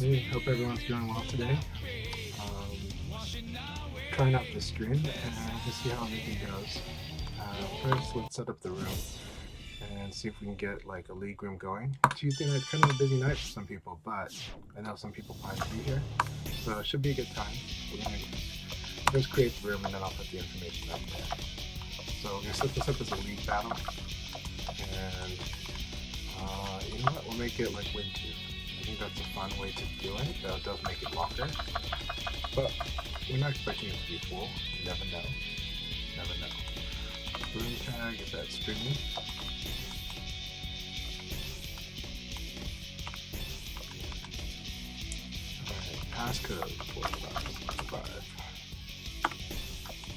Hey, hope everyone's doing well today. Trying out the stream and to see how everything goes. First, let's set up the room and see if we can get like a league room going. Tuesday night's kind of a busy night for some people, but I know some people plan to be here, so it should be a good time. We're gonna first create the room and then I'll put the information up there. So we're gonna set this up as a league battle, and you know what? We'll make it like win 2. I think that's a fun way to do it. It does make it longer, but we're not expecting it to be full. You never know. Never know. Room tag, is that streaming? Alright, passcode 4565.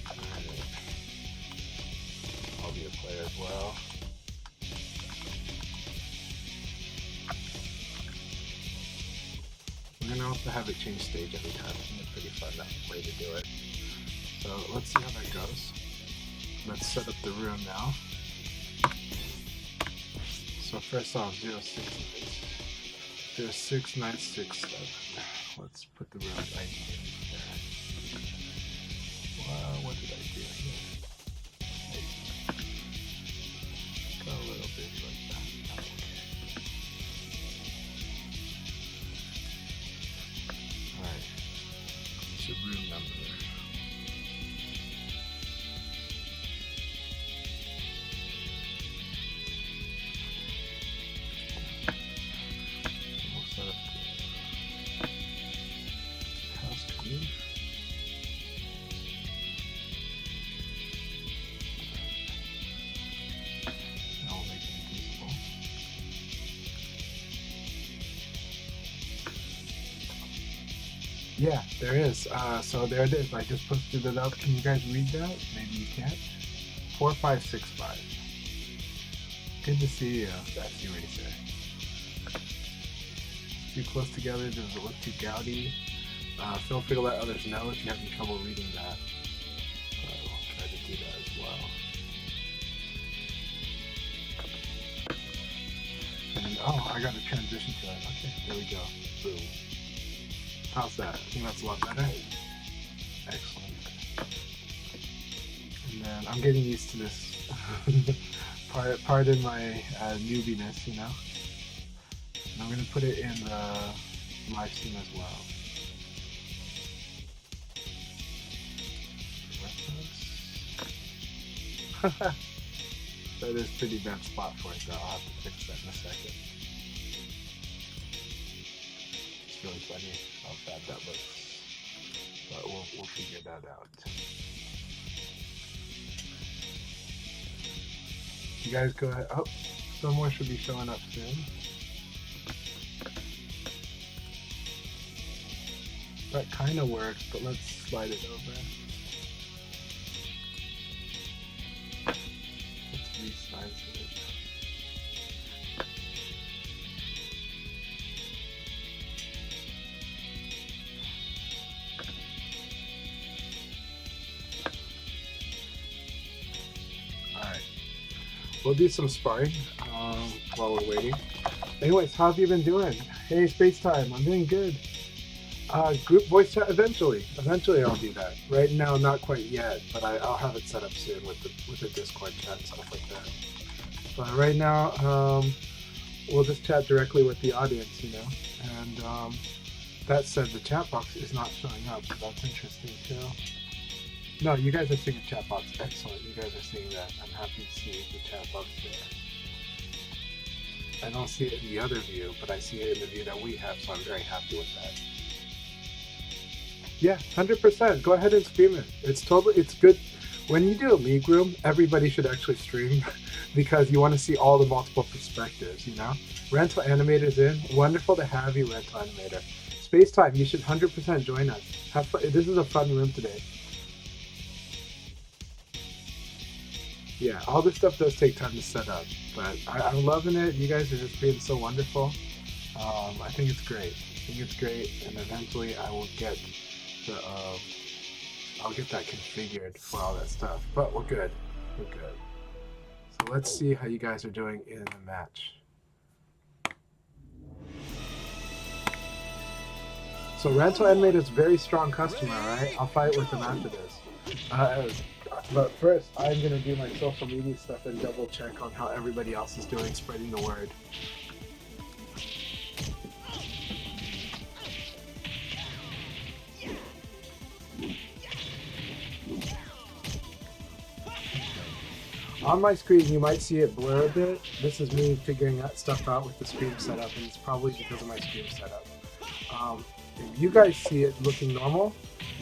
Alright. I'll be a player as well. We're gonna also have it change stage every time. I think it's pretty fun way to do it. So let's see how that goes. Let's set up the room now. So first off, 06967. Let's put the room ID in there. Wow, what did I do here? Go a little bit like that. Okay. Alright. It's your room number there. We'll set up the house key. Now we'll make it invisible. Yeah, there is. So there it is. I just posted it up. Can you guys read that? Maybe you can't. 4565. Good to see you. That's the eraser. Too close together. Does it look too gouty? Feel free to let others know if you have any trouble reading that. I'll try to do that as well. And oh, I got a transition to it. Okay, there we go. Boom. How's that? I think that's a lot better. Excellent. And then I'm getting used to this. Pardon my newbiness, you know. And I'm gonna put it in the live stream as well. That is a pretty bad spot for it though. I'll have to fix that in a second. It's really funny how bad that looks. But we'll figure that out. You guys go ahead. Oh, some more should be showing up soon. That kind of works, but let's slide it over. Let's resize it. Alright. We'll do some sparring while we're waiting. Anyways, how have you been doing? Hey, Space Time, I'm doing good. Group voice chat eventually. Eventually I'll do that. Right now, not quite yet, but I'll have it set up soon with the Discord chat and stuff like that. But right now, we'll just chat directly with the audience, you know. And that said, the chat box is not showing up, so that's interesting too. No, you guys are seeing the chat box. Excellent. You guys are seeing that. I'm happy to see the chat box there. I don't see it in the other view, but I see it in the view that we have, so I'm very happy with that. Yeah, 100%. Go ahead and stream it. It's good. When you do a league room, everybody should actually stream because you want to see all the multiple perspectives, you know? Rental Animator's in. Wonderful to have you, Rental Animator. Space Time, you should 100% join us. Have fun. This is a fun room today. Yeah, all this stuff does take time to set up, but I'm loving it. You guys are just being so wonderful. I think it's great. And eventually I will get I'll get that configured for all that stuff. But we're good. So let's see how you guys are doing in the match. So Rental Animator is a very strong customer, alright? I'll fight with them after this. But first, I'm going to do my social media stuff and double check on how everybody else is doing, spreading the word. On my screen, you might see it blur a bit. This is me figuring that stuff out with the stream setup, and it's probably because of my stream setup. If you guys see it looking normal,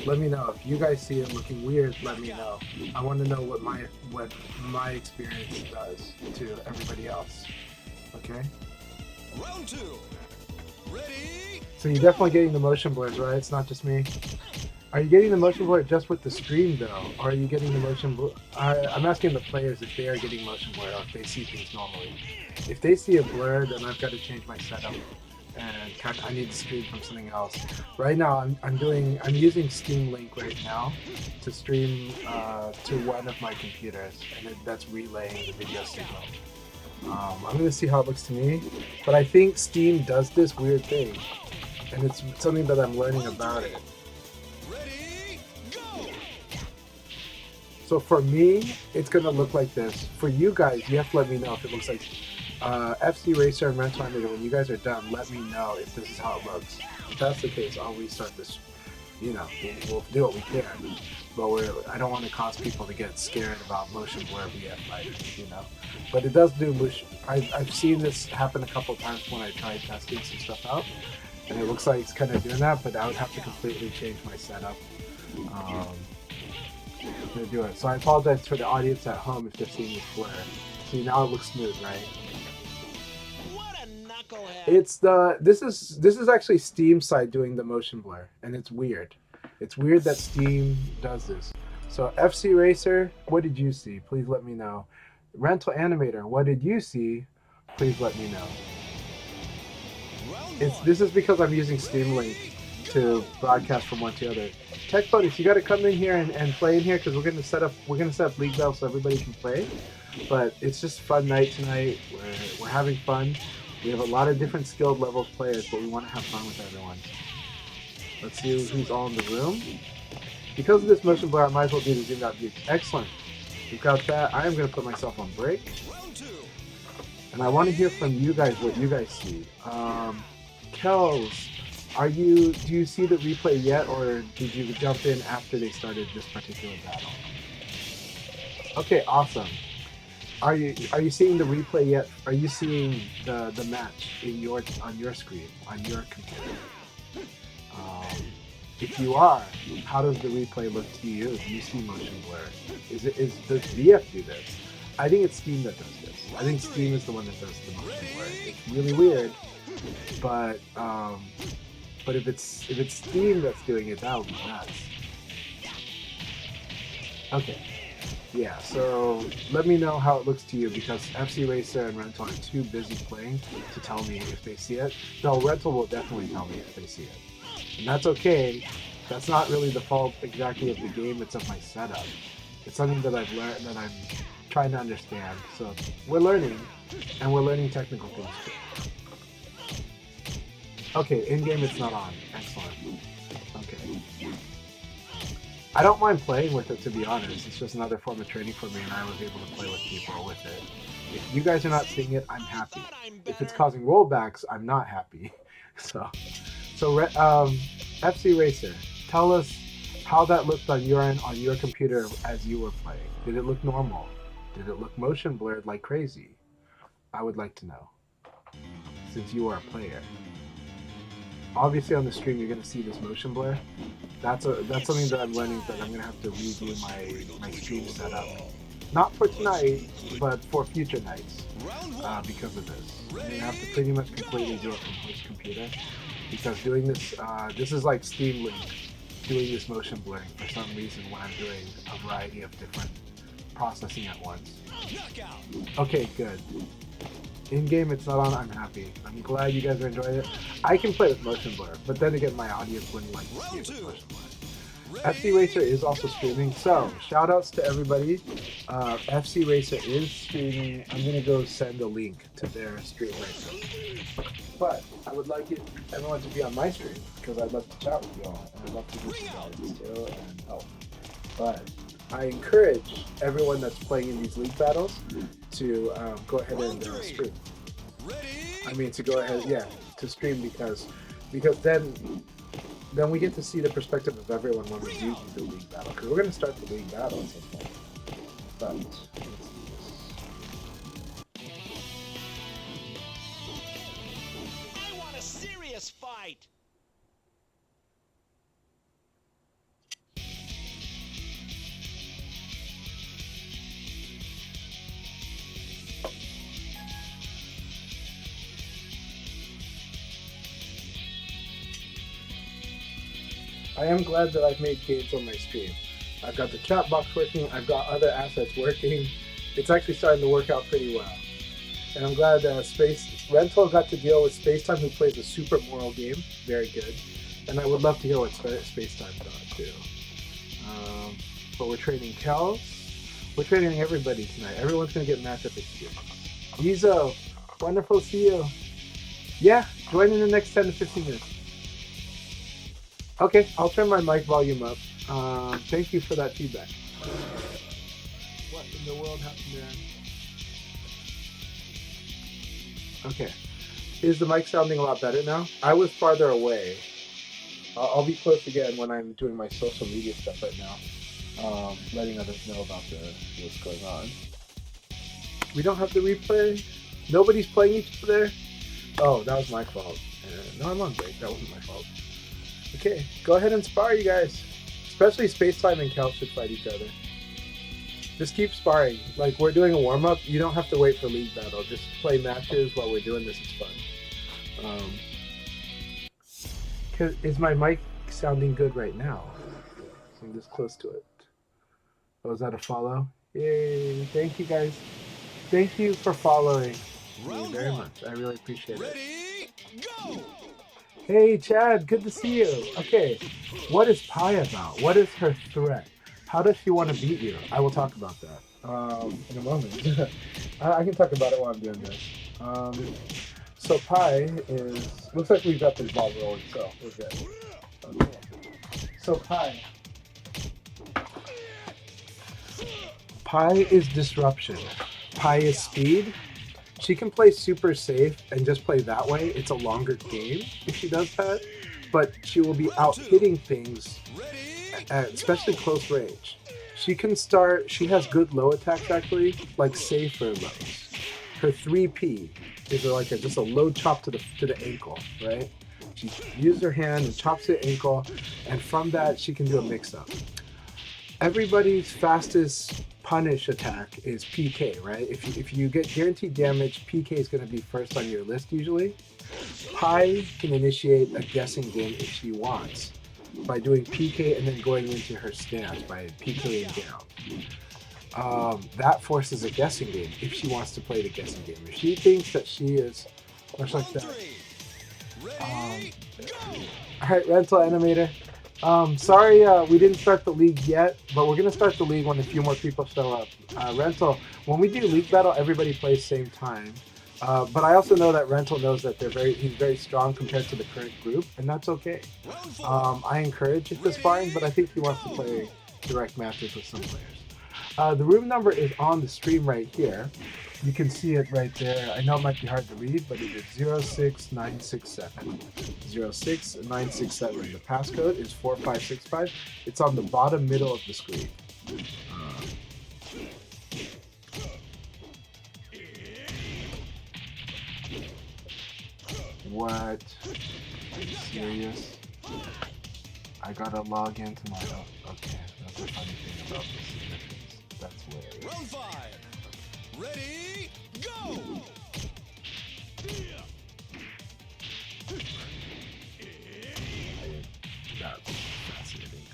let me know. If you guys see it looking weird, let me know. I want to know what my experience does to everybody else. Okay? Round 2. Ready? So you're definitely getting the motion blurs, right? It's not just me. Are you getting the motion blur just with the stream though? Or are you getting the motion blur? I'm asking the players if they are getting motion blur or if they see things normally. If they see a blur, then I've got to change my setup and I need to stream from something else. Right now, I'm using Steam Link right now to stream to one of my computers, and that's relaying the video signal. I'm gonna see how it looks to me, but I think Steam does this weird thing, and it's something that I'm learning about it. So for me, it's gonna look like this. For you guys, you have to let me know if it looks like FC Racer and Rental Animator. When you guys are done, let me know if this is how it looks. If that's the case, I'll restart this. You know, we'll do what we can. But I don't want to cause people to get scared about motion blur via fighters, you know. But it does do motion. I've seen this happen a couple times when I tried testing some stuff out, and it looks like it's kind of doing that. But I would have to completely change my setup. To do it. So I apologize for the audience at home if they're seeing this blur. See, now it looks smooth, right? What a knucklehead. It's this is actually Steam side doing the motion blur, and it's weird. It's weird that Steam does this. So FC Racer, what did you see? Please let me know. Rental Animator, what did you see? Please let me know. This is because I'm using Steam Link to broadcast from one to the other. Tech Buddies, you got to come in here and play in here because we're gonna set up League Bell so everybody can play. But it's just a fun night tonight. We're having fun. We have a lot of different skilled levels players, but we want to have fun with everyone. Let's see who's all in the room. Because of this motion blur, I might as well do the zoomed out view. Excellent. We've got that. I am gonna put myself on break, and I want to hear from you guys what you guys see. Kels, do you see the replay yet, or did you jump in after they started this particular battle? Okay, awesome. Are you seeing the replay yet? Are you seeing the match on your screen, on your computer? If you are, how does the replay look to you? Do you see motion blur? Does VF do this? I think it's Steam that does this. I think Steam is the one that does the motion blur. It's really weird, but if it's Steam that's doing it, that would be nuts. Okay. Yeah, so let me know how it looks to you, because FC Racer and Rental are too busy playing to tell me if they see it. No, Rental will definitely tell me if they see it. And that's okay. That's not really the fault exactly of the game, it's of my setup. It's something that I've learned, that I'm trying to understand. So we're learning, and we're learning technical things too. Okay, in-game it's not on. Excellent. Okay. I don't mind playing with it, to be honest. It's just another form of training for me, and I was able to play with people with it. If you guys are not seeing it, I'm happy. If it's causing rollbacks, I'm not happy. So FC Racer, tell us how that looked on your end, on your computer as you were playing. Did it look normal? Did it look motion blurred like crazy? I would like to know, since you are a player. Obviously on the stream you're going to see this motion blur. That's something that I'm learning, that I'm going to have to review my stream setup. Not for tonight, but for future nights, because of this. I'm going to have to pretty much completely do it from his computer, because doing this, this is like Steam Link doing this motion blurring for some reason when I'm doing a variety of different processing at once. Okay, good. In-game it's not on, I'm happy. I'm glad you guys are enjoying it. I can play with motion blur, but then again my audience wouldn't like to see it with motion blur. FC Racer is also streaming, so shout outs to everybody. FC Racer is streaming. I'm gonna go send a link to their stream right now. But I would like everyone to be on my stream because I'd love to chat with you all and I'd love to do some guides too and help. But I encourage everyone that's playing in these league battles to go ahead and stream. I mean, to go ahead, yeah, to stream because then we get to see the perspective of everyone when we do the league battle. Because we're going to start the league battle at some point. But let's see this. I want a serious fight. I am glad that I've made gains on my stream. I've got the chat box working, I've got other assets working. It's actually starting to work out pretty well. And I'm glad that Rental got to deal with Spacetime, who plays a super moral game. Very good. And I would love to hear what Spacetime thought too. But we're training Kels. We're training everybody tonight. Everyone's going to get matchup experience. Yizo, wonderful to see you. Yeah, join in the next 10 to 15 minutes. Okay, I'll turn my mic volume up. Thank you for that feedback. What in the world happened there? Okay. Is the mic sounding a lot better now? I was farther away. I'll be close again when I'm doing my social media stuff right now. Letting others know about what's going on. We don't have the replay? Nobody's playing each other? Oh, that was my fault. No, I'm on break. That wasn't my fault. Okay, go ahead and spar, you guys. Especially Spacetime and Cal should fight each other. Just keep sparring. Like, we're doing a warm-up. You don't have to wait for league battle. Just play matches while we're doing this. It's fun. Is my mic sounding good right now? I'm this close to it. Oh, is that a follow? Yay! Thank you, guys. Thank you for following me very much. I really appreciate it. Ready, go! Hey, Chad, good to see you. Okay, what is Pi about? What is her threat? How does she want to beat you? I will talk about that in a moment. I can talk about it while I'm doing this. So Pi looks like we've got this ball rolling, so we're good. Okay. So Pi is disruption. Pi is speed. She can play super safe and just play that way. It's a longer game if she does that, but she will be out hitting things, especially close range. She has good low attacks actually, like safer lows. Her 3P is like just a low chop to the ankle, right? She uses her hand and chops the ankle, and from that she can do a mix-up. Everybody's fastest punish attack is PK, right? If you get guaranteed damage, PK is going to be first on your list usually. Pi can initiate a guessing game if she wants by doing PK and then going into her stance by PKing down. That forces a guessing game if she wants to play the guessing game. If she thinks that she is much like that. Alright, Rental Animator. Sorry we didn't start the league yet, but we're going to start the league when a few more people show up. Rental, when we do league battle, everybody plays same time. But I also know that Rental knows that he's very strong compared to the current group, and that's okay. I encourage the sparring, but I think he wants to play direct matches with some players. The room number is on the stream right here. You can see it right there. I know it might be hard to read, but it is 06967. 06967. The passcode is 4565. It's on the bottom middle of the screen. What? Are you serious? I gotta log into my own. Okay, that's the funny thing about this submissions. That's hilarious. Round 5. Ready, go! That's fascinating.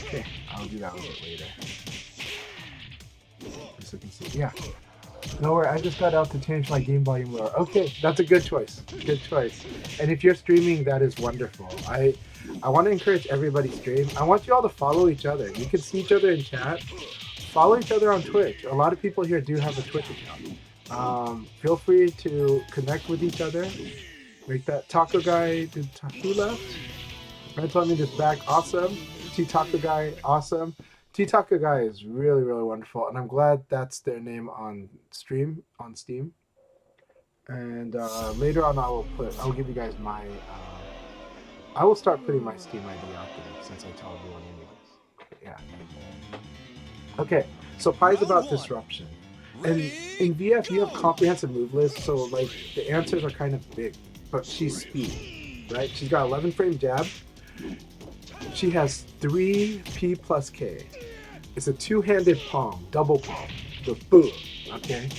Okay, I'll do that a little bit later. Just so you can see. Yeah. No worry, I just got out to change my game volume lower. Okay, that's a good choice. Good choice. And if you're streaming, that is wonderful. I want to encourage everybody stream. I want you all to follow each other. You can see each other in chat. Follow each other on Twitch. A lot of people here do have a Twitch account. Feel free to connect with each other. Make that taco guy. Did Taco left? Red Plumbing is back. Awesome. T Taco guy. Awesome. T Taco guy is really, really wonderful, and I'm glad that's their name on stream on Steam. And later on, I'll give you guys my. I will start putting my Steam ID out there since I tell everyone anyways. Yeah. Okay, so Pie's about disruption, and in VF you have comprehensive move lists, so like the answers are kind of big, but she's speed, right? She's got 11 frame jab. She has 3 P plus K. It's a two-handed palm, double palm. So boom, okay?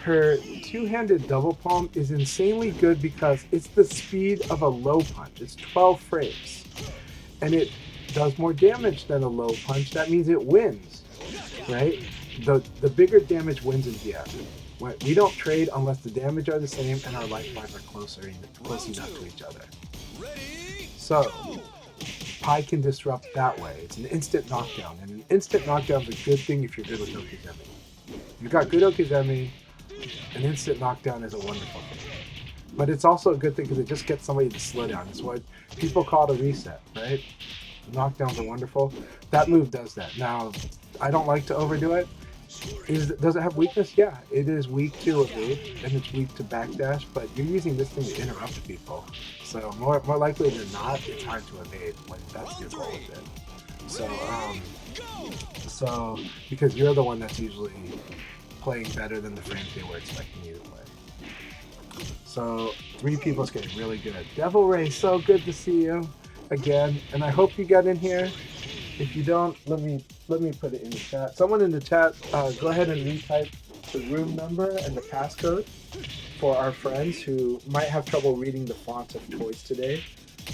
Her two-handed double palm is insanely good because it's the speed of a low punch. It's 12 frames. And it does more damage than a low punch. That means it wins, right? The bigger damage wins in VF. We don't trade unless the damage are the same and our lifelines are close enough to each other. So, Pi can disrupt that way. It's an instant knockdown, and an instant knockdown is a good thing if you're good with Okizeme. If you've got good Okizeme, an instant knockdown is a wonderful thing. But it's also a good thing because it just gets somebody to slow down. It's what people call it a reset, right? Knockdowns are wonderful. That move does that. Now, I don't like to overdo it. Does it have weakness? Yeah, it is weak to evade and it's weak to backdash, but you're using this thing to interrupt people. So more likely than not, it's hard to evade when that's your goal with it. So because you're the one that's usually playing better than the frames they were expecting you to play. So 3 people's getting really good. Devil Ray, so good to see you again, and I hope you got in here. If you don't, let me put it in the chat. Someone in the chat, go ahead and retype the room number and the passcode for our friends who might have trouble reading the fonts of toys today.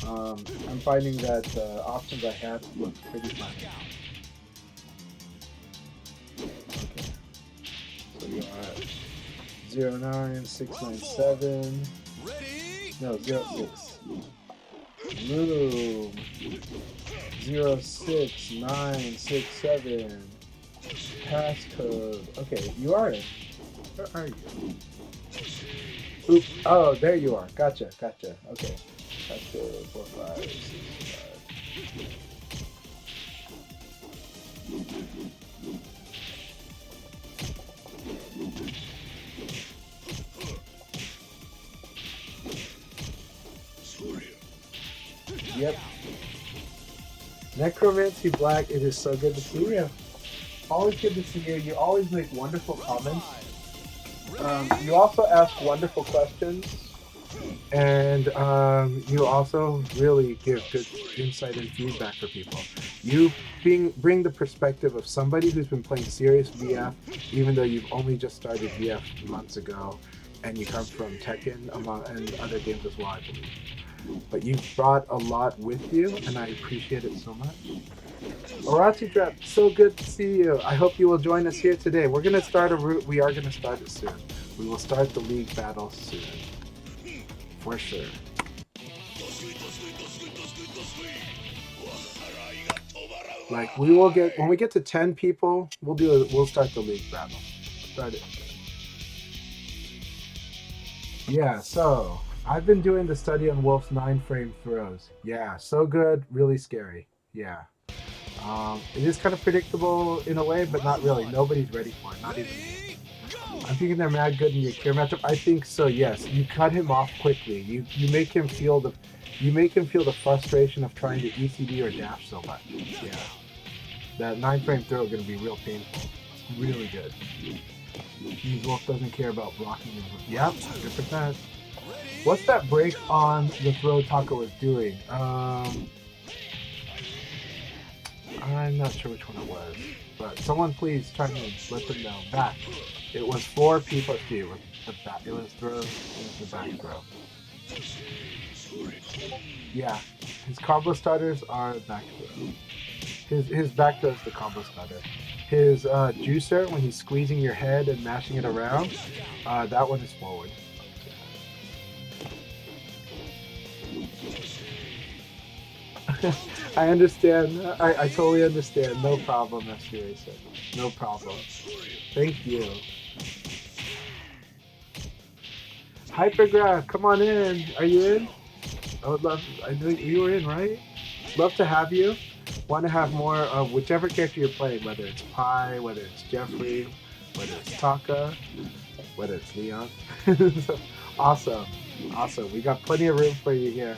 I'm finding that the options I have look pretty fine. Okay. So you are 09697. No, 06. Room 06967. Passcode. Okay, you are in. Where are you? Oop. Oh, there you are. Gotcha. Okay. Passcode 4565. Yep. Necromancy Black, it is so good to see you. Always good to see you. You always make wonderful comments. You also ask wonderful questions. And you also really give good insight and feedback for people. You bring the perspective of somebody who's been playing serious VF, even though you've only just started VF months ago, and you come from Tekken and other games as well, I believe. But you've brought a lot with you, and I appreciate it so much. Orachi Drep, so good to see you. I hope you will join us here today. We're going to start we are going to start it soon. We will start the league battle soon. For sure. Like we will get when we get to 10 people, we'll start the league battle. Start it. Yeah, so I've been doing the study on Wolf's 9-frame throws. Yeah, so good, really scary. Yeah. It is kind of predictable in a way, but not really. Nobody's ready for it, not even me. I'm thinking they're mad good in your Kira matchup. I think so, yes. You cut him off quickly. You make him feel the frustration of trying to ECD or dash so much. Yeah. That 9-frame throw is gonna be real painful. It's really good. Wolf doesn't care about blocking him. Yep, 100%. What's that break on the throw Taco was doing? I'm not sure which one it was, but someone please try to let them know. Back. It was 4 P plus P. It was the back. It was the back throw. Yeah, his combo starters are back throw. His back throw is the combo starter. His juicer, when he's squeezing your head and mashing it around, that one is forward. I understand. I totally understand. No problem, FC Racer. No problem. Thank you. Hypergraph, come on in. Are you in? I would love. I know you were in, right? Love to have you. Want to have more of whichever character you're playing, whether it's Pi, whether it's Jeffrey, whether it's Taka, whether it's Leon. So, awesome, awesome. We got plenty of room for you here.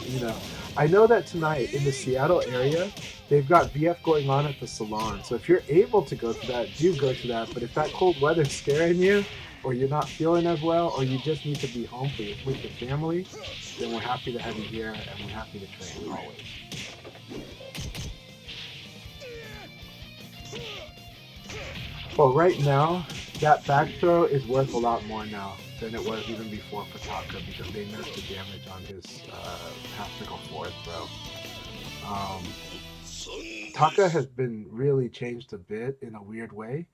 You know, I know that tonight in the Seattle area, they've got VF going on at the salon. So if you're able to go to that, do go to that. But if that cold weather's scaring you, or you're not feeling as well, or you just need to be home with your family, then we're happy to have you here, and we're happy to train always. Well, right now, that back throw is worth a lot more now than it was even before for Taka, because they nerfed the damage on his half-circle forward throw. Taka has been really changed a bit in a weird way.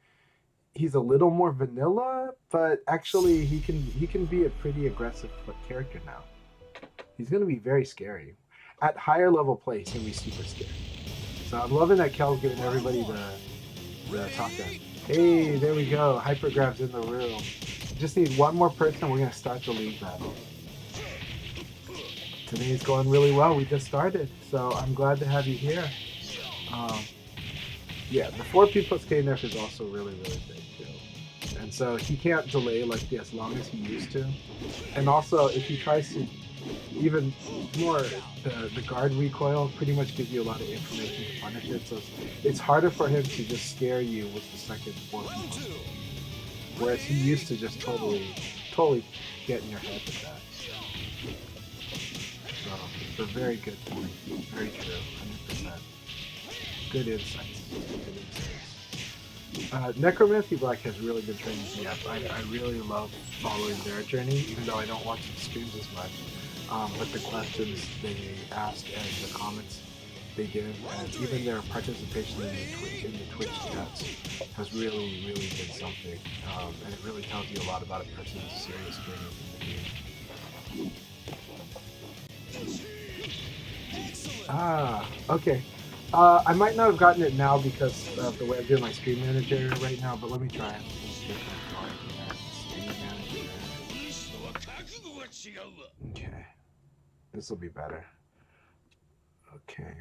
He's a little more vanilla, but actually he can be a pretty aggressive character now. He's going to be very scary. At higher level play, he's going to be super scary. So I'm loving that Kel's giving everybody the Taka. Hey, there we go. Hypergraph's in the room. Just need one more person. We're going to start the league battle. Today's going really well. We just started, so I'm glad to have you here. Yeah, the 4P plus K nerf is also really, really big too. And so he can't delay like as long as he used to. And also, if he tries to even more, the guard recoil pretty much gives you a lot of information to punish it. So it's harder for him to just scare you with the second 4P. Whereas he used to just totally get in your head with that. So it's a very good point. Very true. 100%. Good insights. Necromancy Black has really been training me up. I really love following their journey, even though I don't watch the streams as much. But the questions they ask and the comments they give, and even their participation in the Twitch chats has really, really been something. And it really tells you a lot about a person's serious journey in the game. Okay. I might not have gotten it now because of the way I'm doing my screen manager right now, but let me try it. Okay. This will be better. Okay.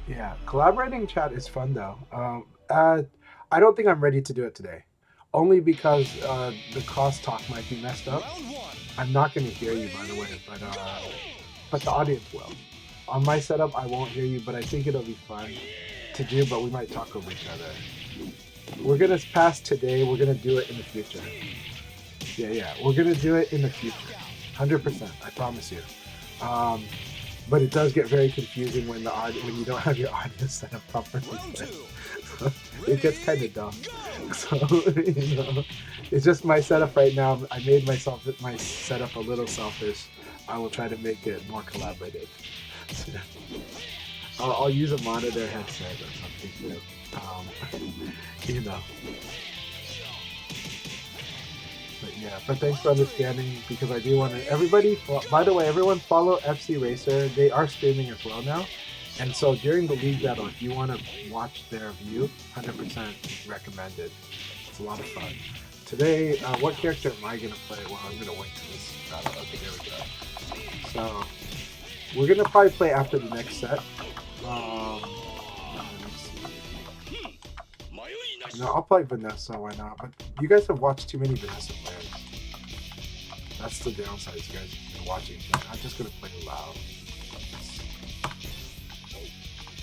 Yeah, collaborating chat is fun though. I don't think I'm ready to do it today. Only because the crosstalk might be messed up. I'm not going to hear you, by the way, but the audience will. On my setup, I won't hear you, but I think it'll be fun to do, but we might talk over each other. We're going to pass today. We're going to do it in the future. Yeah. We're going to do it in the future. 100%. I promise you. But it does get very confusing when you don't have your audio set up properly. So it gets kind of dumb. So, it's just my setup right now. I made my setup a little selfish. I will try to make it more collaborative. I'll use a monitor headset or something too. But thanks for understanding, because I do want to. By the way, everyone follow FC Racer. They are streaming as well now, and so during the league battle, if you want to watch their view, 100% recommended. It's a lot of fun. Today, what character am I gonna play? Well, I'm gonna wait to this battle. Okay, there we go. So we're gonna probably play after the next set. I'll play Vanessa, why not? But you guys have watched too many Vanessa players. That's the downside, you guys have been watching. I'm just gonna play loud.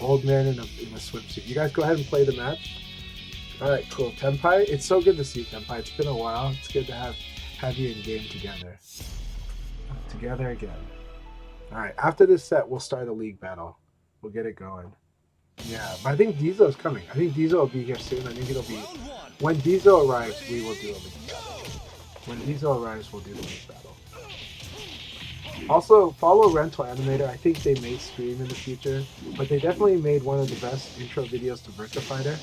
Old man in a swimsuit. You guys go ahead and play the match. Alright, cool. Tenpai, it's so good to see you, Tenpai. It's been a while. It's good to have you in game together. Together again. Alright, after this set, we'll start a league battle. We'll get it going. Yeah, but I think Dizo's coming. I think Dizo will be here soon. I think it'll be... When Dizo arrives, we will do a league battle. When Dizo arrives, we'll do the league battle. Also, follow Rental Animator. I think they may stream in the future, but they definitely made one of the best intro videos to Virtua Fighter,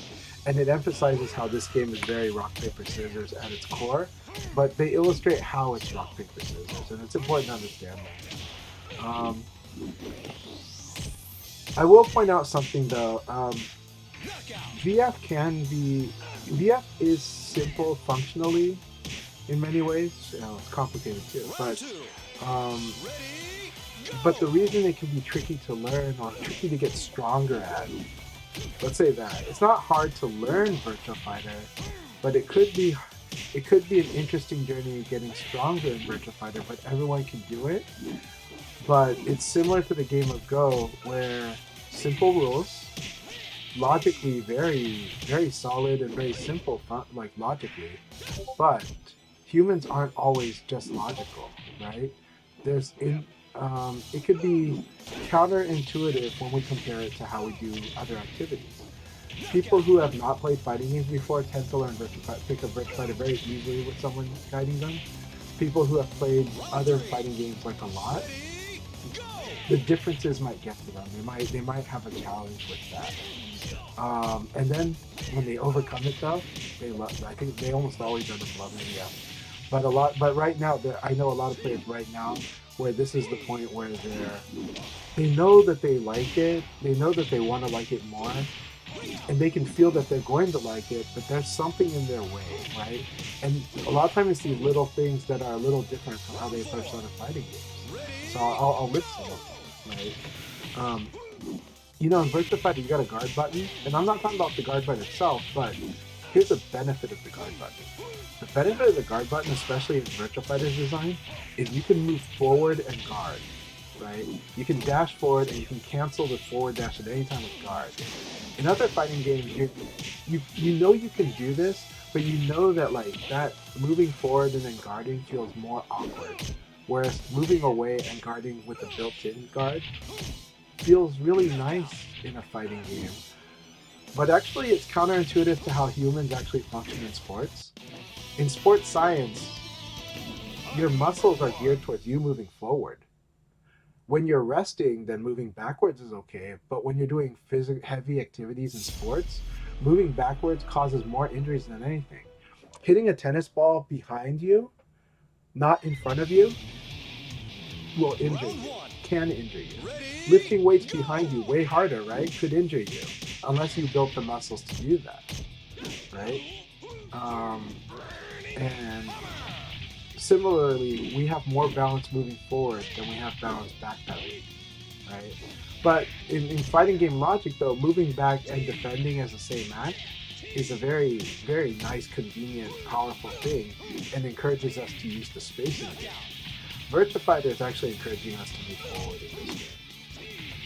and it emphasizes how this game is very rock paper scissors at its core, but they illustrate how it's rock paper scissors, and it's important to understand that. I will point out something though. VF is simple functionally in many ways. You know, it's complicated too, but the reason it can be tricky to learn or tricky to get stronger at, let's say that it's not hard to learn Virtua Fighter, but it could be an interesting journey getting stronger in Virtua Fighter. But everyone can do it. But it's similar to the game of Go, where simple rules, logically very, very solid and very simple, like logically, but humans aren't always just logical, right? It could be counterintuitive when we compare it to how we do other activities. People who have not played fighting games before tend to learn pick up Virtua Fighter very easily with someone guiding them. People who have played other fighting games like a lot, the differences might get to them. They might have a challenge with that. And then when they overcome it though, I think they almost always end up loving it. But right now, I know a lot of players right now where this is the point where they know that they like it, they know that they want to like it more, and they can feel that they're going to like it, but there's something in their way, right? And a lot of times it's these little things that are a little different from how they approach other fighting games. So I'll list some of them, right? In Virtua Fighter, you got a guard button, and I'm not talking about the guard button itself, but here's the benefit of the guard button. The benefit of the guard button, especially in Virtua Fighter's design, is you can move forward and guard, right? You can dash forward and you can cancel the forward dash at any time with guard. In other fighting games, you know you can do this, but you know that that moving forward and then guarding feels more awkward, whereas moving away and guarding with a built-in guard feels really nice in a fighting game. But actually, it's counterintuitive to how humans actually function in sports. In sports science, your muscles are geared towards you moving forward. When you're resting, then moving backwards is okay. But when you're doing heavy activities in sports, moving backwards causes more injuries than anything. Hitting a tennis ball behind you, not in front of you, will injure you, can injure you. Lifting weights behind you way harder, right, could injure you, unless you built the muscles to do that, right? And similarly, we have more balance moving forward than we have balance backpedaling, right? But in fighting game logic, though, moving back and defending as the same act is a very, very nice, convenient, powerful thing, and encourages us to use the space in the game. Virtua Fighter is actually encouraging us to move forward in this game.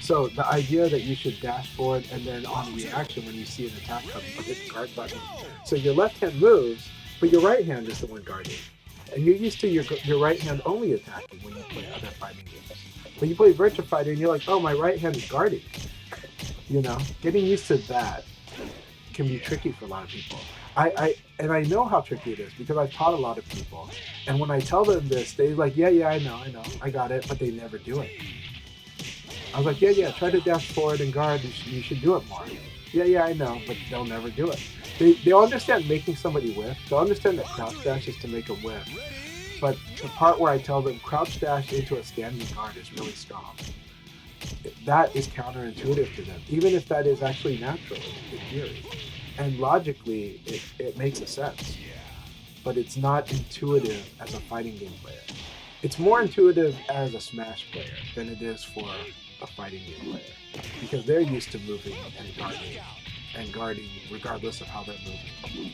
So the idea that you should dash forward and then on reaction when you see an attack coming, you hit the guard button. So your left hand moves, but your right hand is the one guarding. And you're used to your right hand only attacking when you play other fighting games. But you play Virtua Fighter and you're like, oh, my right hand is guarding. Getting used to that can be tricky for a lot of people. I know how tricky it is because I've taught a lot of people. And when I tell them this, they're like, yeah, I know, I got it, but they never do it. I was like, yeah, try to dash forward and guard. You should do it more. Yeah, I know, but they'll never do it. They'll understand making somebody whiff. They'll understand that crouch dash is to make a whiff. But the part where I tell them crouch dash into a standing guard is really strong. That is counterintuitive to them, even if that is actually natural in theory. And logically, it makes a sense. But it's not intuitive as a fighting game player. It's more intuitive as a Smash player than it is for a fighting game player, because they're used to moving and guarding regardless of how they're moving.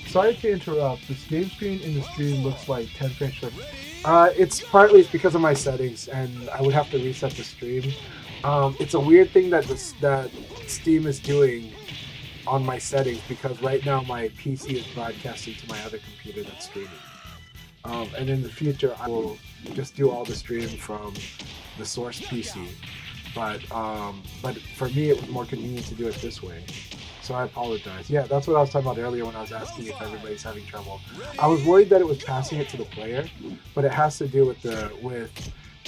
Sorry to interrupt. This game screen in the stream looks like 10 frames per. It's because of my settings, and I would have to reset the stream. It's a weird thing that Steam is doing on my settings, because right now my PC is broadcasting to my other computer that's streaming. And in the future, I will just do all the stream from the source PC. But for me, it was more convenient to do it this way. So I apologize. Yeah, that's what I was talking about earlier when I was asking if everybody's having trouble. I was worried that it was passing it to the player, but it has to do with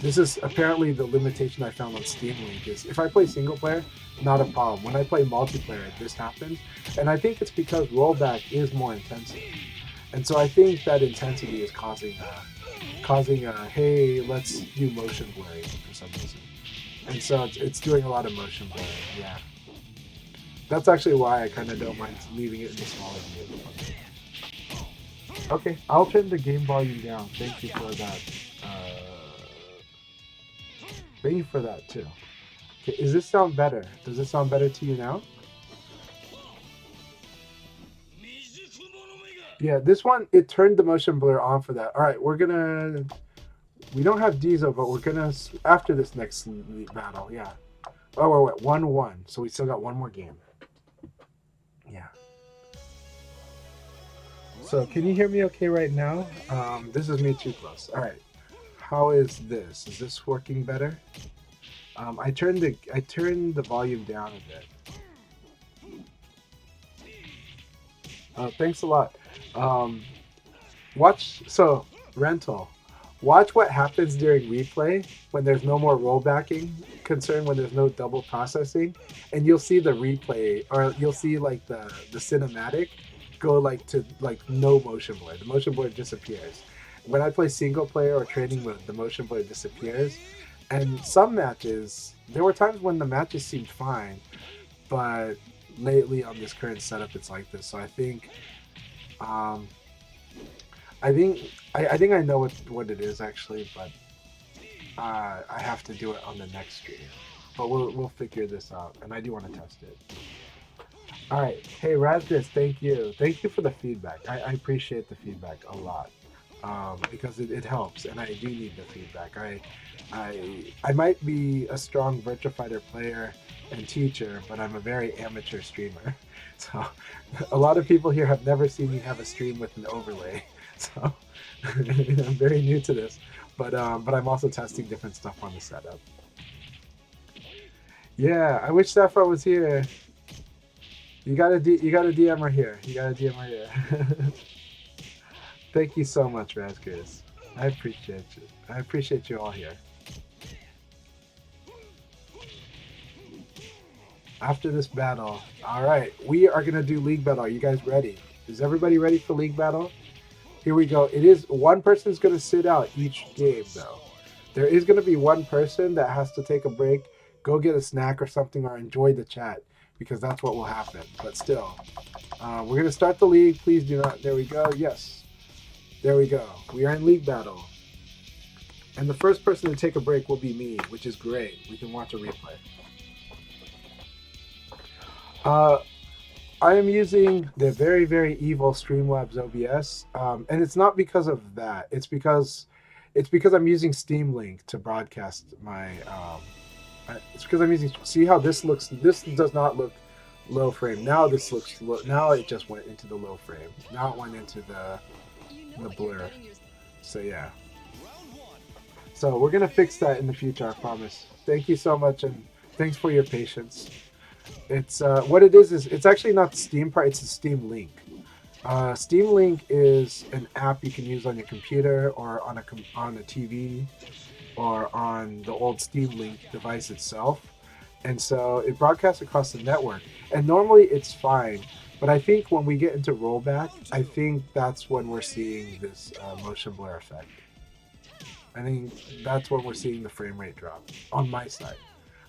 this is apparently the limitation I found on Steam Link is if I play single player, not a problem. When I play multiplayer, this happens. And I think it's because rollback is more intensive. And so I think that intensity is causing hey, let's do motion blurring for some reason. And so it's doing a lot of motion blurring, yeah. That's actually why I kind of don't mind leaving it in the smaller view. Okay, I'll turn the game volume down. Thank you for that. Thank you for that too. Okay, does this sound better? Does this sound better to you now? Yeah, this one, it turned the motion blur on for that. All right, we don't have Diesel, but we're gonna, after this next battle, yeah. Oh, wait, 1-1. So we still got one more game. Yeah. So can you hear me okay right now? This is me too close. All right. How is this? Is this working better? I turned the volume down a bit. Thanks a lot. Watch what happens during replay when there's no more rollbacking concern, when there's no double processing, and you'll see the replay, or you'll see like the cinematic go like to like no motion blur. The motion blur disappears. When I play single player or training mode, the motion blur disappears. And some matches, there were times when the matches seemed fine, but lately on this current setup, it's like this. So I think I think I know what it is actually, but I have to do it on the next stream. But we'll figure this out, and I do want to test it. All right, hey Razgris, thank you for the feedback. I appreciate the feedback a lot because it helps, and I do need the feedback. I might be a strong Virtua Fighter player and teacher, but I'm a very amateur streamer. So a lot of people here have never seen me have a stream with an overlay. So I'm very new to this, but I'm also testing different stuff on the setup. Yeah, I wish Saffron was here. You gotta DM her here. Thank you so much, Razgris. I appreciate you. I appreciate you all here. After this battle, all right, we are gonna do League Battle. Are you guys ready? Is everybody ready for League Battle? Here we go. It is one person's going to sit out each game, though. There is going to be one person that has to take a break, go get a snack or something, or enjoy the chat, because that's what will happen. But still, we're going to start the league. Please do not. There we go. Yes. There we go. We are in League Battle. And the first person to take a break will be me, which is great. We can watch a replay. I am using the very, very evil Streamlabs OBS, and it's not because of that. It's because I'm using Steam Link to broadcast my. It's because I'm using. See how this looks? This does not look low frame. Now this looks low. Now it just went into the low frame. Now it went into the blur. So yeah. So we're gonna fix that in the future. I promise. Thank you so much, and thanks for your patience. It's what it is it's actually not Steam part, it's a Steam Link. Steam Link is an app you can use on your computer or on a TV or on the old Steam Link device itself. And so it broadcasts across the network. And normally it's fine, but I think when we get into rollback, I think that's when we're seeing this motion blur effect. I think that's when we're seeing the frame rate drop on my side.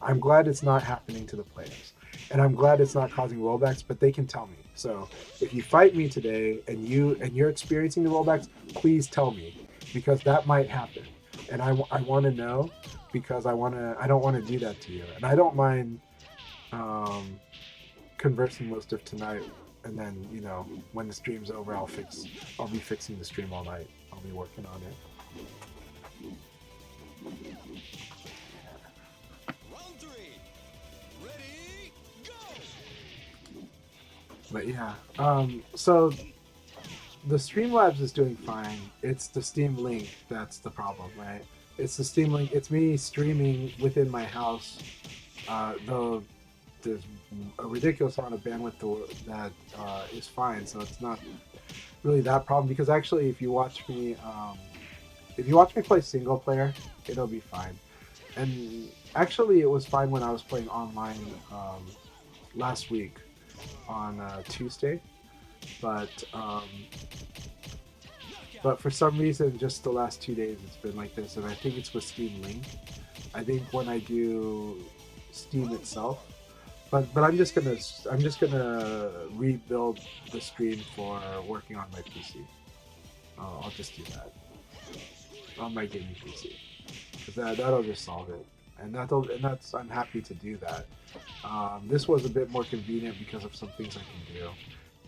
I'm glad it's not happening to the players. And I'm glad it's not causing rollbacks, but they can tell me. So if you fight me today and you're experiencing the rollbacks, please tell me, because that might happen. And I want to know, because I don't want to do that to you. And I don't mind conversing most of tonight, and then when the stream's over, I'll be fixing the stream all night. I'll be working on it. But yeah, so the Streamlabs is doing fine. It's the Steam Link that's the problem, right? It's the Steam Link. It's me streaming within my house. there's a ridiculous amount of bandwidth that is fine, so it's not really that problem. Because actually, if you watch me play single player, it'll be fine. And actually, it was fine when I was playing online last week on Tuesday, but for some reason, just the last 2 days, it's been like this, and I think it's with Steam Link. I think when I do Steam itself, but I'm just gonna rebuild the stream for working on my PC. I'll just do that on my gaming PC, because that'll just solve it, and that's I'm happy to do that. This was a bit more convenient because of some things I can do,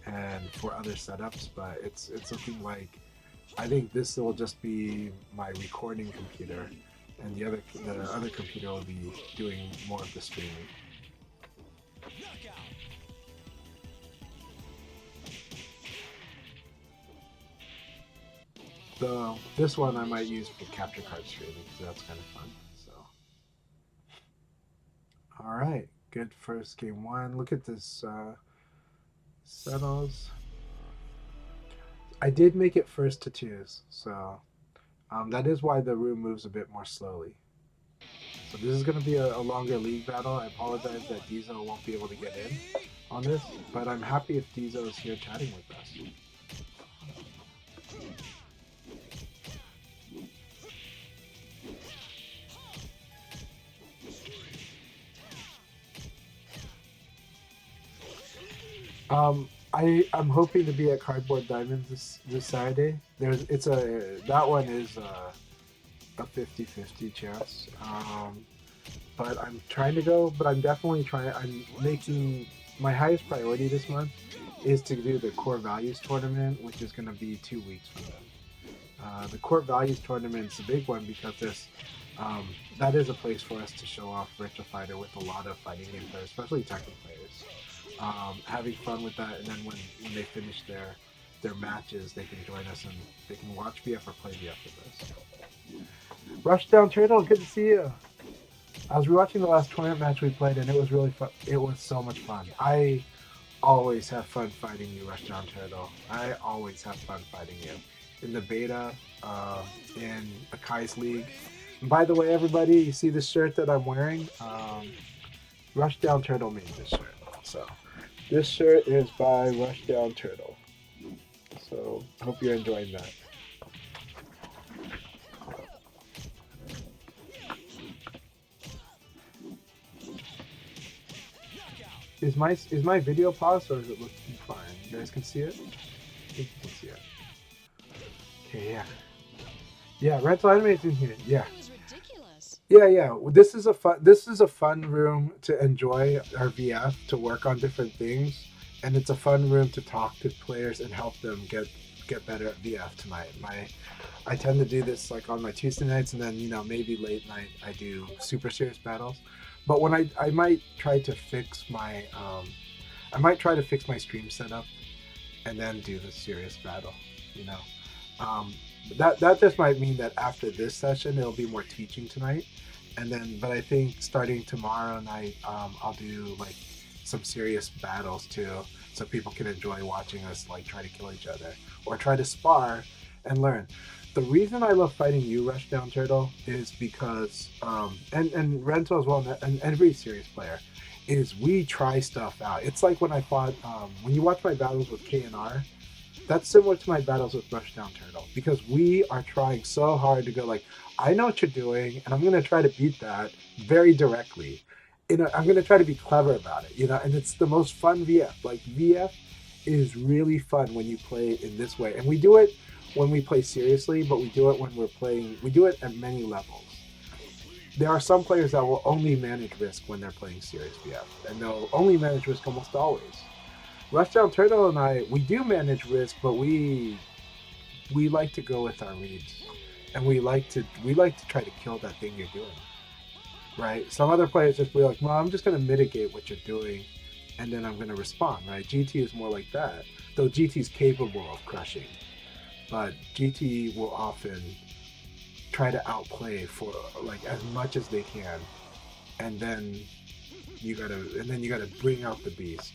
and for other setups, but it's looking like I think this will just be my recording computer, and the other computer will be doing more of the streaming. So this one I might use for capture card streaming, because that's kind of fun. So, all right, good first game one. Look at this settles. I did make it first to twos, so that is why the room moves a bit more slowly. So this is going to be a longer league battle. I apologize that Dojo won't be able to get in on this, but I'm happy if Dojo is here chatting with us. I'm hoping to be at Cardboard Diamonds this Saturday. That one is a 50-50 chance. But I'm trying to go. But I'm definitely trying. I'm making my highest priority this month is to do the Core Values tournament, which is going to be 2 weeks from then. The Core Values tournament's a big one because that is a place for us to show off Virtua Fighter with a lot of fighting game players, especially Tekken players. Having fun with that, and then when they finish their matches, they can join us and they can watch VF or play VF with us. Rushdown Turtle, good to see you. I was rewatching the last tournament match we played, and it was really fun. It was so much fun. I always have fun fighting you, Rushdown Turtle. I always have fun fighting you. In the beta, in Akai's League. And by the way, everybody, you see this shirt that I'm wearing? Rushdown Turtle made this shirt. So this shirt is by Rushdown Turtle. So hope you're enjoying that. Is my video paused, or is it looking fine? You guys can see it? I think you can see it. Okay, yeah. Yeah, Rental Animate's in here. Yeah. Yeah. This is a fun room to enjoy our VF, to work on different things, and it's a fun room to talk to players and help them get better at VF tonight. I tend to do this like on my Tuesday nights, and then maybe late night I do super serious battles. But when I might try to fix my stream setup, and then do the serious battle. That just might mean that after this session it'll be more teaching tonight, but I think starting tomorrow night I'll do like some serious battles too, so people can enjoy watching us like try to kill each other or try to spar and learn. The reason I love fighting you, Rushdown Turtle, is because and Rental as well, and every serious player, is we try stuff out. It's like when I fought when you watch my battles with KNR, that's similar to my battles with Rushdown Turtle, because we are trying so hard to go like, I know what you're doing, and I'm going to try to beat that very directly. I'm going to try to be clever about it, and it's the most fun VF. Like, VF is really fun when you play in this way. And we do it when we play seriously, but we do it when we do it at many levels. There are some players that will only manage risk when they're playing serious VF, and they'll only manage risk almost always. Rushdown Turtle and I, we do manage risk, but we like to go with our reads, and we like to try to kill that thing you're doing, right? Some other players just be like, well, I'm just going to mitigate what you're doing, and then I'm going to respond, right? GT is more like that, though GT is capable of crushing, but GT will often try to outplay for like as much as they can, and then and then you gotta bring out the beast.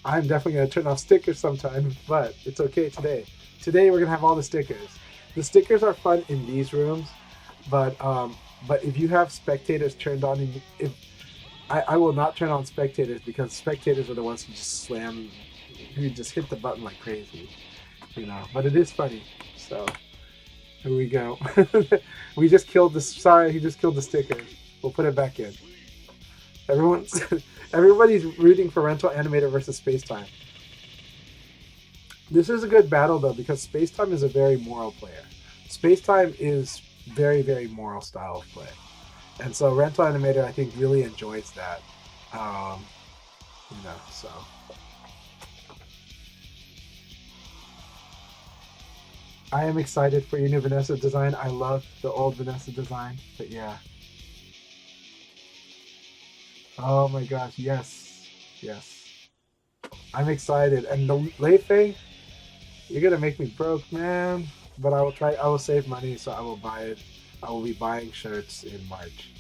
I'm definitely gonna turn off stickers sometime, but it's okay today. Today we're gonna have all the stickers. The stickers are fun in these rooms, but if you have spectators turned on, I will not turn on spectators, because spectators are the ones who just hit the button like crazy, But it is funny, so here we go. We just killed the. Sorry, he just killed the sticker. We'll put it back in. Everybody's rooting for Rental Animator versus Spacetime. This is a good battle though, because Spacetime is a very moral player. Spacetime is very, very moral style of play, and so Rental Animator, I think, really enjoys that. So. I am excited for your new Vanessa design. I love the old Vanessa design, but yeah. Oh my gosh, yes. I'm excited. And the Lei Fei, you're gonna make me broke, man. But I will save money, so I will buy it. I will be buying shirts in March.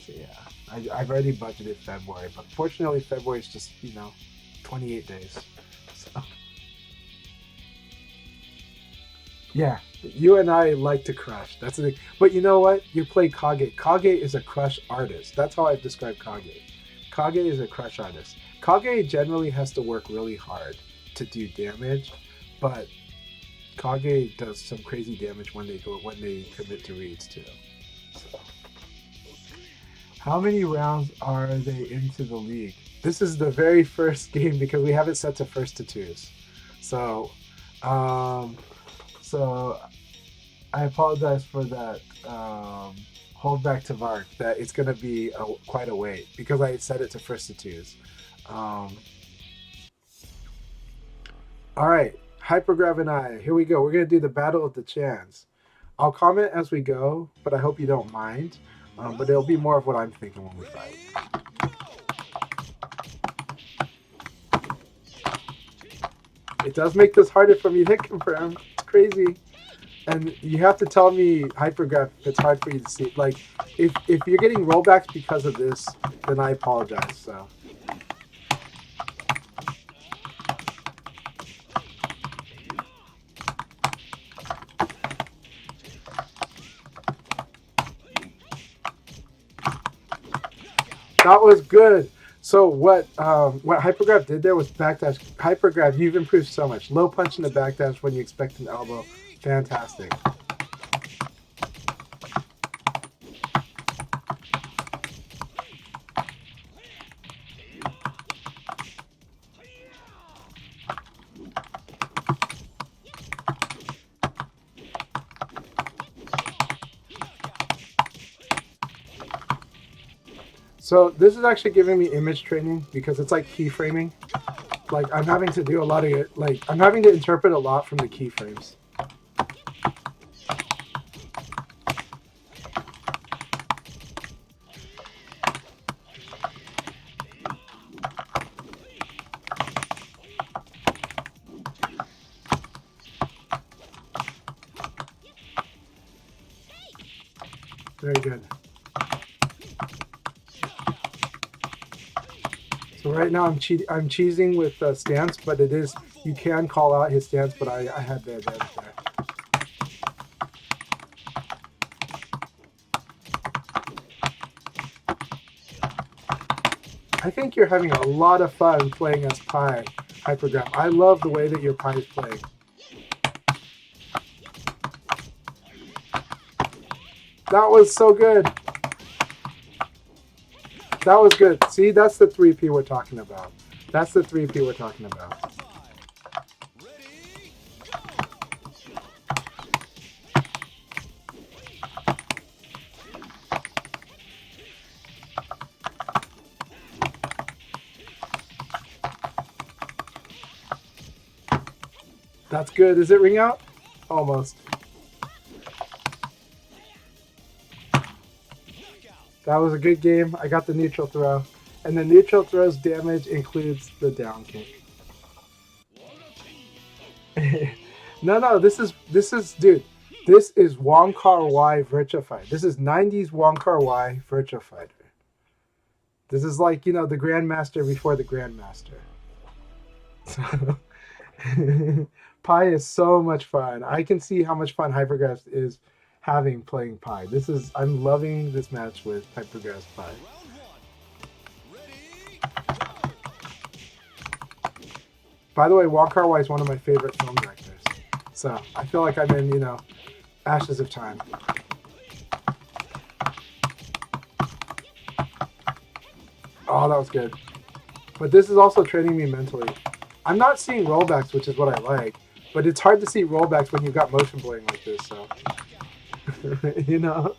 So yeah, I've already budgeted February, but fortunately February is just, 28 days. So. Yeah, you and I like to crush. That's the thing. But you know what? You play Kage. Kage is a crush artist. That's how I've described Kage. Kage is a crush artist. Kage generally has to work really hard to do damage, but Kage does some crazy damage when they commit to reads too. So. How many rounds are they into the league? This is the very first game, because we have it set to 1st to 2s. So I apologize for that hold back to Vark, that it's going to be quite a wait, because I set it to 1st to 2s. All right, Hypergrav and I, here we go. We're going to do the Battle of the Chans. I'll comment as we go, but I hope you don't mind. But it'll be more of what I'm thinking when we fight. It does make this harder for me to hit confirm. It's crazy. And you have to tell me, Hypergraph, if it's hard for you to see. Like, if you're getting rollbacks because of this, then I apologize. So. That was good. So what Hypergraph did there was backdash. Hypergraph, you've improved so much. Low punch in the backdash when you expect an elbow. Fantastic. So this is actually giving me image training, because it's like keyframing. Like I'm having to do a lot of it. Like I'm having to interpret a lot from the keyframes. Very good. So right now I'm cheesing with stance, but it is, you can call out his stance, but I had the advantage there. I think you're having a lot of fun playing as Pi, Hypergraph. I love the way that your Pi is playing. That was so good. That was good. See, that's the 3P we're talking about. That's the 3P we're talking about. That's good. Is it ring out? Almost. That was a good game. I got the neutral throw. And the neutral throw's damage includes the down kick. No, this is, dude, this is Wong Kar Wai Virtua Fighter. This is 90s Wong Kar Wai Virtua Fighter. This is like, you know, the Grandmaster before the Grandmaster. So Pi is so much fun. I can see how much fun Hypergrass is having playing Pi. I'm loving this match with Hypergrass Pi. By the way, Wong Kar-wai is one of my favorite film directors. So I feel like I'm in, you know, Ashes of Time. Oh, that was good. But this is also training me mentally. I'm not seeing rollbacks, which is what I like. But it's hard to see rollbacks when you've got motion blowing like this, so. You know?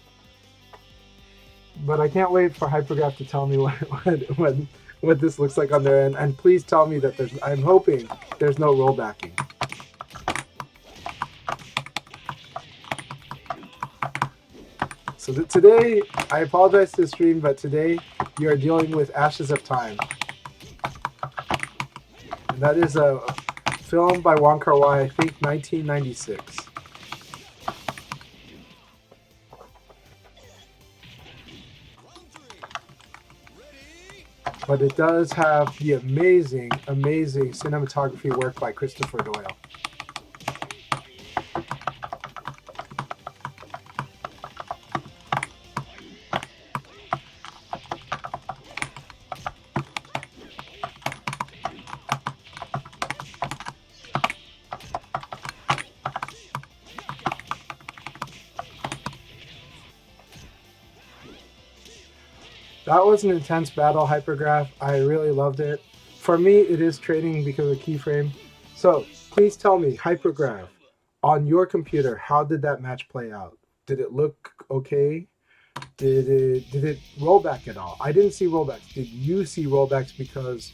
But I can't wait for Hypergraph to tell me what this looks like on their end. And please tell me that I'm hoping there's no rollbacking. So today, I apologize to the stream, but today you are dealing with Ashes of Time. And that is a film by Wong Kar-wai, I think 1996. But it does have the amazing, amazing cinematography work by Christopher Doyle. That was an intense battle, Hypergraph. I really loved it. For me, it is training because of keyframe. So please tell me, Hypergraph, on your computer, how did that match play out? Did it look okay? Did it roll back at all? I didn't see rollbacks. Did you see rollbacks because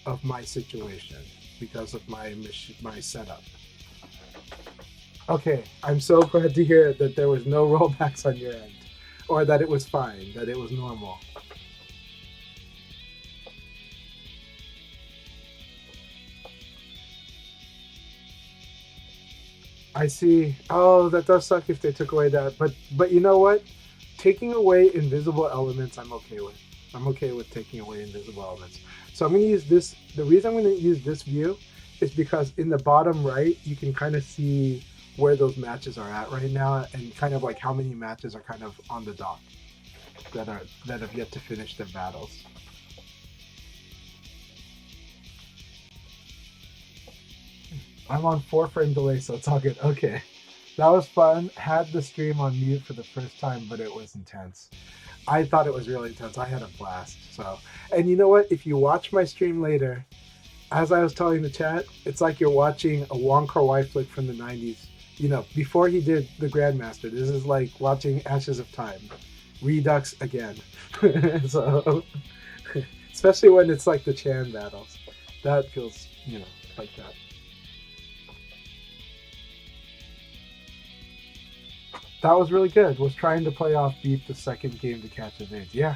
of my situation? Because of my setup? Okay, I'm so glad to hear that there was no rollbacks on your end. Or that it was fine, that it was normal. I see. Oh, that does suck if they took away that. But you know what? Taking away invisible elements, I'm okay with. I'm okay with taking away invisible elements. So I'm going to use this. The reason I'm going to use this view is because in the bottom right, you can kind of see where those matches are at right now, and kind of like how many matches are kind of on the dock that have yet to finish their battles. I'm on 4-frame delay, so it's all good. Okay, that was fun. Had the stream on mute for the first time, but it was intense. I thought it was really intense. I had a blast. So, and you know what? If you watch my stream later, as I was telling the chat, it's like you're watching a Wong Kar-wai flick from the 90s. You know, before he did the Grandmaster. This is like watching Ashes of Time. Redux again. So, especially when it's like the Chan battles. That feels, you know, like that. That was really good. Was trying to play off beat the second game to catch evade. Yeah,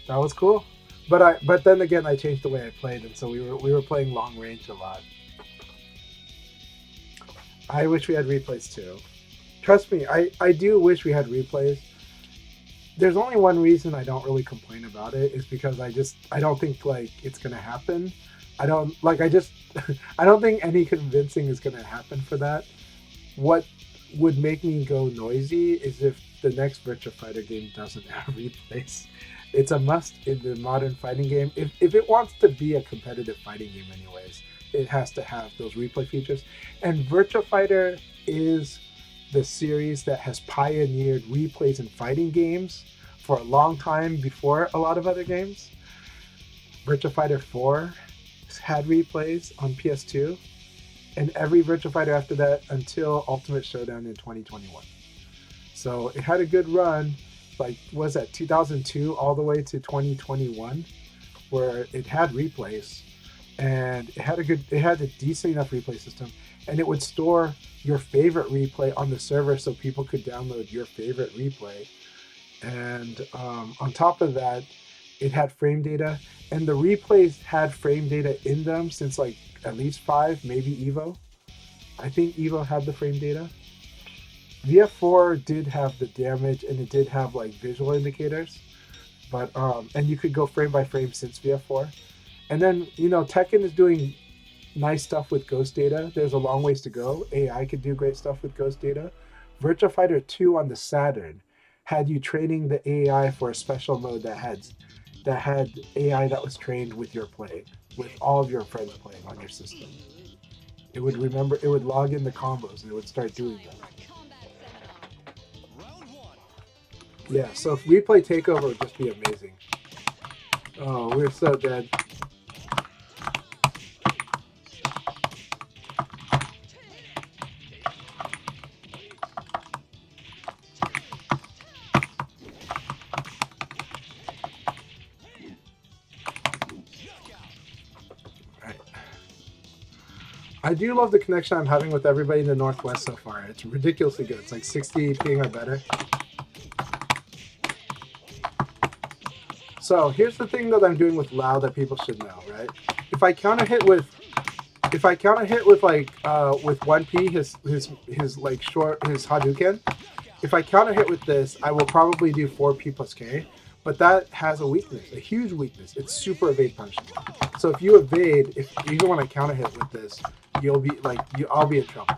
that was cool. But then again, I changed the way I played, and so we were playing long range a lot. I wish we had replays too. Trust me, I do wish we had replays. There's only one reason I don't really complain about it is because I don't think like it's gonna happen. I don't think any convincing is gonna happen for that. What would make me go noisy is if the next Virtua Fighter game doesn't have replays. It's a must in the modern fighting game. If it wants to be a competitive fighting game anyways, it has to have those replay features. And Virtua Fighter is the series that has pioneered replays in fighting games for a long time before a lot of other games. Virtua Fighter 4 had replays on PS2. And every Virtua Fighter after that until Ultimate Showdown in 2021. So it had a good run, like, was that 2002 all the way to 2021, where it had replays, and it had a decent enough replay system, and it would store your favorite replay on the server so people could download your favorite replay. And on top of that, it had frame data, and the replays had frame data in them since like at least 5, maybe Evo. I think Evo had the frame data. VF4 did have the damage, and it did have like visual indicators, But and you could go frame by frame since VF4. And then Tekken is doing nice stuff with ghost data. There's a long ways to go. AI could do great stuff with ghost data. Virtua Fighter 2 on the Saturn had you training the AI for a special mode that had AI that was trained with your playing, with all of your friends playing on your system. It would log in the combos and it would start doing them. Yeah, so if we play Takeover, it would just be amazing. Oh, we're so dead. I do love the connection I'm having with everybody in the Northwest so far. It's ridiculously good. It's like 60 ping or better. So here's the thing that I'm doing with Lao that people should know, right? If I counter hit with like with 1P his like short his Hadouken, if I counter hit with this, I will probably do 4P plus K. But that has a weakness, a huge weakness. It's super evade punishable. So if you evade, even when I counter hit with this, you'll be like I'll be in trouble.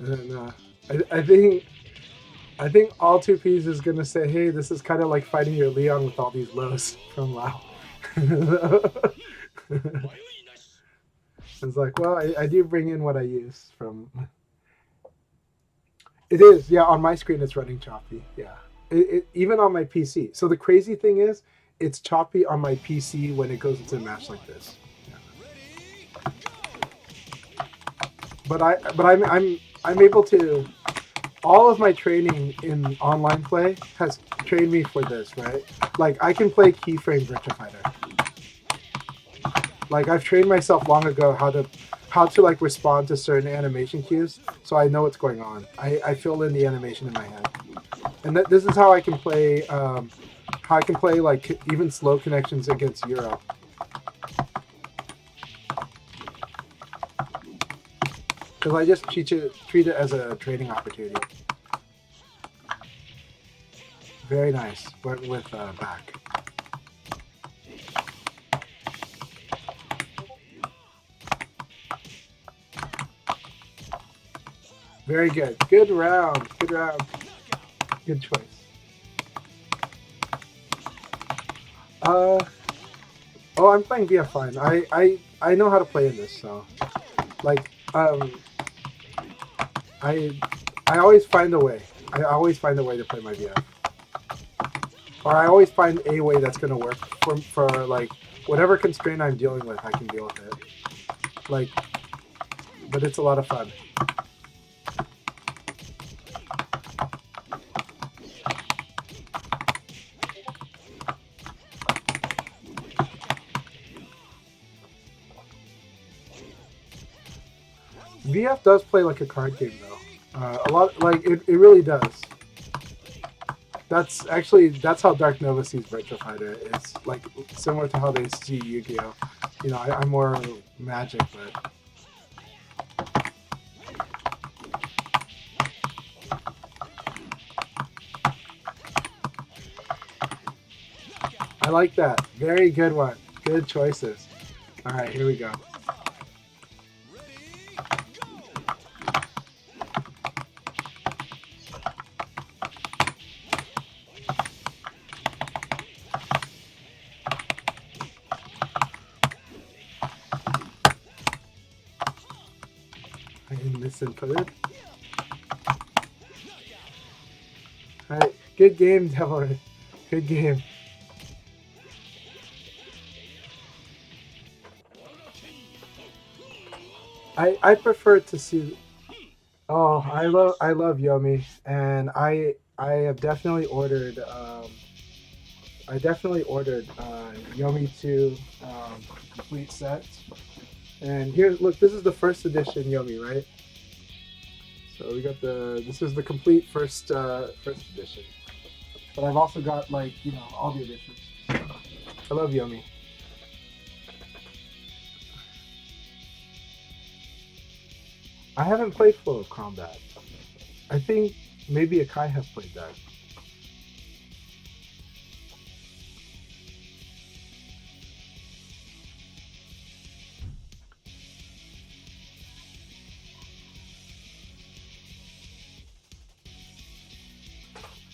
And I think all 2Ps is gonna say, hey, this is kind of like fighting your Leon with all these lows from Lao. It's like, well, I do bring in what I use from. It is, yeah. On my screen, it's running choppy. Yeah, even on my PC. So the crazy thing is, it's choppy on my PC when it goes into a match like this. Yeah. But I'm able to. All of my training in online play has trained me for this, right? Like I can play keyframe Virtua Fighter. Like I've trained myself long ago how to like respond to certain animation cues, so I know what's going on. I fill in the animation in my head, and this is how I can play. Like even slow connections against Euro. Because I just treat it as a training opportunity. Very nice, but with back. Very good. Good round. Good round. Good choice. Oh, I'm playing VF fine. I know how to play in this, so like I always find a way. I always find a way to play my VF. Or I always find a way that's gonna work for like whatever constraint I'm dealing with, I can deal with it. Like, but it's a lot of fun. VF does play like a card game though. A lot, like it really does. That's how Dark Nova sees Virtua Fighter. It's like similar to how they see Yu-Gi-Oh. You know, I'm more Magic, but I like that. Very good one. Good choices. All right, here we go. Misinputted. Alright, good game, Devil. Good game. I prefer to see. Oh, I love Yomi, and I have definitely ordered. I definitely ordered Yomi 2 complete set. And here, look, this is the first edition Yomi, right? So we got this is the complete first edition. But I've also got like, all the editions. I love Yomi. I haven't played Flow of Combat. I think maybe Akai has played that.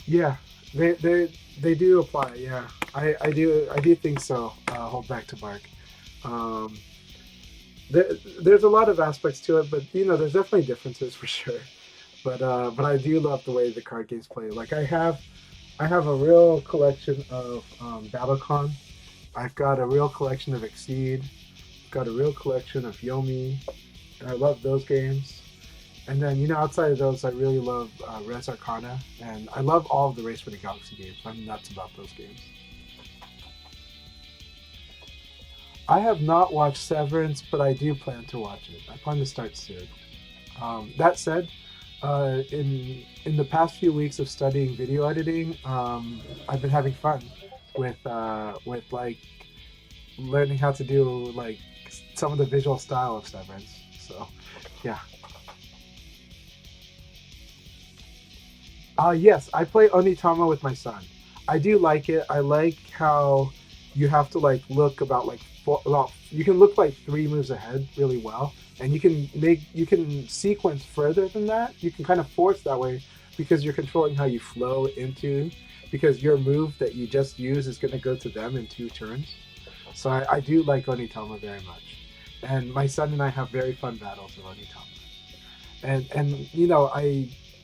Yeah, they do apply. Yeah, I do think so. Hold back to bark. Um, there's a lot of aspects to it, but there's definitely differences for sure. But I do love the way the card games play. Like I have a real collection of BattleCon. I've got a real collection of Exceed. Got a real collection of Yomi, and I love those games. And then outside of those, I really love Res Arcana, and I love all of the Race for the Galaxy games. I'm nuts about those games. I have not watched Severance, but I do plan to watch it. I plan to start soon. That said, in the past few weeks of studying video editing, I've been having fun with like learning how to do like some of the visual style of Severance. So, yeah. Yes, I play Onitama with my son. I do like it. I like how you have to like look about like you can look like 3 moves ahead really well, and you can sequence further than that. You can kind of force that way because you're controlling how you flow into, because your move that you just use is going to go to them in 2 turns. So I do like Onitama very much, and my son and I have very fun battles of Onitama, and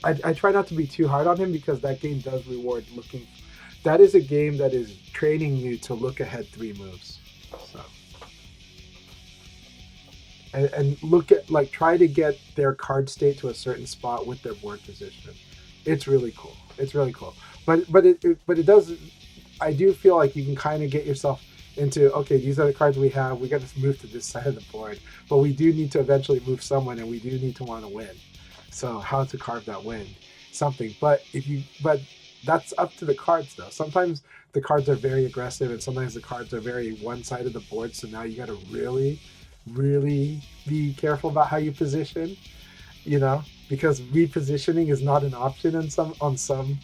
I try not to be too hard on him because that game does reward looking. That is a game that is training you to look ahead 3 moves. So, and look at like try to get their card state to a certain spot with their board position. It's really cool. It's really cool. But it does. I do feel like you can kind of get yourself into, okay, these are the cards we have. We got to move to this side of the board, but we do need to eventually move someone, and we do need to want to win. So how to carve that win, something. But that's up to the cards though. Sometimes the cards are very aggressive, and sometimes the cards are very one side of the board. So now you got to really, really be careful about how you position. Because repositioning is not an option on some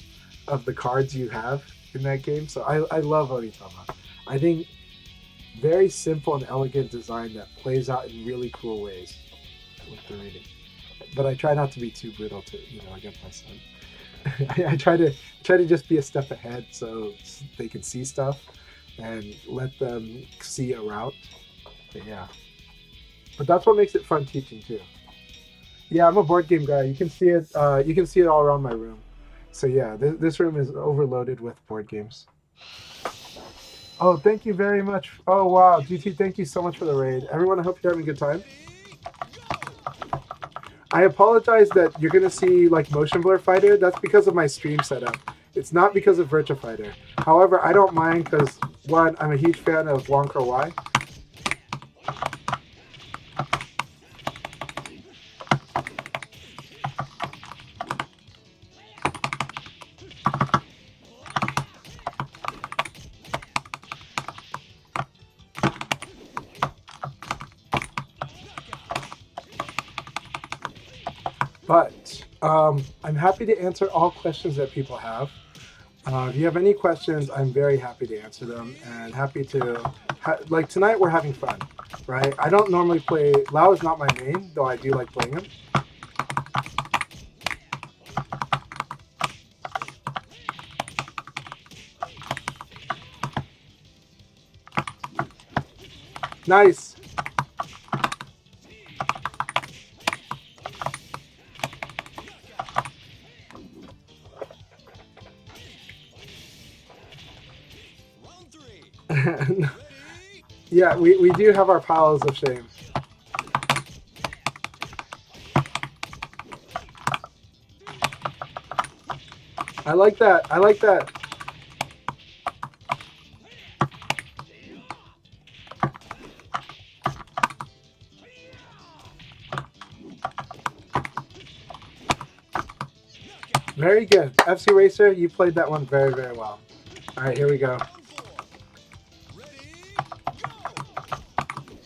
of the cards you have in that game. So I love Onitama. I think very simple and elegant design that plays out in really cool ways with the reading. But I try not to be too brutal to against my son. I try to just be a step ahead so they can see stuff and let them see a route. But yeah. But that's what makes it fun teaching too. Yeah, I'm a board game guy. You can see it. You can see it all around my room. So yeah, this room is overloaded with board games. Oh, thank you very much. Oh wow, GT, thank you so much for the raid. Everyone, I hope you're having a good time. I apologize that you're gonna see like Motion Blur Fighter. That's because of my stream setup. It's not because of Virtua Fighter. However, I don't mind because one, I'm a huge fan of Wong Kar-wai. But I'm happy to answer all questions that people have. If you have any questions, I'm very happy to answer them, and happy to, like tonight we're having fun, right? I don't normally play, Lao is not my main, though I do like playing him. Nice. Yeah, we do have our piles of shame. I like that. I like that. Very good. FC Racer, you played that one very, very well. All right, here we go.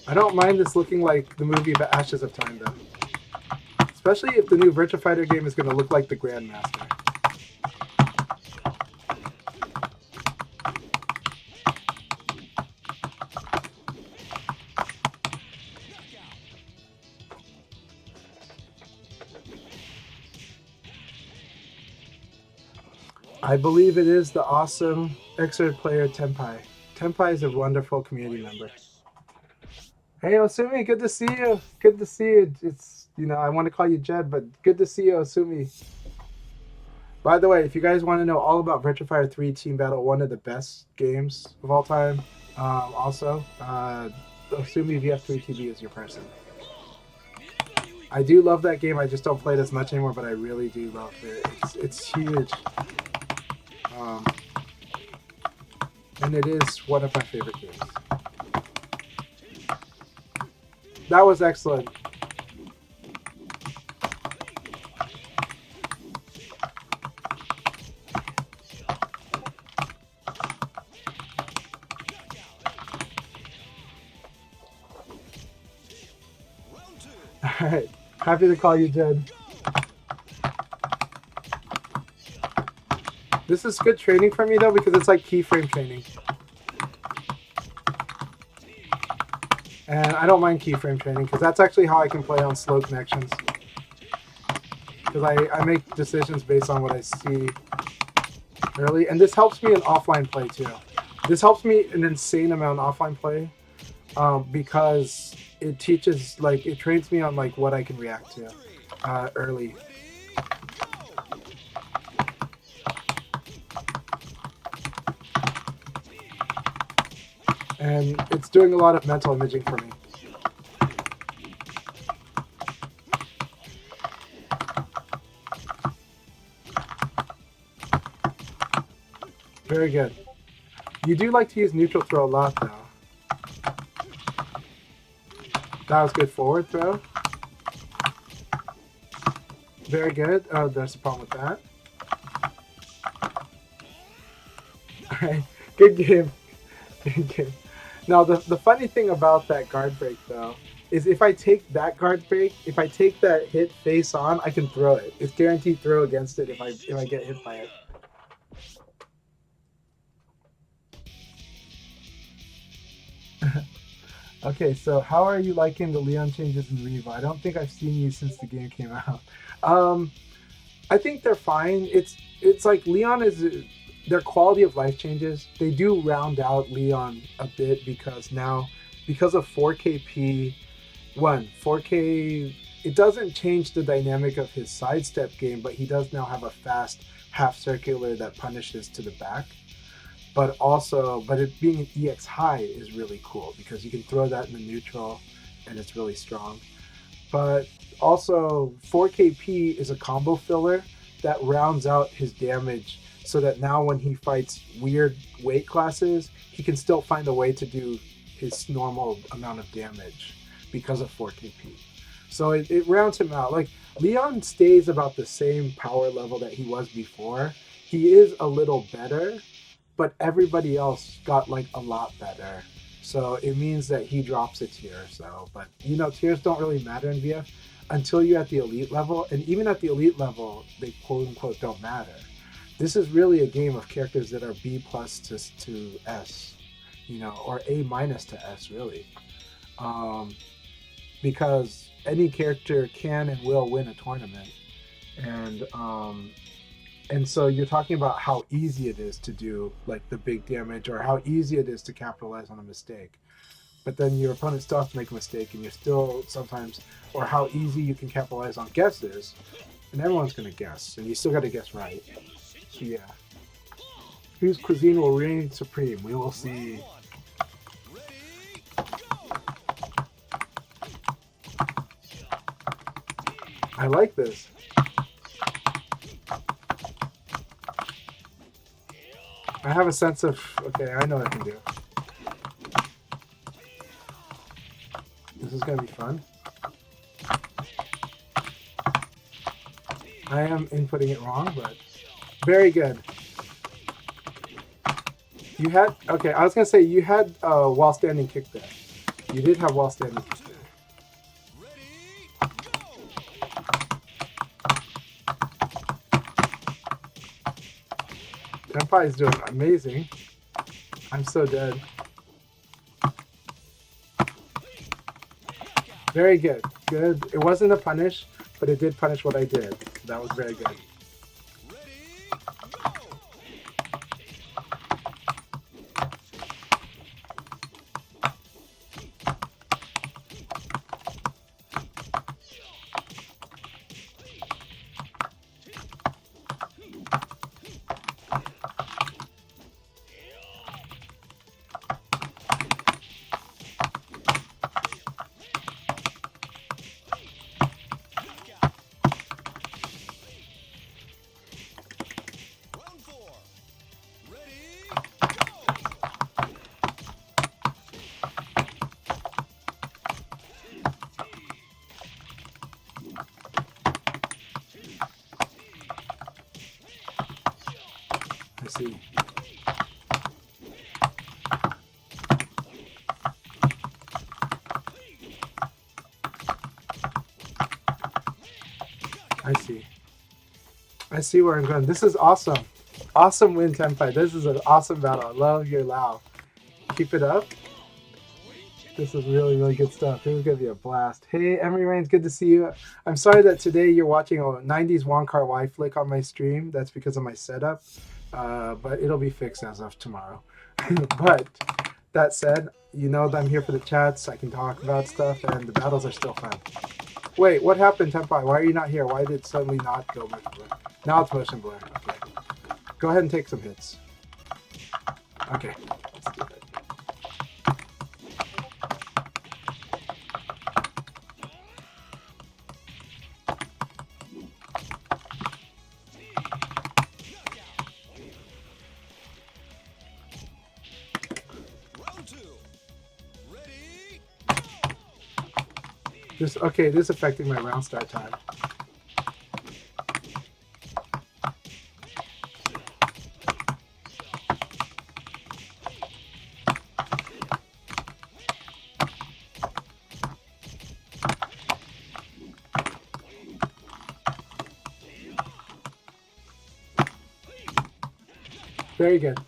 I don't mind this looking like the movie The Ashes of Time, though. Especially if the new Virtua Fighter game is going to look like the Grandmaster. I believe it is the awesome Xrd player Tenpai. Tenpai is a wonderful community member. Hey Osumi, good to see you. Good to see you. It's, you know, I want to call you Jed, but good to see you, Osumi. By the way, if you guys want to know all about Virtua Fighter 3 Team Battle, one of the best games of all time, Osumi VF3TV is your person. I do love that game. I just don't play it as much anymore, but I really do love it. It's huge. And it is one of my favorite games. That was excellent. Alright, happy to call you Jed. This is good training for me though, because it's like keyframe training. And I don't mind keyframe training, because that's actually how I can play on slow connections. Because I make decisions based on what I see early. And this helps me in offline play too. This helps me an insane amount in offline play. Because it teaches, like, it trains me on like what I can react to early. And it's doing a lot of mental imaging for me. Very good. You do like to use neutral throw a lot though. That was good forward throw. Very good. Oh, there's a problem with that. Alright, good game. Good game. Now, the funny thing about that guard break, though, is if I take that guard break, if I take that hit face on, I can throw it. It's guaranteed throw against it if I get hit by it. Okay, so how are you liking the Leon changes in Revo? I don't think I've seen you since the game came out. I think they're fine. It's like Leon is... Their quality of life changes. They do round out Leon a bit because now, because of 4KP, 4K, it doesn't change the dynamic of his sidestep game, but he does now have a fast half circular that punishes to the back. But it being an EX high is really cool because you can throw that in the neutral and it's really strong. But also 4KP is a combo filler that rounds out his damage so that now when he fights weird weight classes, he can still find a way to do his normal amount of damage because of 4KP. So it rounds him out. Like, Leon stays about the same power level that he was before. He is a little better, but everybody else got like a lot better. So it means that he drops a tier or so. But, you know, tiers don't really matter in VF until you're at the elite level. And even at the elite level, they quote-unquote don't matter. This is really a game of characters that are B+ to S, you know, or A- to S, really. Because any character can and will win a tournament. And so you're talking about how easy it is to do like the big damage or how easy it is to capitalize on a mistake. But then your opponent still has to make a mistake and you're still sometimes, or how easy you can capitalize on guesses. And everyone's going to guess, and you still got to guess right. So yeah. Whose cuisine will reign supreme? We will see. I like this. I have a sense of, okay, I know what I can do. This is going to be fun. I am inputting it wrong, but Very good. You had, okay, I was going to say you had while standing kick there. You did have while standing kick there. Tenpai is doing amazing. I'm so dead. Very good. Good. It wasn't a punish, but it did punish what I did. That was very good. I see. I see. I see where I'm going. This is awesome. Awesome win, Tenpai. This is an awesome battle. I love your Lao. Keep it up. This is really, really good stuff. This is going to be a blast. Hey, Emery Rains, good to see you. I'm sorry that today you're watching a 90s Wong Kar-wai flick on my stream. That's because of my setup. But it'll be fixed as of tomorrow. But that said, you know that I'm here for the chats. I can talk about stuff, and the battles are still fun. Wait, what happened, Tenpai? Why are you not here? Why did it suddenly not go motion blur? Now it's motion blur. Okay. Go ahead and take some hits. Okay, let's do that. Okay, this is affecting my round start time. Very good.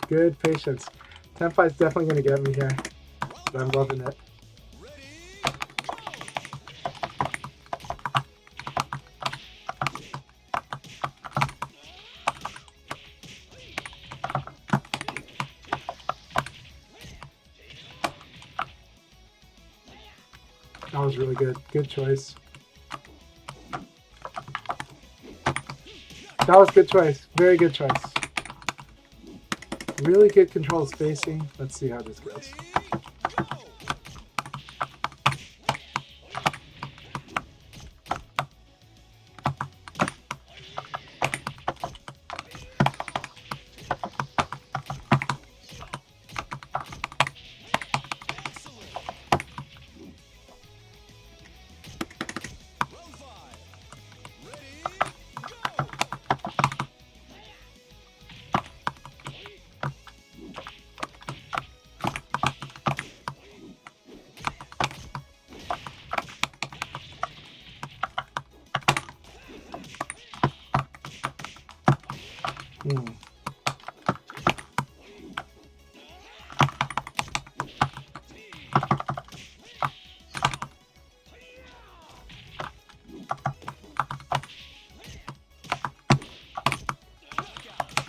Good patience. Tenpai is definitely going to get me here. But I'm loving it. That was really good. Good choice. That was good choice. Very good choice. Really good control of spacing. Let's see how this goes.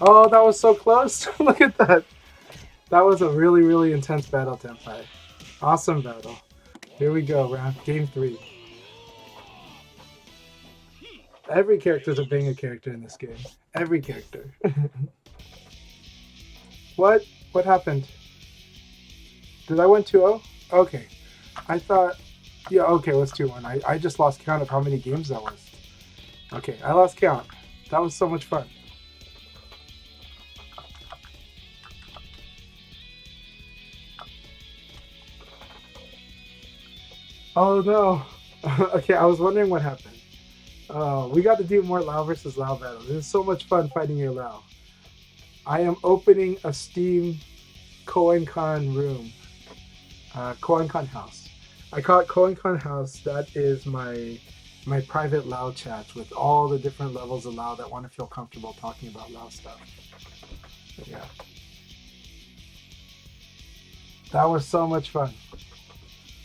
Oh, that was so close. Look at that. That was a really, really intense battle, Tenpai. Awesome battle. Here we go, round game 3. Every character is a banger character in this game. Every character. What? What happened? Did I win 2-0? Okay. I thought... Yeah, okay, it was 2-1. I just lost count of how many games that was. Okay, I lost count. That was so much fun. Oh no. Okay, I was wondering what happened. We got to do more Lao versus Lao battles. This is so much fun fighting your Lao. I am opening a Steam Koen Con room. Koen Con house. I call it Koen Con house. That is my private Lao chat with all the different levels of Lao that want to feel comfortable talking about Lao stuff. Yeah. That was so much fun.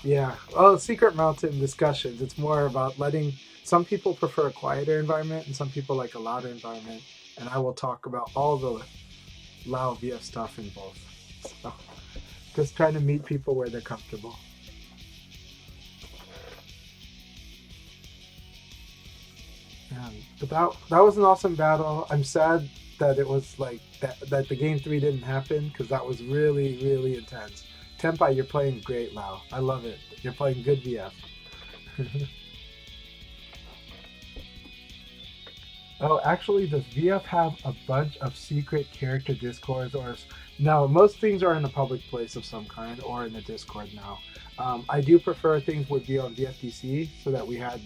Yeah. Well, Secret Mountain discussions. It's more about letting some people prefer a quieter environment and some people like a louder environment. And I will talk about all the Lao VF stuff in both. So, just trying to meet people where they're comfortable. But that was an awesome battle. I'm sad that it was like that the game 3 didn't happen because that was really, really intense. Tenpai, you're playing great, Lao. I love it. You're playing good VF. Oh, actually, does VF have a bunch of secret character discords? Or no, most things are in a public place of some kind or in the Discord now. I do prefer things would be on VFDC so that we had,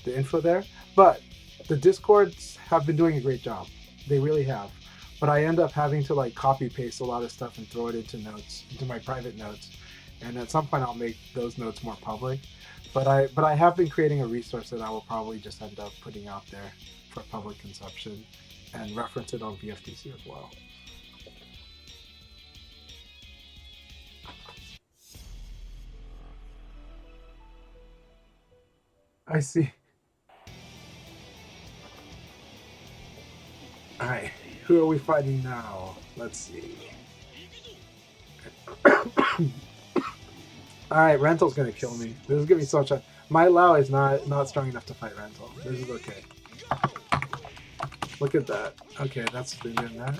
the info there. But the Discords have been doing a great job. They really have. But I end up having to like copy paste a lot of stuff and throw it into notes, into my private notes. And at some point I'll make those notes more public. But I have been creating a resource that I will probably just end up putting out there for public consumption and reference it on VFDC as well. I see. All right, who are we fighting now? Let's see. All right, Rental's gonna kill me. This is gonna be such a. My Lao is not strong enough to fight Rental. This is okay. Look at that. Okay, that's been doing that.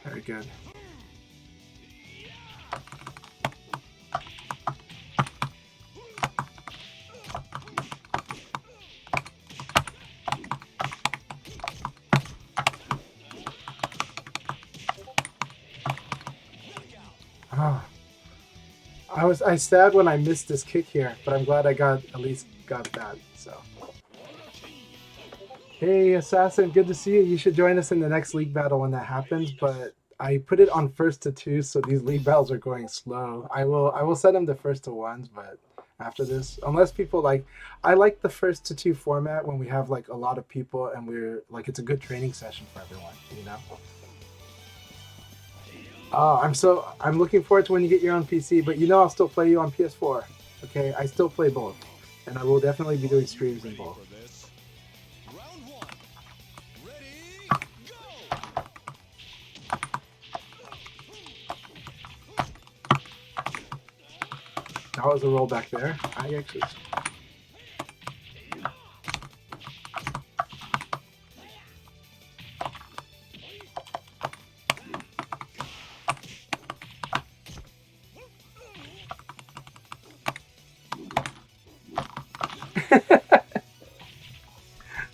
Very good. I sad when I missed this kick here, but I'm glad I at least got that. So, hey Assassin, good to see you. You should join us in the next league battle when that happens. But I put it on 1st to 2, so these league battles are going slow. I will set them to 1st to 1s, but after this, unless people like, I like the 1st to 2 format when we have like a lot of people and we're like it's a good training session for everyone, Oh, I'm looking forward to when you get your own PC, but I'll still play you on PS4. Okay, I still play both, and I will definitely be doing streams in both. Round one. Ready, go! That was a roll back there. I actually.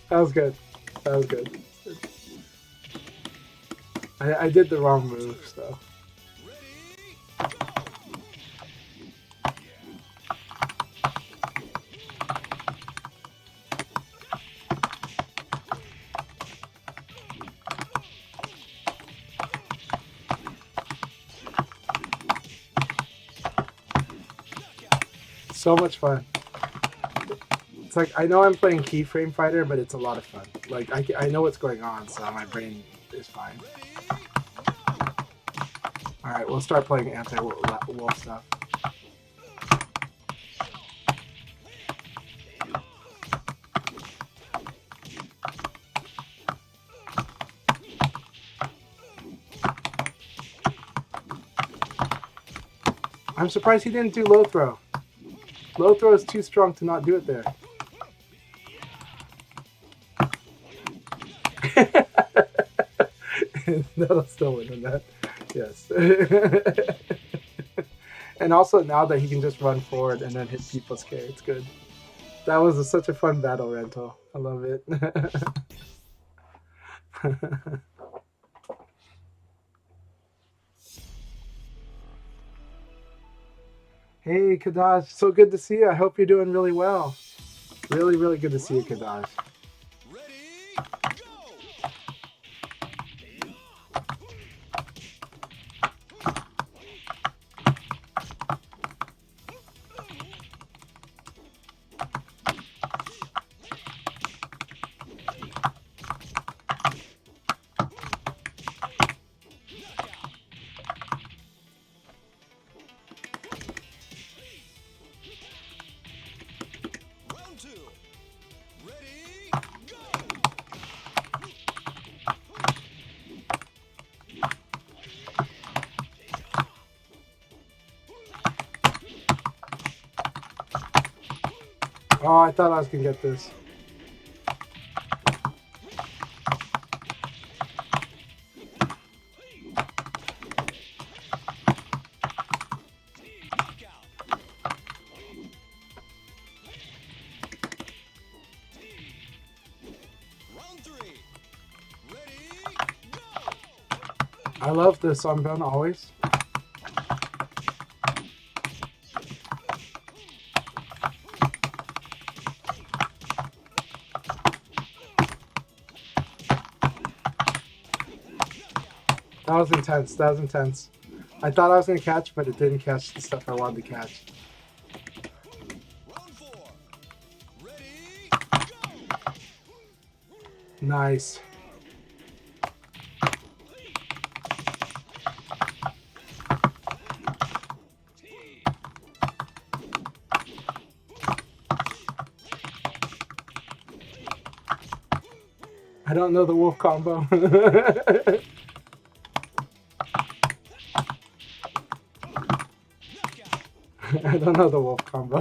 That was good. That was good. I did the wrong move, so. So much fun. It's like, I know I'm playing keyframe fighter, but it's a lot of fun. Like, I know what's going on, so my brain is fine. Alright, we'll start playing anti-wolf stuff. I'm surprised he didn't do low throw. Low throw is too strong to not do it there. That'll still win in that. Yes. And also now that he can just run forward and then hit people's K, it's good. That was such a fun battle, Rental. I love it. Hey, Kadash. So good to see you. I hope you're doing really well. Really, really good to see you, Kadash. Oh, I thought I was going to get this. I love the sunburn always. That was intense. That was intense. I thought I was going to catch, but it didn't catch the stuff I wanted to catch. Nice. I don't know the wolf combo. I don't know the wolf combo.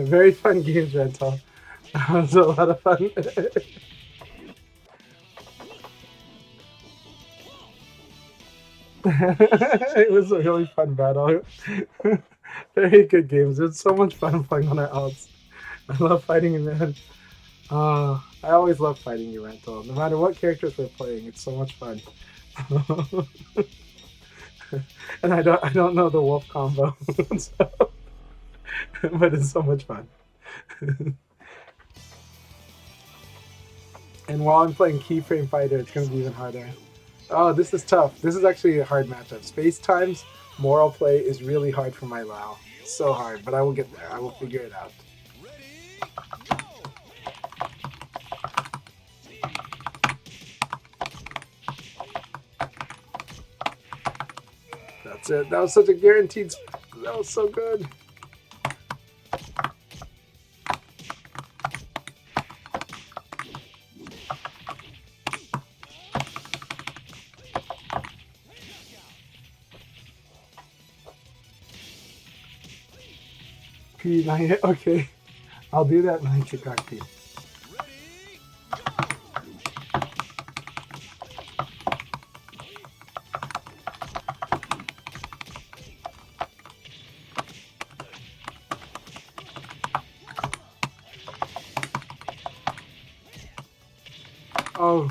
Very fun games, Rental. That was a lot of fun. It was a really fun battle. Very good games. It's so much fun playing on our outs. I love fighting you, man. I always love fighting you, Rental. No matter what characters we're playing, it's so much fun. And I don't know the wolf combo, so, but it's so much fun. And while I'm playing Keyframe Fighter, it's going to be even harder. Oh, this is tough. This is actually a hard matchup. Space Time's moral play is really hard for my Lao. So hard, but I will get there. I will figure it out. That's it. That was such a guaranteed... That was so good. P9, okay. I'll do that when I kick back P. Oh.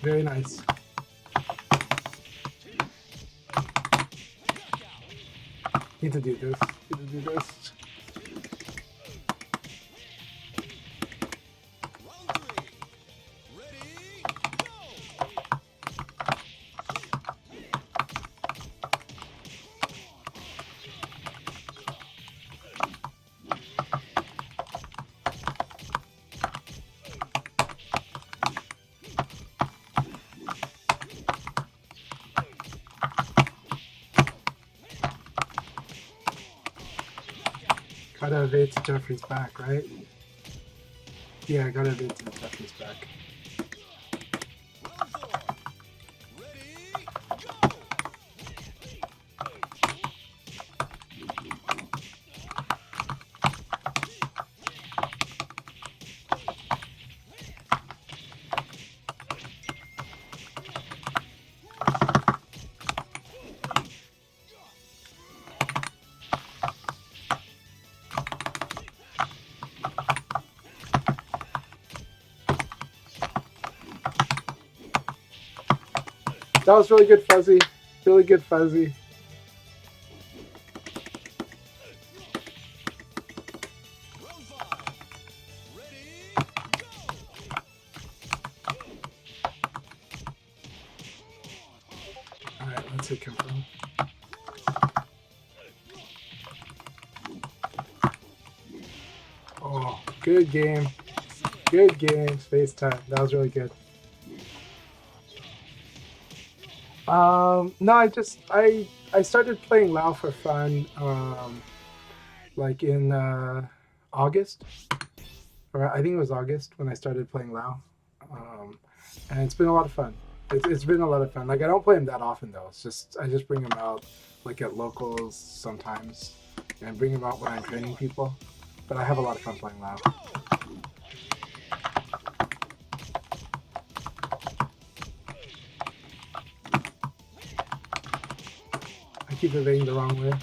Very nice. Need to do this. Need to do this. Gotta evade to Jeffrey's back, right? Yeah, gotta evade to Jeffrey's back. That was really good, Fuzzy. Really good, Fuzzy. Alright, let's hit confirm. Oh, good game. Good game, Space Time. That was really good. No, I started playing Lao for fun, like in August, or I think it was August when I started playing Lao, and it's been a lot of fun. It's been a lot of fun. Like I don't play him that often though. It's just I just bring him out like at locals sometimes, and bring him out when I'm training people. But I have a lot of fun playing Lao. I keep evading the wrong way.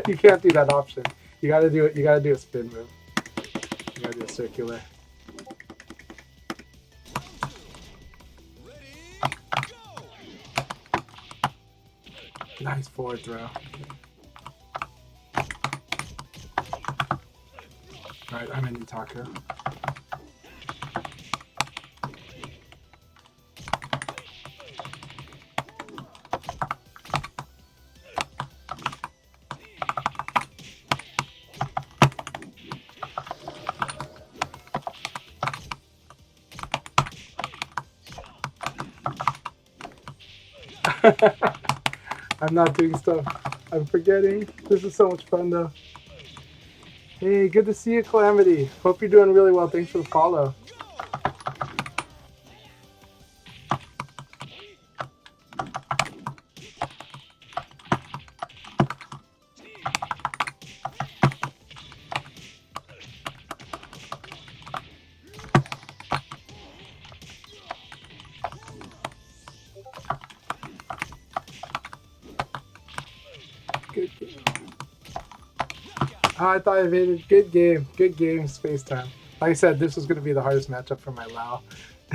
You can't do that option. You gotta do it. You gotta do a spin move. You gotta do a circular. Nice forward throw. Alright, I'm in Itaku. I'm not doing stuff. I'm forgetting. This is so much fun though. Hey, good to see you, Calamity. Hope you're doing really well. Thanks for the follow. Good game. I thought I evaded. Good game. Good game, Space Time. Like I said, this was going to be the hardest matchup for my Lao.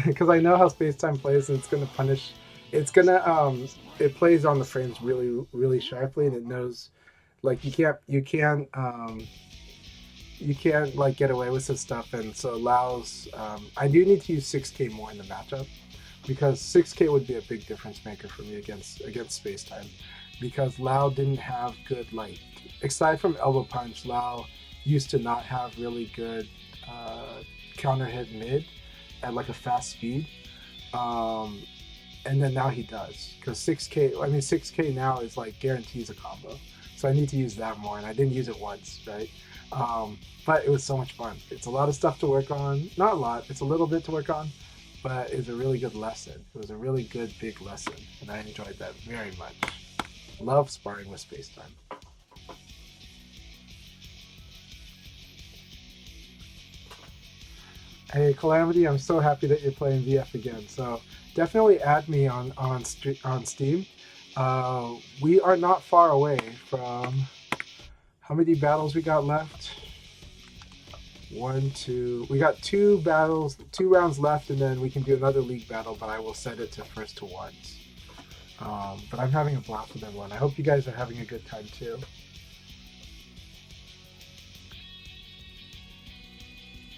Because I know how Space Time plays and it's going to punish. It's going to, it plays on the frames really, really sharply and it knows, like, you can't like get away with this stuff. And so Lao's, I do need to use 6K more in the matchup because 6K would be a big difference maker for me against Space Time. Because Lao didn't have good, like, aside from elbow punch, Lao used to not have really good counter hit mid at like a fast speed, and then now he does because 6K now is like guarantees a combo, so I need to use that more, and I didn't use it once, right? But it was so much fun. It's a lot of stuff to work on, not a lot, it's a little bit to work on, but it's a really good lesson. It was a really good big lesson, and I enjoyed that very much. Love sparring with Space Time. Hey, Calamity, I'm so happy that you're playing VF again. So definitely add me on Steam. We are not far away from how many battles we got left? One, two. We got two battles, 2 rounds left, and then we can do another league battle. But I will set it to first to ones. But I'm having a blast with everyone. I hope you guys are having a good time too.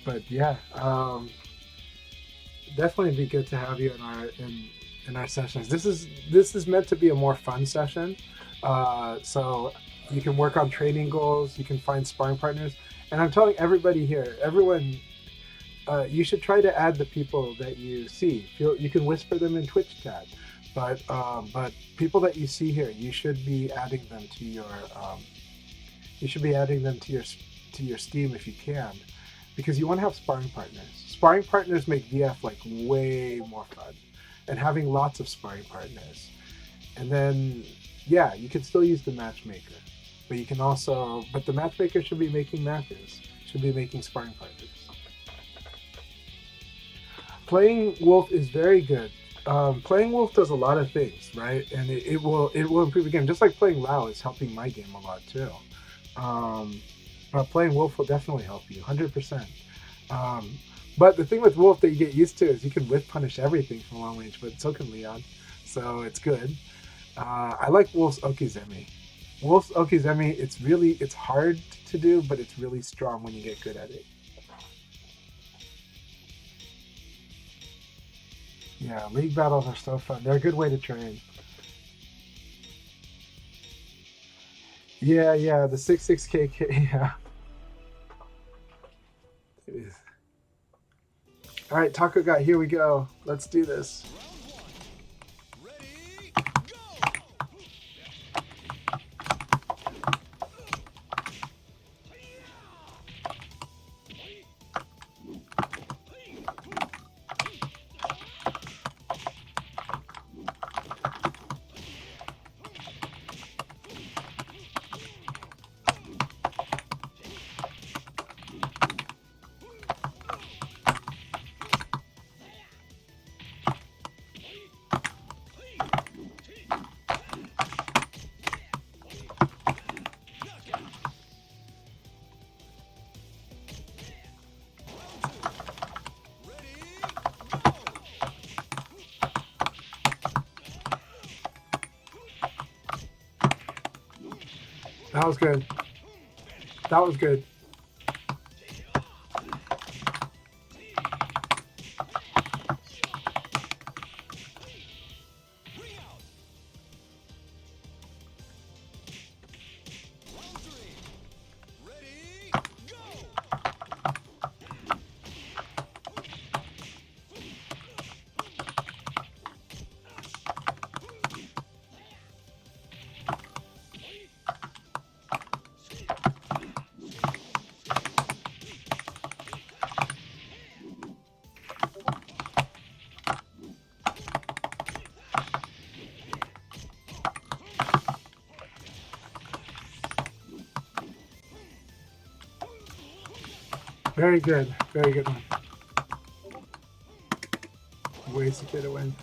But yeah, definitely be good to have you in our sessions. This is meant to be a more fun session, so you can work on training goals. You can find sparring partners, and I'm telling everybody here, everyone, you should try to add the people that you see. You can whisper them in Twitch chat, but people that you see here, you should be adding them to your to your Steam if you can, because you want to have sparring partners. Sparring partners make VF like way more fun, and having lots of sparring partners. And then, yeah, you can still use the matchmaker, but you can also, but the matchmaker should be making matches, should be making sparring partners. Playing Wolf is very good. Playing Wolf does a lot of things, right? And it will improve the game. Just like playing Lao is helping my game a lot too. But playing Wolf will definitely help you, 100%. But the thing with Wolf that you get used to is you can whiff punish everything from long range, but so can Leon, so it's good. I like Wolf's Okizeme. Wolf's Okizeme, it's hard to do, but it's really strong when you get good at it. Yeah, league battles are so fun. They're a good way to train. Yeah, the 66KK, yeah. It is. All right, Taco Guy, here we go. Let's do this. That was good. That was good. Very good. Very good one. Ways to get a win.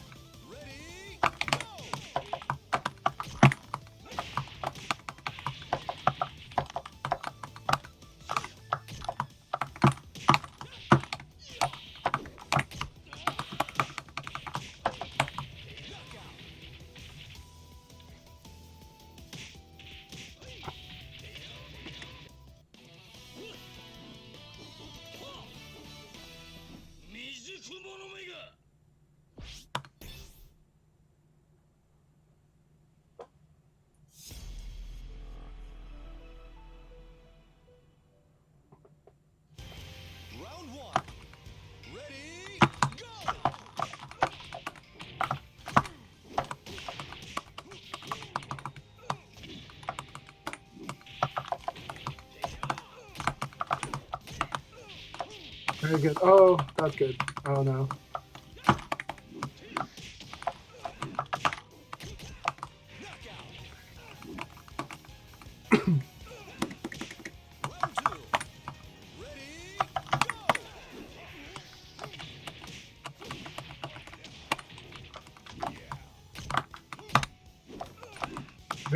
Very good. Oh, that's good. Oh no.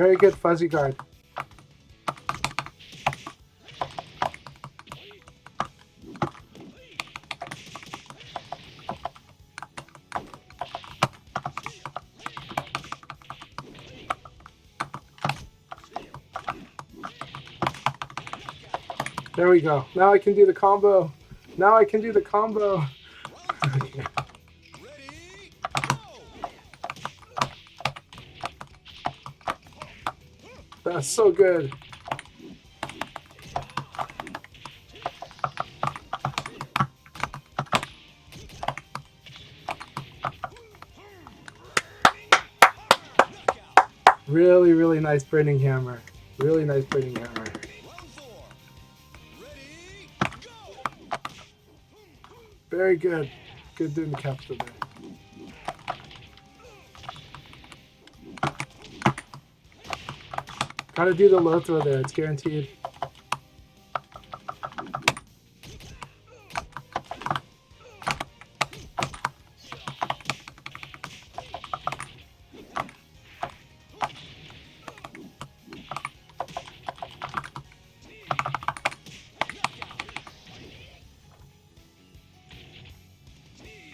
Very good fuzzy guard. There we go. Now I can do the combo. Now I can do the combo. Ready, go! That's so good. Really, really nice burning hammer. Really nice burning hammer. Round 4. Ready, go! Very good. Good doing the capture there. Gotta do the low throw there. It's guaranteed.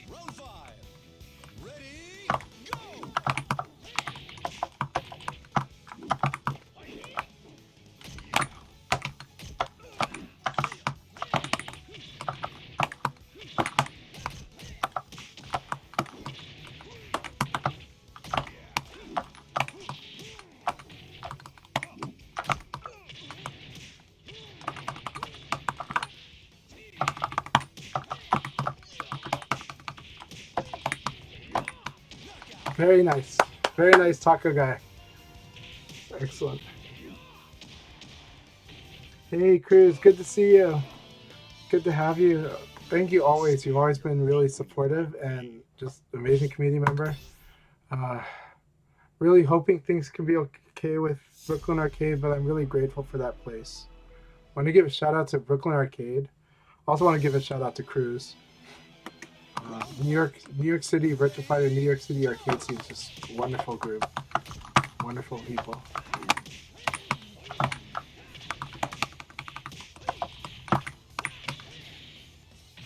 Round 5. Ready, go! Very nice. Very nice taco guy. Excellent. Hey Cruz, good to see you. Good to have you. Thank you always. You've always been really supportive and just amazing community member. Really hoping things can be okay with Brooklyn Arcade, but I'm really grateful for that place. I want to give a shout out to Brooklyn Arcade. Also want to give a shout out to Cruz. New York City Virtual Fighter, New York City arcade scene is just a wonderful group, wonderful people.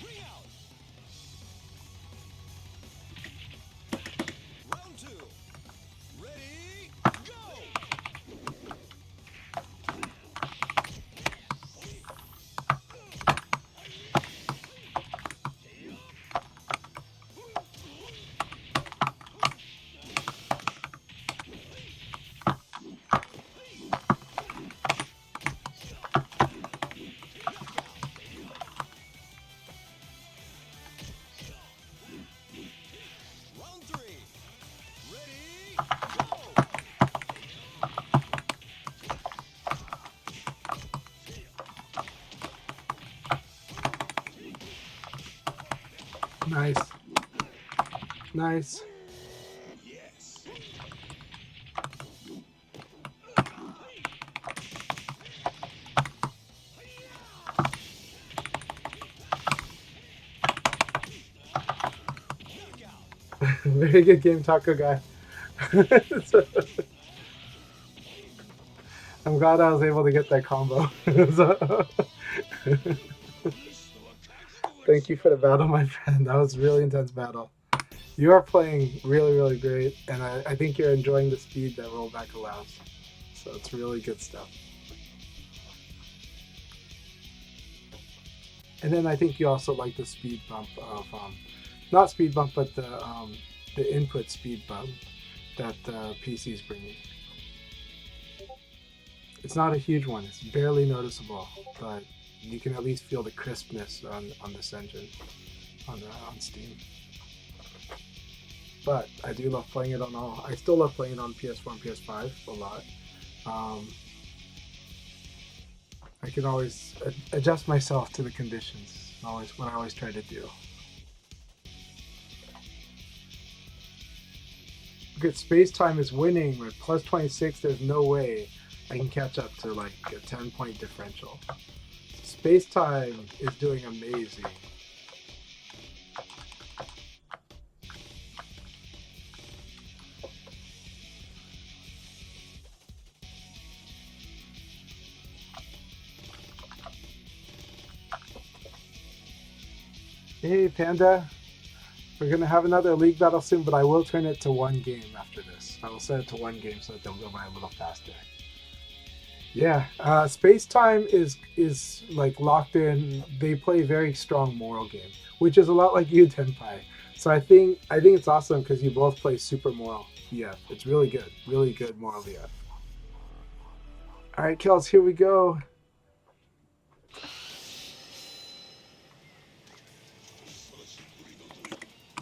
Ring out. Round 2. Ready, go! Round 3. Ready, go! Nice. Nice. Yes. Very good game, taco guy. So, I'm glad I was able to get that combo. So, thank you for the battle, my friend. That was a really intense battle. You are playing really, really great, and I think you're enjoying the speed that rollback allows. So it's really good stuff. And then I think you also like the speed bump of, not speed bump, but the input speed bump that the PC is bringing. It's not a huge one. It's barely noticeable, but you can at least feel the crispness on this engine on Steam. But I do love playing it on all. I still love playing it on PS4 and PS5 a lot. I can always adjust myself to the conditions. What I always try to do. Look at Space Time is winning with plus 26. There's no way I can catch up to like a 10-point differential. Space Time is doing amazing. Hey, Panda. We're going to have another league battle soon, but I will turn it to one game after this. I will set it to one game so that they'll go by a little faster. Yeah, Space Time is like locked in. They play very strong moral game, which is a lot like you, Tenpai. So I think it's awesome because you both play super moral VF. It's really good moral VF. All right, Kels, here we go.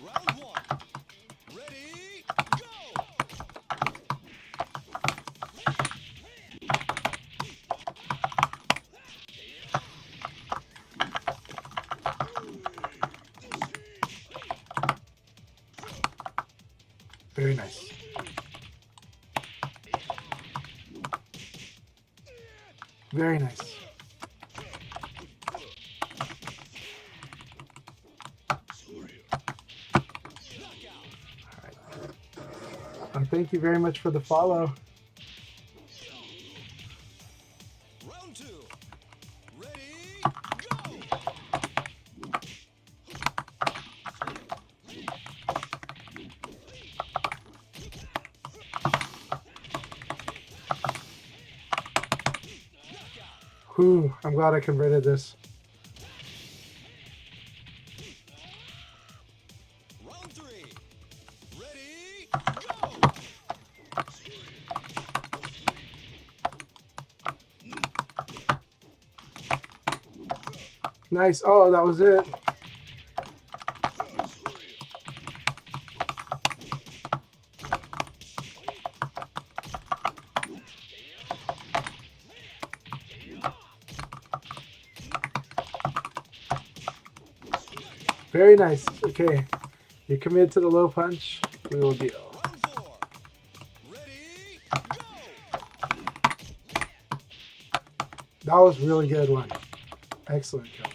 Round one. Ready, go! Very nice. Very nice. Thank you very much for the follow. Round two. Ready, go! Whew, I'm glad I converted this. Round three. Ready, go! Nice. Oh, that was it. Very nice. Okay. You're committed to the low punch. We will deal. Round four. Ready, go! That was really good one. Excellent, Kels.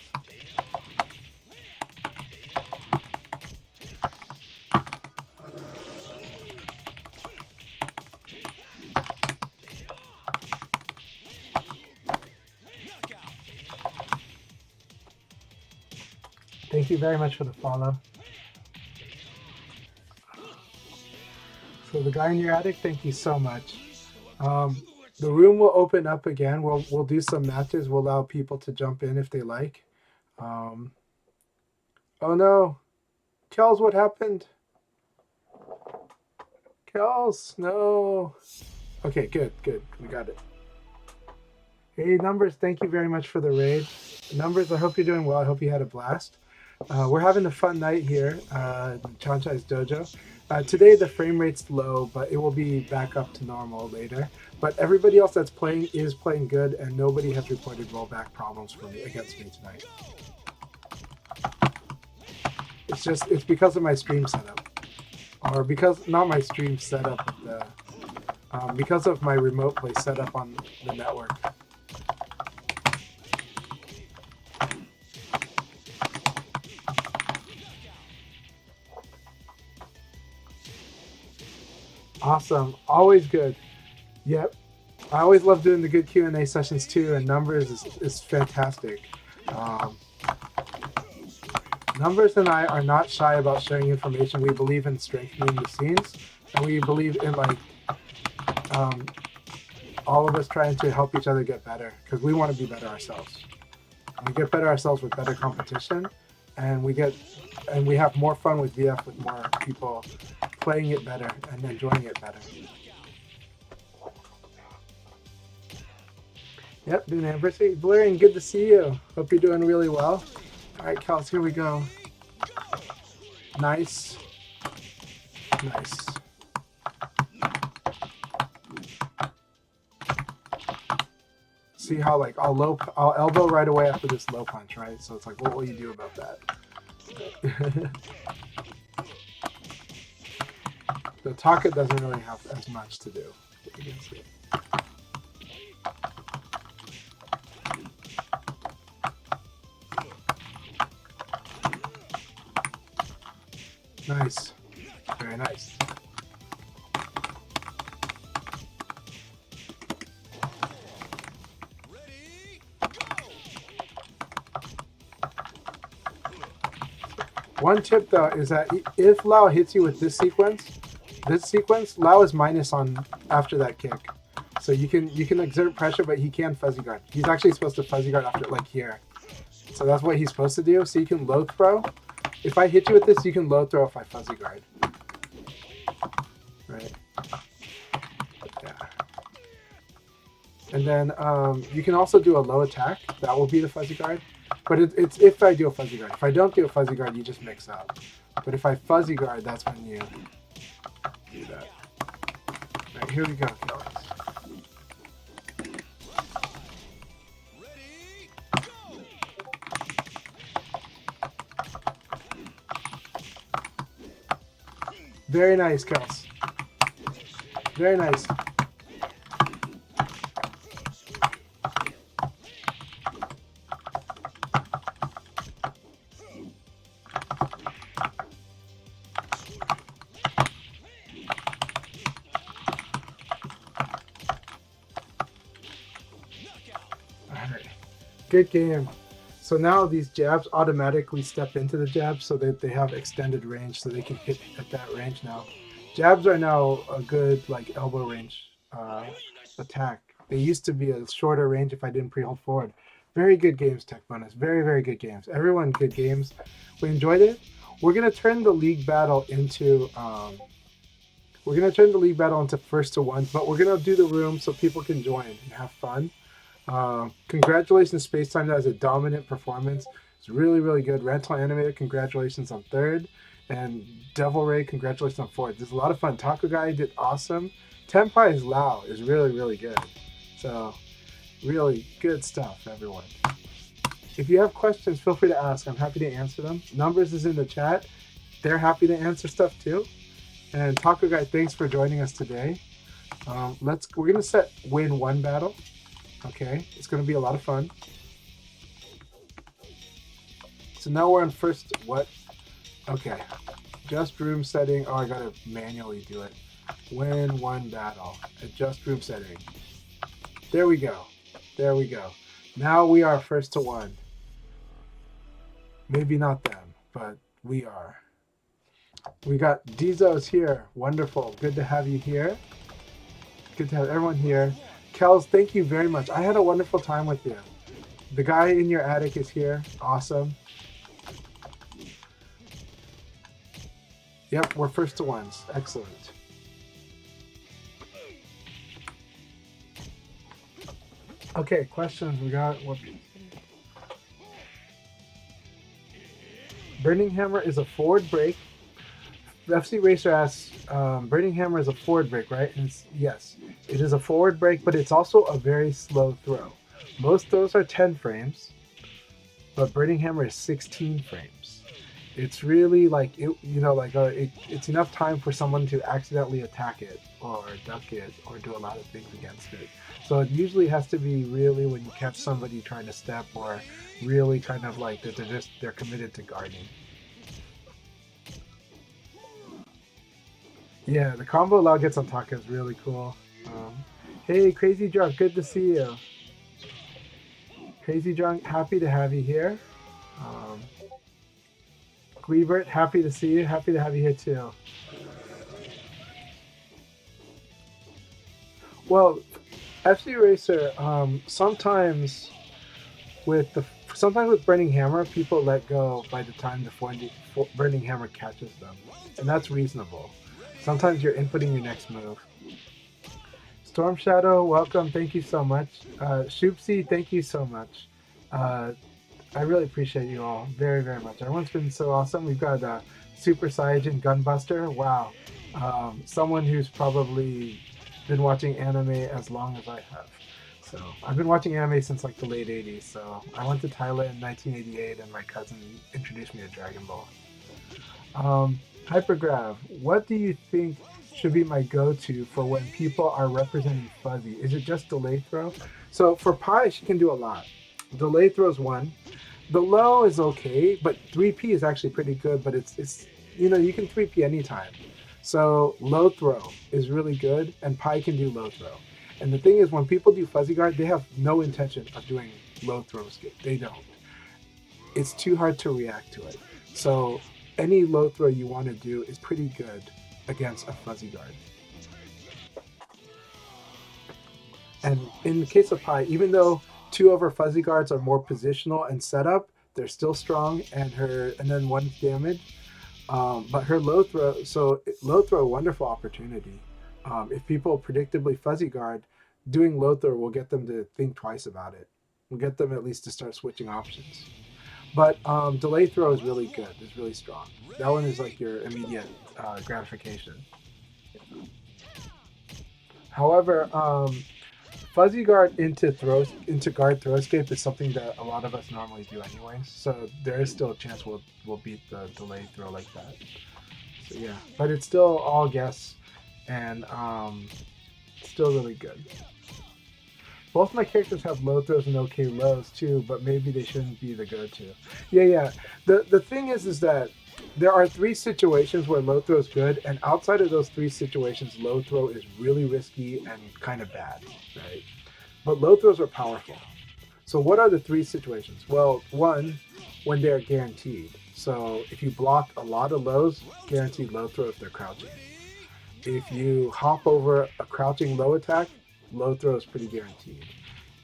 Thank you very much for the follow. So the guy in your attic, thank you so much. The room will open up again. We'll do some matches. We'll allow people to jump in if they like. Oh no, Kels, what happened? Kels, no. Okay, good. We got it. Hey, Numbers, thank you very much for the raid. Numbers, I hope you're doing well. I hope you had a blast. We're having a fun night here in Chanchai's Dojo. Today the frame rate's low, but it will be back up to normal later. But everybody else that's playing is playing good, and nobody has reported rollback problems for me against me tonight. It's because of my stream setup, or because not my stream setup, because of my remote play setup on the network. Awesome. Always good. Yep. I always love doing the good Q&A sessions too, and Numbers is fantastic. Numbers and I are not shy about sharing information. We believe in strengthening the scenes, and we believe in all of us trying to help each other get better, because we want to be better ourselves. We get better ourselves with better competition, and we have more fun with VF with more people playing it better and enjoying it better. Yep, doing anniversary. Valerian, good to see you. Hope you're doing really well. All right, Kels, here we go. Nice. Nice. See how I'll elbow right away after this low punch, right? So it's like, what will you do about that? The Taka doesn't really have as much to do against it. Nice. Very nice. One tip though is that if Lao hits you with this sequence, Lao is minus on after that kick. So you can exert pressure, but he can fuzzy guard. He's actually supposed to fuzzy guard after like here. So that's what he's supposed to do. So you can low throw. If I hit you with this, you can low throw if I fuzzy guard. Right. Yeah. And then you can also do a low attack. That will be the fuzzy guard. But it's if I do a fuzzy guard. If I don't do a fuzzy guard, you just mix up. But if I fuzzy guard, that's when you do that. All right, here we go, guys. Very nice, Kels. Very nice. Good game. So now these jabs automatically step into the jabs so that they have extended range so they can hit at that range now. Jabs are now a good like elbow range attack. They used to be a shorter range if I didn't pre-hold forward. Very good games, Tech Bonus. Very, very good games. Everyone, good games. We enjoyed it. We're gonna turn the league battle into first to ones, but we're gonna do the room so people can join and have fun. Congratulations, Spacetime. That was a dominant performance. It's really, really good. Rental Animator, congratulations on third. And Devil Ray, congratulations on fourth. There's a lot of fun. Taco Guy did awesome. Tenpai's Lao is really, really good. So, really good stuff, everyone. If you have questions, feel free to ask. I'm happy to answer them. Numbers is in the chat. They're happy to answer stuff too. And Taco Guy, thanks for joining us today. We're gonna set win one battle. Okay, it's going to be a lot of fun. So now we're on first, what? Okay, just room setting. Oh, I got to manually do it. Win one battle. Adjust room setting. There we go. There we go. Now we are first to one. Maybe not them, but we are. We got Dizos here. Wonderful. Good to have you here. Good to have everyone here. Kels, thank you very much. I had a wonderful time with you. The guy in your attic is here. Awesome. Yep, we're first to ones. Excellent. Okay, questions we got. Burning Hammer is a forward break. FC Racer asks, Burning Hammer is a forward break, right? And yes, it is a forward break, but it's also a very slow throw. Most throws are 10 frames, but Burning Hammer is 16 frames. It's really like, it's enough time for someone to accidentally attack it or duck it or do a lot of things against it. So it usually has to be really when you catch somebody trying to step or really kind of like that they're committed to guarding. Yeah, the combo Lao gets on Taka is really cool. Hey, Crazy Drunk, good to see you. Crazy Drunk, happy to have you here. Gleebert, happy to see you. Happy to have you here too. Well, FC Racer, sometimes with Burning Hammer, people let go by the time the Burning Hammer catches them, and that's reasonable. Sometimes you're inputting your next move. Storm Shadow, welcome. Thank you so much. Shoopsy, thank you so much. I really appreciate you all very, very much. Everyone's been so awesome. We've got Super Saiyan Gunbuster. Wow. Someone who's probably been watching anime as long as I have. So I've been watching anime since like the late 80s. So I went to Thailand in 1988 and my cousin introduced me to Dragon Ball. Hypergrav, what do you think should be my go-to for when people are representing fuzzy? Is it just delay throw? So for Pi, she can do a lot. Delay throw is one. The low is okay, but 3P is actually pretty good, but it's you can 3P anytime. So low throw is really good, and Pi can do low throw. And the thing is, when people do fuzzy guard, they have no intention of doing low throw escape. They don't. It's too hard to react to it. So any low throw you want to do is pretty good against a fuzzy guard. And in the case of Pi, even though two of her fuzzy guards are more positional and setup, they're still strong, and then one damage. But her low throw, wonderful opportunity. If people predictably fuzzy guard, doing low throw will get them to think twice about it. Will get them at least to start switching options. But delay throw is really good. It's really strong. That one is like your immediate gratification. However, fuzzy guard into guard throw escape is something that a lot of us normally do anyways. So there is still a chance we'll beat the delay throw like that. So yeah, but it's still all guess, and still really good. Both my characters have low throws and okay lows too, but maybe they shouldn't be the go-to. Yeah. The thing is that there are 3 situations where low throw is good, and outside of those 3 situations, low throw is really risky and kind of bad, right? But low throws are powerful. So what are the 3 situations? Well, one, when they're guaranteed. So if you block a lot of lows, guaranteed low throw if they're crouching. If you hop over a crouching low attack, low throw is pretty guaranteed.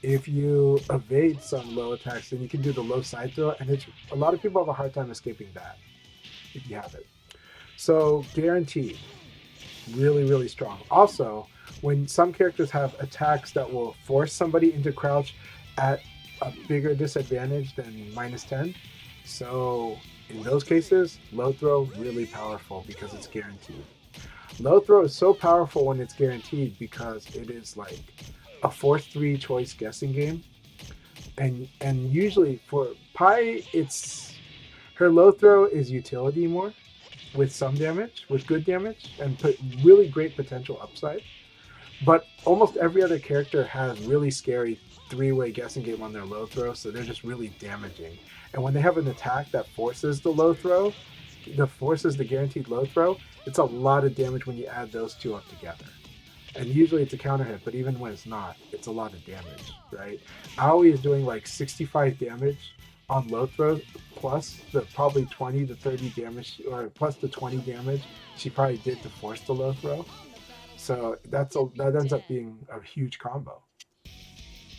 If you evade some low attacks, then you can do the low side throw, and a lot of people have a hard time escaping that if you have it. So guaranteed, really, really strong. Also, when some characters have attacks that will force somebody into crouch at a bigger disadvantage than -10, so in those cases, low throw really powerful because it's guaranteed. Low throw is so powerful when it's guaranteed because it is like a force 3 choice guessing game, and usually for Pi, her low throw is utility more, with some damage, with good damage, and put really great potential upside. But almost every other character has really scary 3-way guessing game on their low throw, so they're just really damaging. And when they have an attack that forces the low throw, forces the guaranteed low throw, it's a lot of damage when you add those 2 up together. And usually it's a counter hit, but even when it's not, it's a lot of damage, right? Aoi is doing like 65 damage on low throws, plus the probably 20 to 30 damage, or plus the 20 damage she probably did to force the low throw. So that ends up being a huge combo.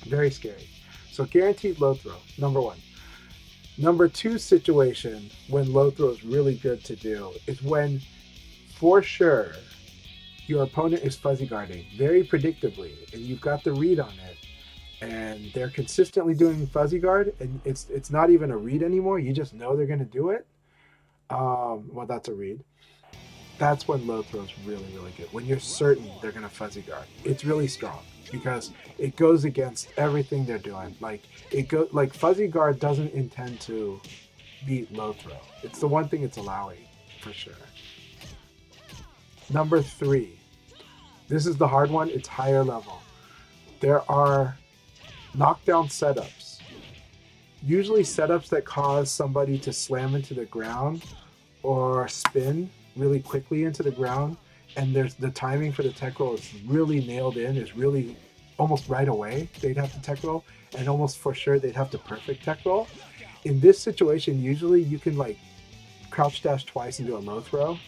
Very scary. So guaranteed low throw, number 1. Number 2 situation when low throw is really good to do is when, for sure, your opponent is fuzzy guarding very predictably, and you've got the read on it, and they're consistently doing fuzzy guard, and it's not even a read anymore. You just know they're going to do it. Well, that's a read. That's when low throw is really, really good. When you're certain they're going to fuzzy guard, it's really strong because it goes against everything they're doing. Like fuzzy guard doesn't intend to beat low throw. It's the one thing it's allowing for sure. Number 3. This is the hard one. It's higher level. There are knockdown setups. Usually setups that cause somebody to slam into the ground or spin really quickly into the ground, and there's the timing for the tech roll is really nailed in, is really almost right away they'd have to tech roll, and almost for sure they'd have to perfect tech roll. In this situation, usually you can like crouch dash twice and do a low throw.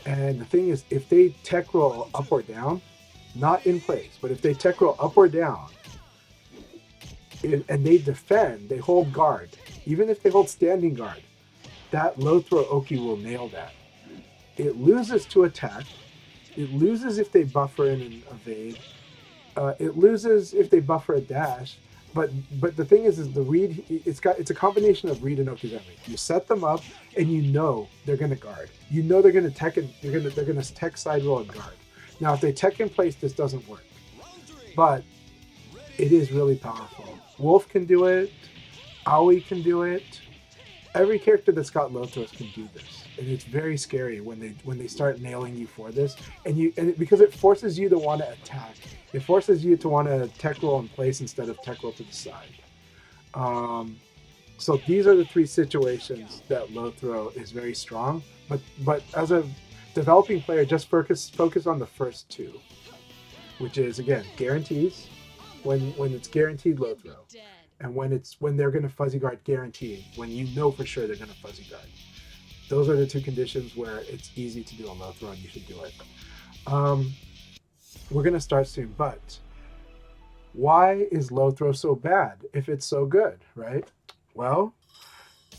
And the thing is, if they tech roll up or down, not in place, but if they tech roll up or down, and they defend, they hold guard, even if they hold standing guard, that low throw Oki will nail that. It loses to attack. It loses if they buffer in and evade. It loses if they buffer a dash. But the thing is the read. It's a combination of read and okizeme. You set them up, and you know they're going to guard. You know they're going to tech and they're going to tech side roll and guard. Now, if they tech in place, this doesn't work. But it is really powerful. Wolf can do it. Aoi can do it. Every character that's got low throws can do this, and it's very scary when they start nailing you for this, because it forces you to want to attack. It forces you to want to tech roll in place instead of tech roll to the side. So these are the 3 situations that low throw is very strong. But as a developing player, just focus on the first 2, which is again guarantees when it's guaranteed low throw. And when they're going to fuzzy guard guaranteed, when you know for sure they're going to fuzzy guard. Those are the two conditions where it's easy to do a low throw and you should do it. We're going to start soon, but why is low throw so bad if it's so good, right? Well,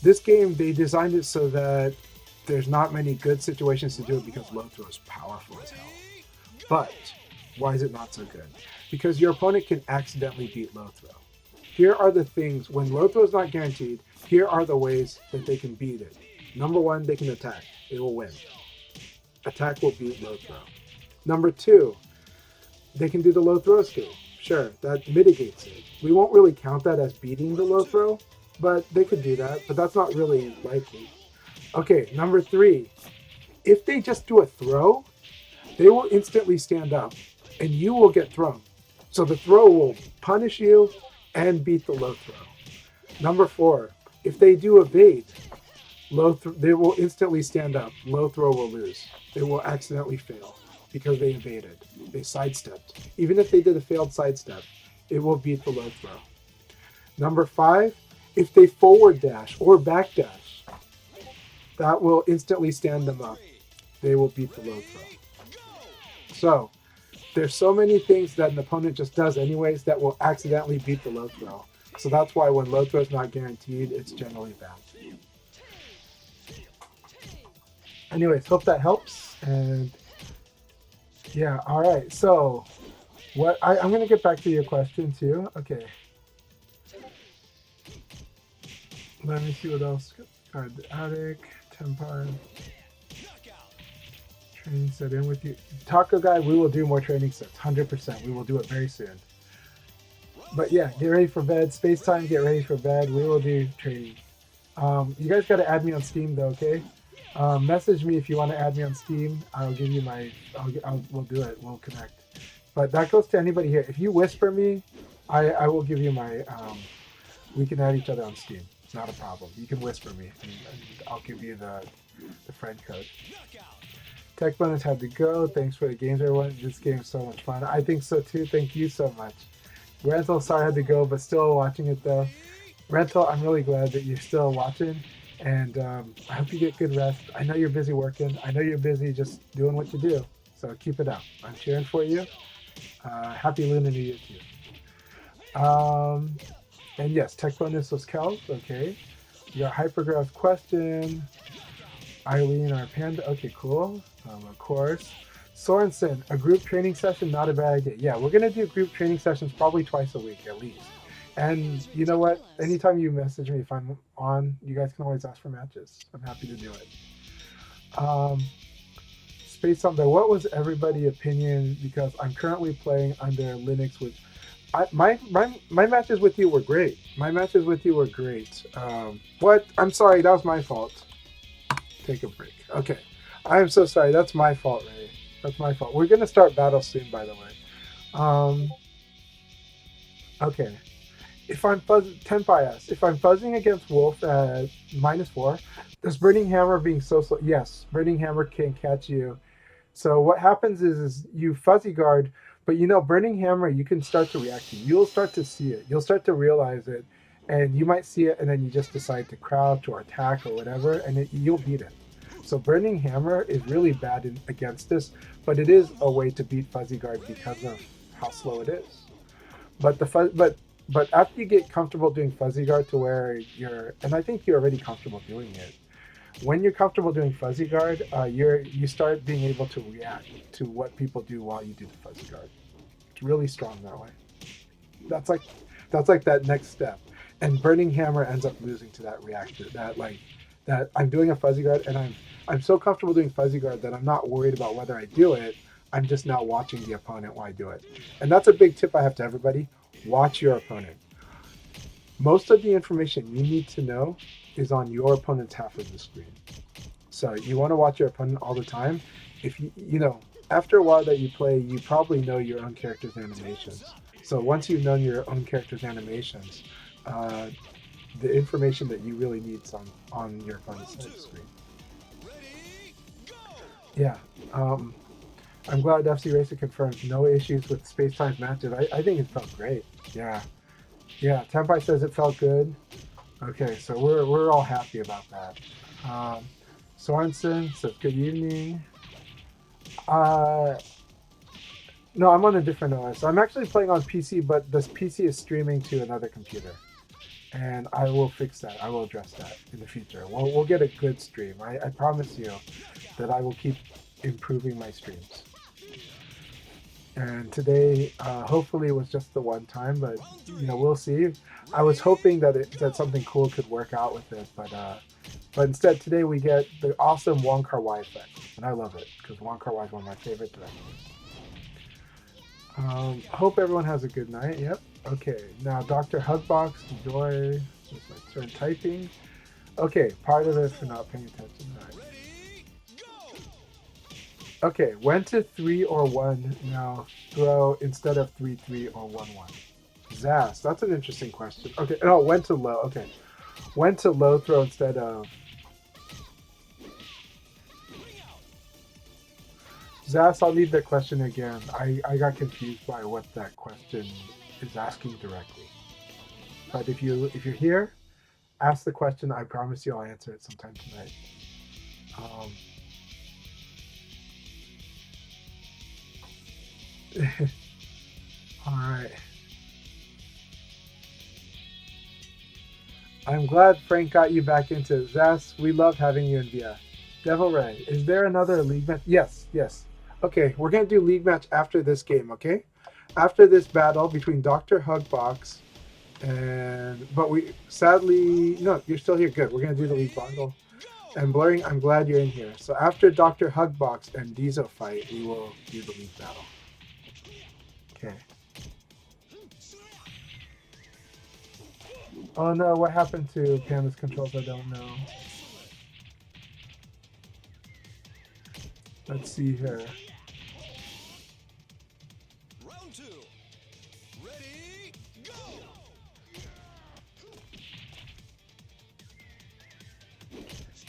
this game, they designed it so that there's not many good situations to do it because low throw is powerful as hell. But why is it not so good? Because your opponent can accidentally beat low throw. Here are the things, when low throw is not guaranteed, here are the ways that they can beat it. Number one, they can attack. It will win. Attack will beat low throw. Number two, they can do the low throw skill. Sure, that mitigates it. We won't really count that as beating the low throw, but they could do that, but that's not really likely. Okay, number three, if they just do a throw, they will instantly stand up and you will get thrown. So the throw will punish you and beat the low throw. Number four, if they do evade, they will instantly stand up. Low throw will lose. They will accidentally fail because they evaded. They sidestepped. Even if they did a failed sidestep, it will beat the low throw. Number five, if they forward dash or back dash, that will instantly stand them up. They will beat the low throw. So there's so many things that an opponent just does anyways that will accidentally beat the low throw. So that's why when low throw is not guaranteed, it's generally bad. Anyways, hope that helps. And yeah, all right. So what I'm going to get back to your question too. Okay. Let me see what else. Card the attic, Tempar. Training set in with you. Taco Guy, we will do more training sets. 100%. We will do it very soon. But yeah, get ready for bed. Space time, get ready for bed. We will do training. You guys got to add me on Steam though, okay? Message me if you want to add me on Steam. I'll give you my. We'll do it. We'll connect. But that goes to anybody here. If you whisper me, I will give you my. We can add each other on Steam. It's not a problem. You can whisper me, and I'll give you the friend code. Tech Bonus had to go. Thanks for the games, everyone. This game is so much fun. I think so too. Thank you so much. Rental, sorry I had to go, but still watching it though. Rental, I'm really glad that you're still watching. And I hope you get good rest. I know you're busy working. I know you're busy just doing what you do. So keep it up. I'm cheering for you. Happy Lunar New Year to you. And yes, Tech Bonus was Kel. Okay. You got Hypergraph's question. Eileen, our panda. Okay, cool. Of course. Sorensen, a group training session, not a bad idea. Yeah, we're going to do group training sessions probably twice a week at least. And you know what? Anytime you message me if I'm on, you guys can always ask for matches. I'm happy to do it. Space Something, what was everybody's opinion? Because I'm currently playing under Linux, which my matches with you were great. My matches with you were great. What? I'm sorry, that was my fault. Take a break. Okay. I'm so sorry. That's my fault, Ray. That's my fault. We're going to start battle soon, by the way. Okay. If I'm Tenpai asks, if I'm fuzzing against Wolf at -4, does Burning Hammer being so slow? Yes, Burning Hammer can catch you. So what happens is you fuzzy guard, but you know, Burning Hammer, you can start to react to. You'll start to see it. You'll start to realize it. And you might see it, and then you just decide to crouch or attack or whatever, and you'll beat it. So Burning Hammer is really bad against this, but it is a way to beat Fuzzy Guard because of how slow it is. But after you get comfortable doing Fuzzy Guard to where and I think you're already comfortable doing it. When you're comfortable doing Fuzzy Guard, you start being able to react to what people do while you do the Fuzzy Guard. It's really strong that way. That's like that next step. And Burning Hammer ends up losing to that reaction. That I'm doing a Fuzzy Guard, and I'm so comfortable doing Fuzzy Guard that I'm not worried about whether I do it. I'm just now watching the opponent while I do it. And that's a big tip I have to everybody. Watch your opponent. Most of the information you need to know is on your opponent's half of the screen. So you want to watch your opponent all the time. If you know, after a while that you play, you probably know your own character's animations. So once you've known your own character's animations, the information that you really need is on your opponent's side of the screen. Yeah. I'm glad FC Racer confirmed no issues with space-time matches. I think it felt great. Yeah. Yeah, Tenpai says it felt good. Okay, so we're all happy about that. Sorensen says good evening. No, I'm on a different OS. I'm actually playing on PC, but this PC is streaming to another computer. And I will fix that. I will address that in the future. We'll get a good stream. I promise you that I will keep improving my streams. And today, hopefully, it was just the one time, but we'll see. I was hoping that something cool could work out with it, but instead today we get the awesome Wong Kar-wai effect, and I love it because Wong Kar-wai is one of my favorite directors. Hope everyone has a good night. Yep. Okay. Now, Dr. Hugbox, enjoy. It's my turn typing. Okay. Part of it for not paying attention. All right. Okay. When to 3 or 1 now throw instead of 3-3 or 1-1? Zast. That's an interesting question. Okay. No, when to low. Okay. When to low throw instead of. Zas, I'll need the question again. I got confused by what that question is asking directly. But if you're here, ask the question. I promise you I'll answer it sometime tonight. All right. I'm glad Frank got you back into Zas. We love having you in VF. Devil Ray, is there another league match? Yes. Okay, we're going to do league match after this game, okay? After this battle between Dr. Hugbox but we sadly, no, you're still here. Good. We're going to do the league bundle. And Blurring, I'm glad you're in here. So after Dr. Hugbox and Diesel fight, we will do the league battle. Okay. Oh no, what happened to Panda's controls? I don't know. Let's see here. Round 2. Ready, go.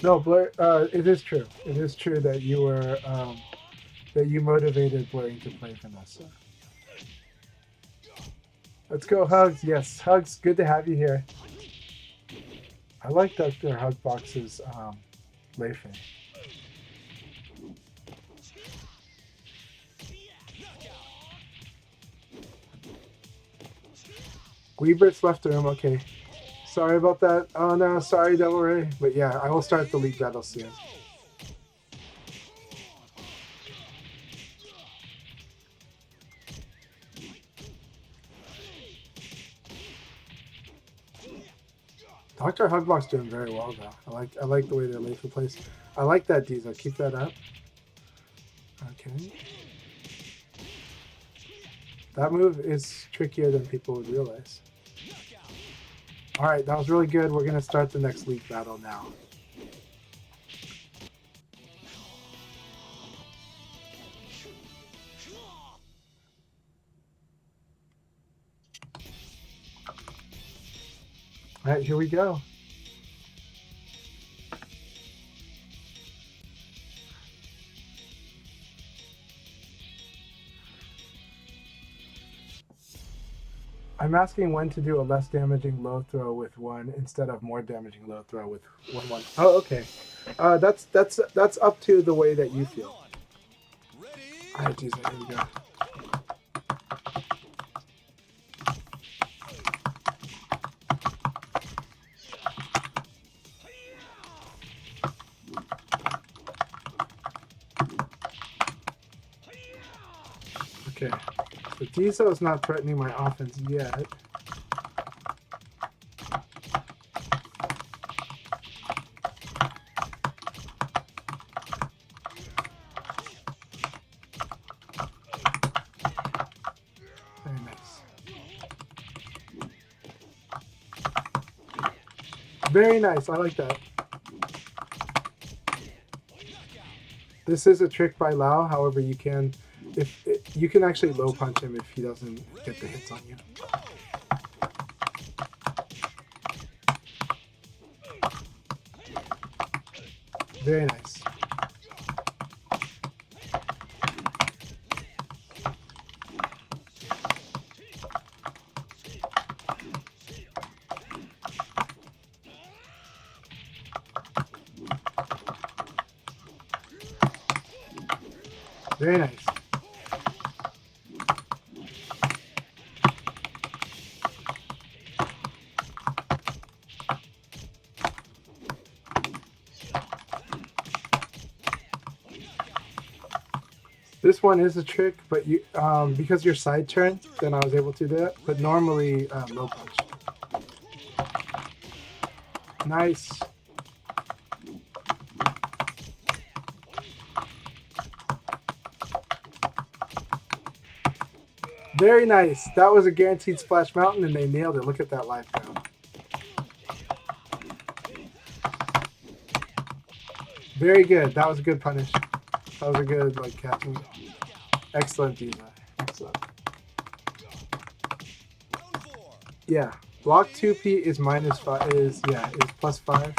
No, Blur. It is true. It is true that you were that you motivated Blurring to play Vanessa. Let's go, Hugs. Yes, Hugs. Good to have you here. I like Dr. Hugbox's Leifei. Webert's left the room. Okay. Sorry about that. Oh no, sorry, Devil Ray. But yeah, I will start the league battle soon. Dr. Hugbox doing very well though. I like the way their Leifei plays. I like that Diesel. Keep that up. Okay. That move is trickier than people would realize. Alright, that was really good. We're going to start the next league battle now. Alright, here we go. I'm asking when to do a less damaging low throw with 1 instead of more damaging low throw with 1-1. Oh, okay. That's up to the way that you feel. Alright, geez, here we go. Okay. So Diesel is not threatening my offense yet. Very nice. Very nice. I like that. This is a trick by Lau. However, you can actually low punch him if he doesn't get the hits on you. Very nice. Very nice. This one is a trick, but you because your side turn, then I was able to do that. But normally, low punch. Nice. Very nice. That was a guaranteed Splash Mountain, and they nailed it. Look at that life now. Very good. That was a good punish. That was a good catching. Excellent, Diva. Excellent. Yeah. Block 2P is -5. Is +5.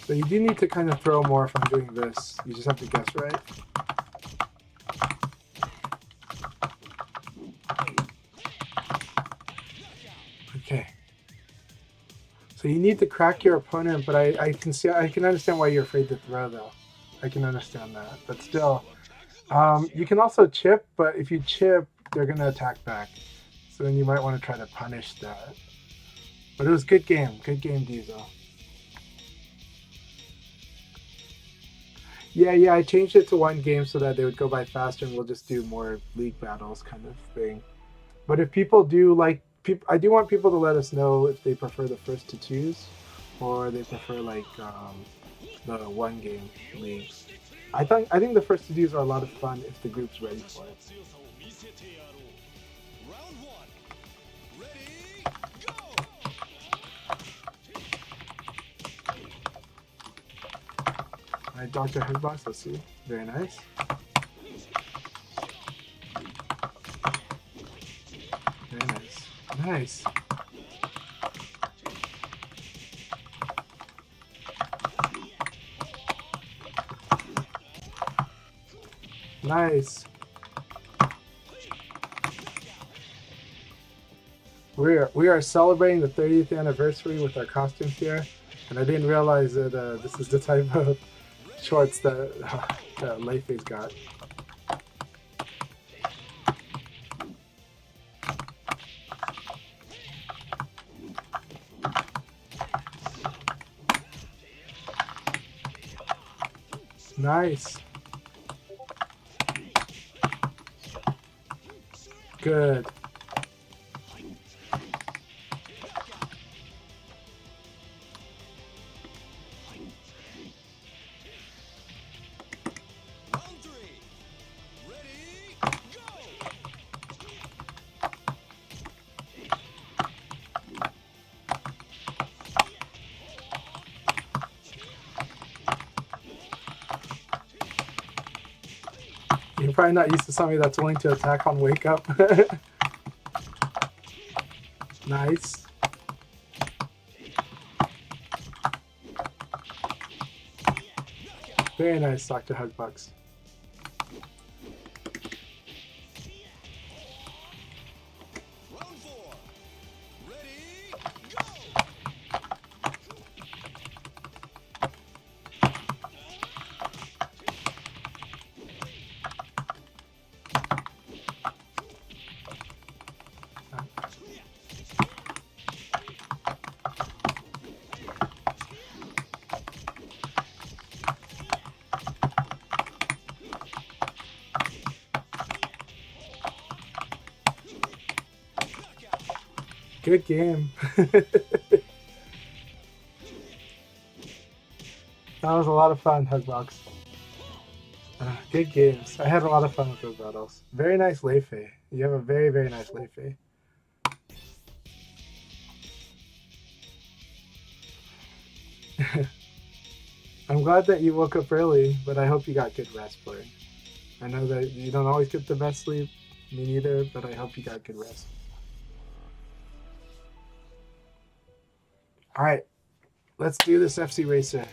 So you do need to kind of throw more if I'm doing this. You just have to guess right. Okay. So you need to crack your opponent, but I can understand why you're afraid to throw though. I can understand that. But still, you can also chip, but if you chip, they're gonna attack back. So then you might want to try to punish that. But it was a good game. Good game, Diesel. Yeah, I changed it to one game so that they would go by faster and we'll just do more league battles kind of thing. But if people do I do want people to let us know if they prefer the first to choose or they prefer the one game leagues. I think the first to choose are a lot of fun if the group's ready for it. Alright, Dr. Headbox, let's see. Very nice. Very nice. Nice. Nice. We are celebrating the 30th anniversary with our costumes here, and I didn't realize that this is the type of shorts that Leifei's got. Nice. Good. You're probably not used to somebody that's willing to attack on wake up. Nice. Very nice, Dr. Hugbucks. Good game. That was a lot of fun, Hugbox. Good games. I had a lot of fun with those battles. Very nice Leifei. You have a very, very nice Leifei. I'm glad that you woke up early, but I hope you got good rest, Blurry. I know that you don't always get the best sleep, me neither, but I hope you got good rest. Alright, let's do this FC Racer.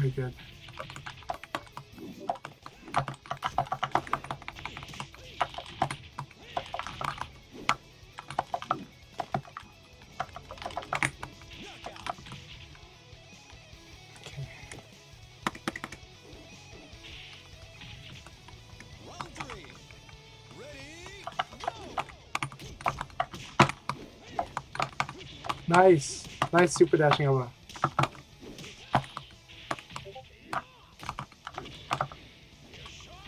Very good. Okay. Round 3. Ready, go! Nice. Nice super dashing elbow.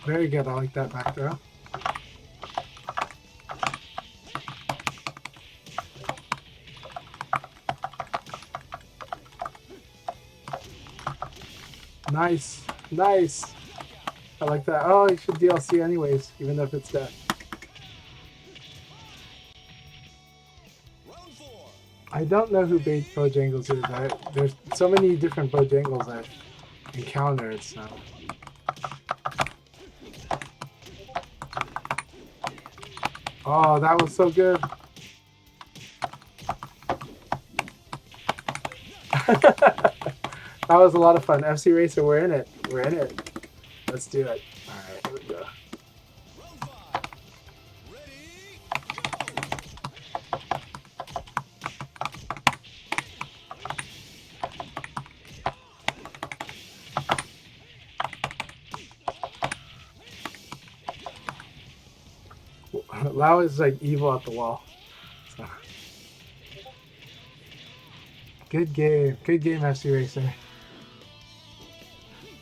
Very good. I like that back throw. Nice. Nice. I like that. Oh, you should DLC anyways, even if it's death. Round 4. I don't know who Bojangles is. There's so many different Bojangles I've encountered, so. Oh, that was so good. That was a lot of fun. FC Racer, we're in it. We're in it. Let's do it. All right, here we go. Round 5. Ready, Lau is like evil at the wall. So. Good game, FC Racer.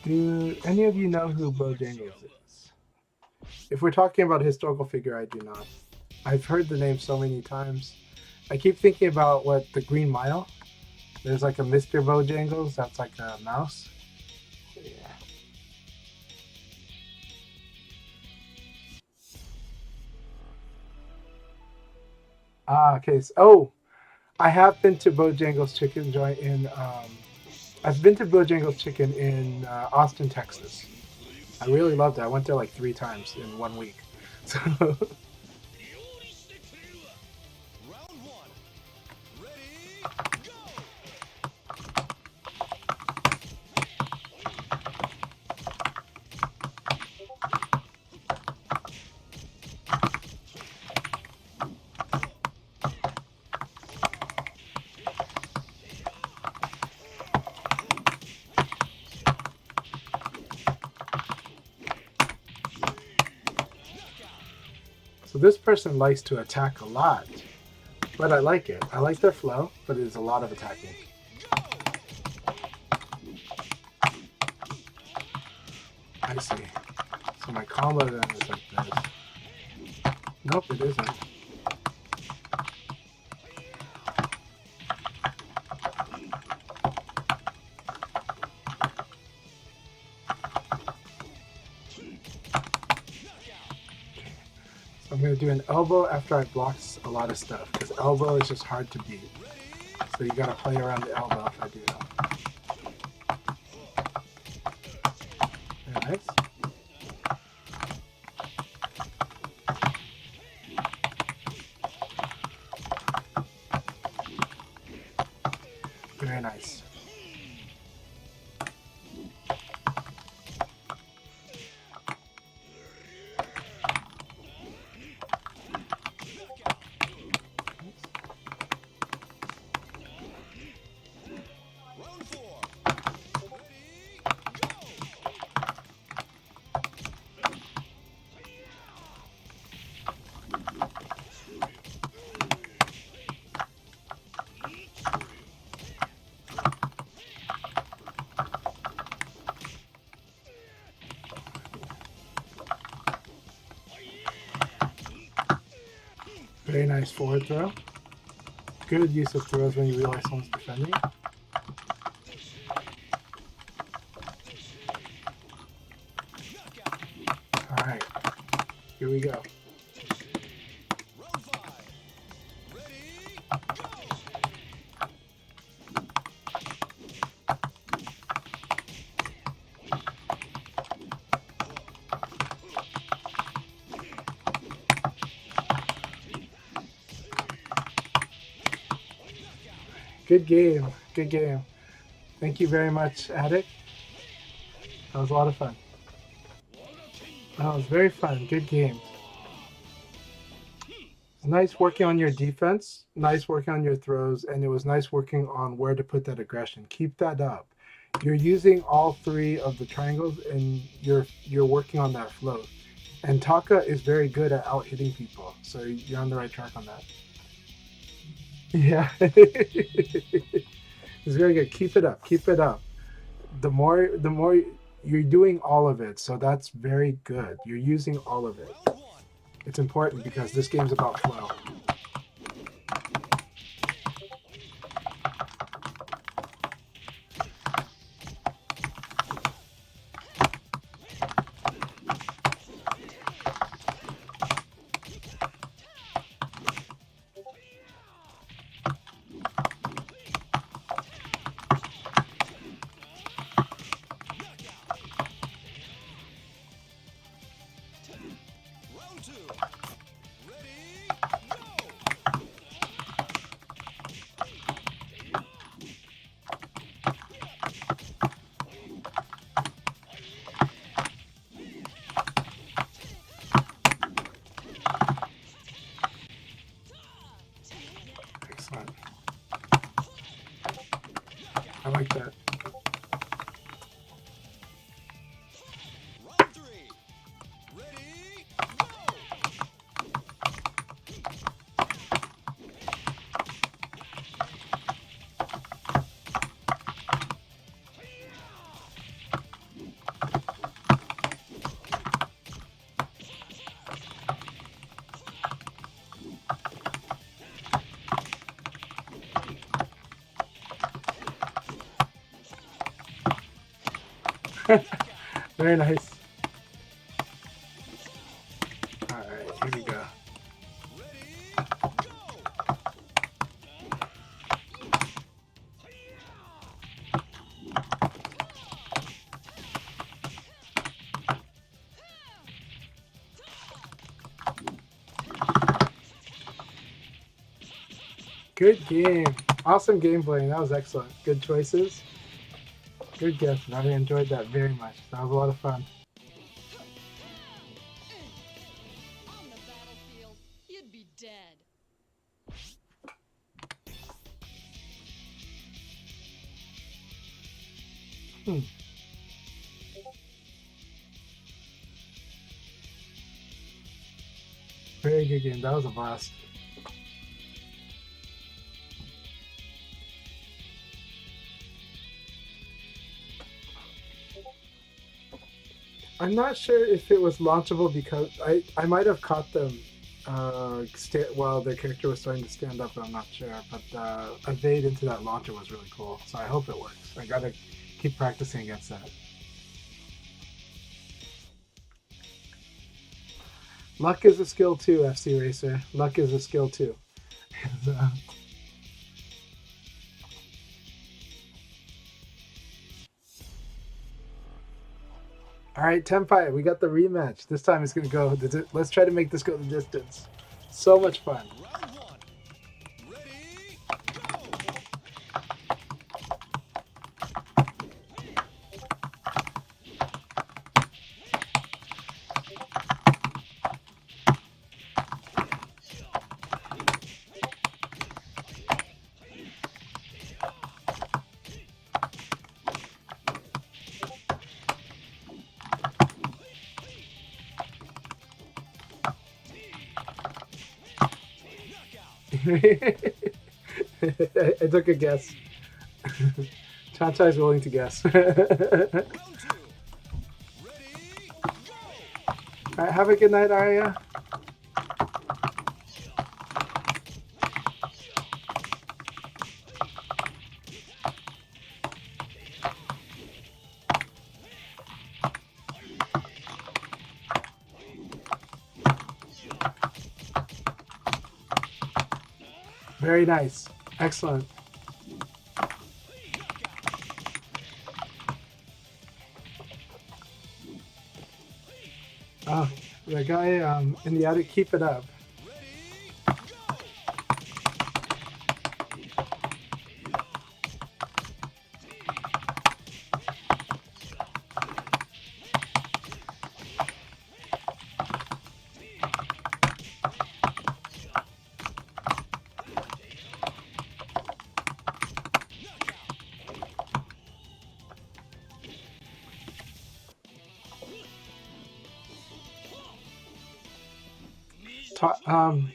Do any of you know who Bojangles is? If we're talking about a historical figure, I do not. I've heard the name so many times. I keep thinking about what the Green Mile. There's like a Mr. Bojangles that's like a mouse. Yeah. Ah, okay. So, oh, I have been to Bojangles Chicken Joint in. I've been to Bojangles Chicken in Austin, Texas. I really loved it. I went there like 3 times in 1 week. So. Round 1. Ready, go! So this person likes to attack a lot, but I like it. I like their flow, but it's a lot of attacking. I see. So my combo then is like this. Nope, it isn't. I'm going to do an elbow after I block a lot of stuff, because elbow is just hard to beat. So you got to play around the elbow if I do that. Very nice. Very nice. Round 4. Ready, Very nice forward throw. Good use of throws when you realize someone's defending. Alright, here we go. Round 5. Ready, go! Good game. Good game. Thank you very much, Addict. That was a lot of fun. That was very fun. Good game. Nice working on your defense. Nice working on your throws. And it was nice working on where to put that aggression. Keep that up. You're using all three of the triangles and you're working on that flow. And Taka is very good at out hitting people. So you're on the right track on that. Yeah. It's very good. Keep it up. Keep it up. The more you're doing all of it. So that's very good. You're using all of it. It's important because this game's about flow. Excellent. I like that. Round three. Ready, go! Very nice. All right, here we go. Ready, go! Good game. Awesome gameplay. That was excellent. Good choices. Good guess. I enjoyed that very much. That was a lot of fun. On the battlefield, you'd be dead. Very good game. That was a blast. I'm not sure if it was launchable because I might have caught them while their character was starting to stand up, but I'm not sure. But evade into that launcher was really cool, so I hope it works. I gotta keep practicing against that. Luck is a skill too, FC Racer. Luck is a skill too. All right, Tenpai, we got the rematch. This time it's gonna go. Let's try to make this go the distance. So much fun. Round one. Ready, I took a guess. Chanchai is willing to guess. All round two. Ready, go! right, have a good night, Arya. Very nice. Excellent. Oh, the guy in the attic, keep it up.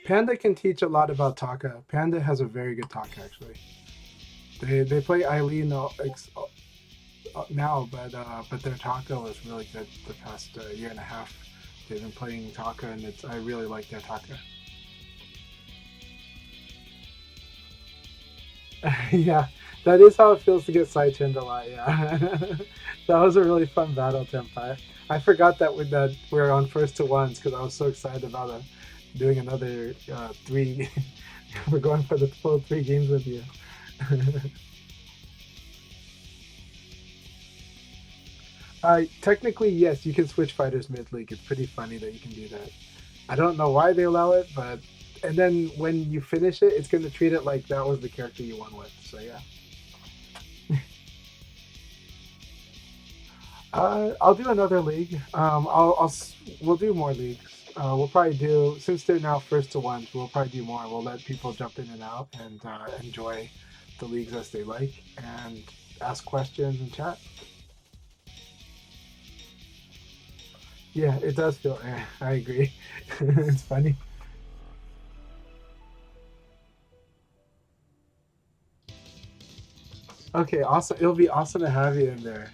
Panda can teach a lot about Taka. Panda has a very good Taka actually. They play Eileen now, but their Taka was really good the past year and a half. They've been playing Taka, and I really like their Taka. Yeah, that is how it feels to get side-chained a lot. Yeah, that was a really fun battle, Tenpai. I forgot that we were on first to ones because I was so excited about doing another 3. We're going for the full 3 games with you. Technically, yes, you can switch fighters mid-league. It's pretty funny that you can do that. I don't know why they allow it, but... And then when you finish it, it's going to treat it like that was the character you won with, so yeah. I'll do another league. We'll do more leagues. We'll probably do, since they're now first to ones, we'll probably do more. We'll let people jump in and out and enjoy the leagues as they like and ask questions and chat. Yeah, it does feel. I agree. It's funny. Okay, awesome. It'll be awesome to have you in there.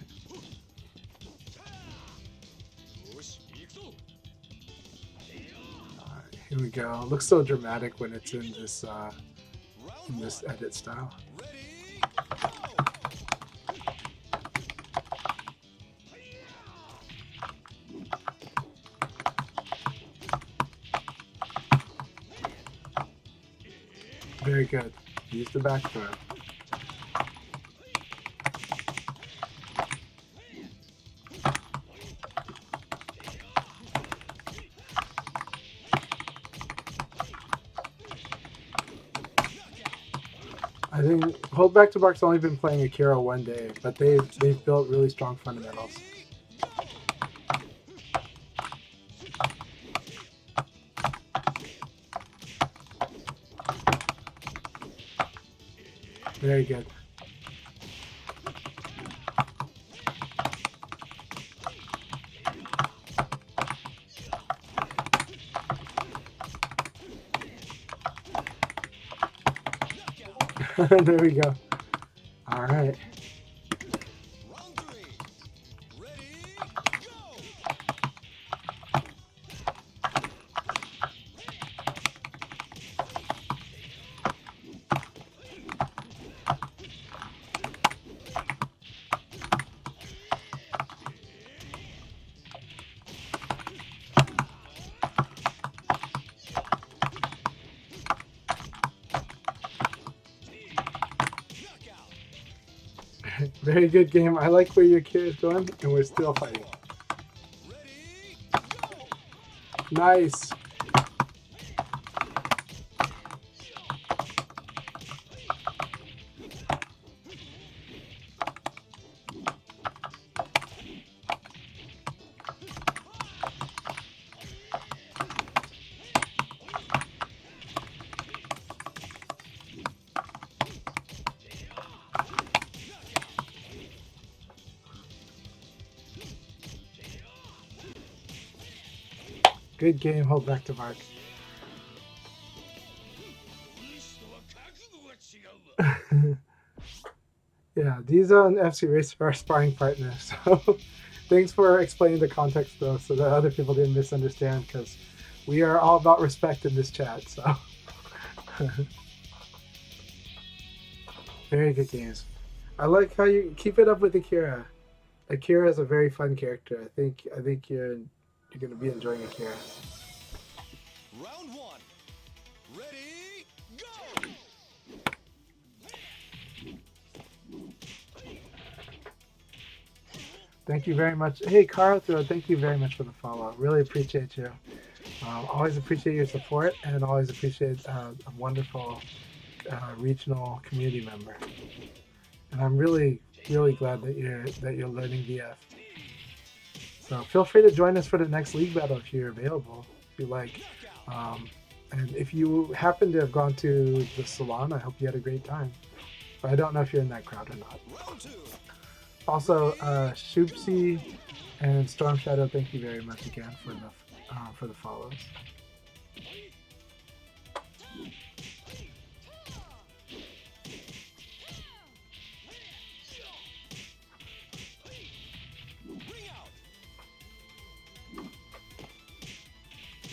Here we go. It looks so dramatic when it's in this edit style. Very good. Use the back throw. I think Hold Back to Bark's only been playing Akira 1 day, but they've built really strong fundamentals. Very good. There we go. All right. Round 3. Ready, go! Very good game. I like where your kid is going, and we're still fighting. Ready, go! Nice. Good game. Hold Back to Bark. Yeah, these are an FC Race are sparring partners. So thanks for explaining the context though, so that other people didn't misunderstand, because we are all about respect in this chat. So very good games. I like how you keep it up with Akira. Akira is a very fun character. I think you're gonna be enjoying Akira. Round 1. Ready, go! Thank you very much. Hey, Carlthrow, thank you very much for the follow. Really appreciate you. Always appreciate your support, and always appreciate a wonderful regional community member. And I'm really, really glad that you're learning VF. So feel free to join us for the next league battle if you're available, if you like. And if you happen to have gone to the salon, I hope you had a great time. But I don't know if you're in that crowd or not. Round 2. Also, Shoopsy and Storm Shadow, thank you very much again for the follows.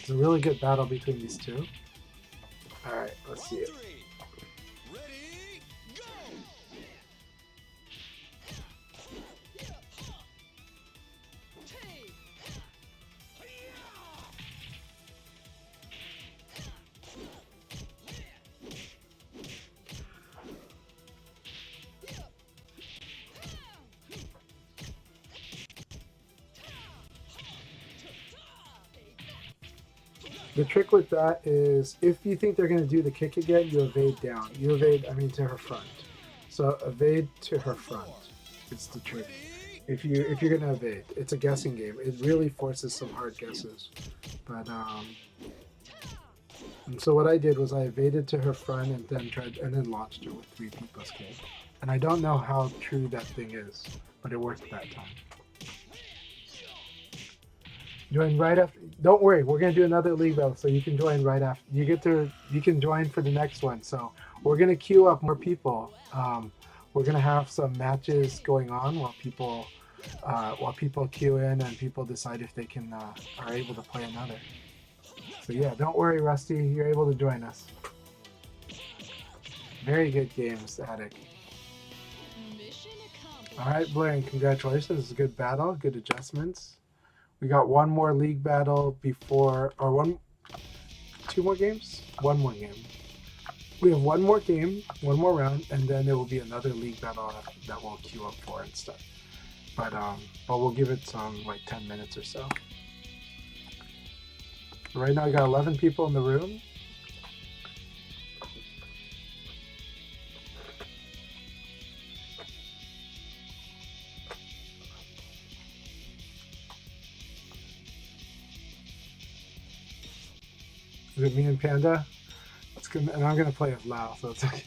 It's a really good battle between these two. All right, let's see it. Ready, go! The trick with that is if you think they're going to do the kick again, you evade down. You evade, I mean, to her front. So evade to her front. It's the trick. If you're going to evade, it's a guessing game. It really forces some hard guesses. But and so what I did was I evaded to her front and then launched her with 3 people escape. And I don't know how true that thing is, but it worked that time. Join right after. Don't worry, we're gonna do another league battle, so you can join right after. You can join for the next one. So we're gonna queue up more people. We're gonna have some matches going on while people queue in and people decide if they can are able to play another. So yeah, don't worry, Rusty, you're able to join us. Very good games, Attic. Mission accomplished. All right, Blaine, congratulations. It's a good battle, good adjustments. We got one more league battle before, or 2 more games? 1 more game. We have 1 more game, 1 more round, and then there will be another league battle that we'll queue up for and stuff. But we'll give it some, like 10 minutes or so. Right now I got 11 people in the room. Is it me and Panda? And I'm gonna play with Lao, so it's okay.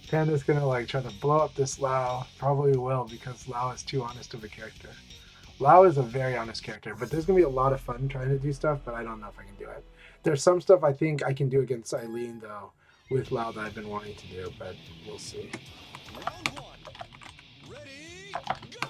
Panda's gonna like try to blow up this Lao. Probably will because Lao is too honest of a character. Lao is a very honest character, but there's gonna be a lot of fun trying to do stuff, but I don't know if I can do it. There's some stuff I think I can do against Eileen though, with Lao that I've been wanting to do, but we'll see. Round 1. Ready, go!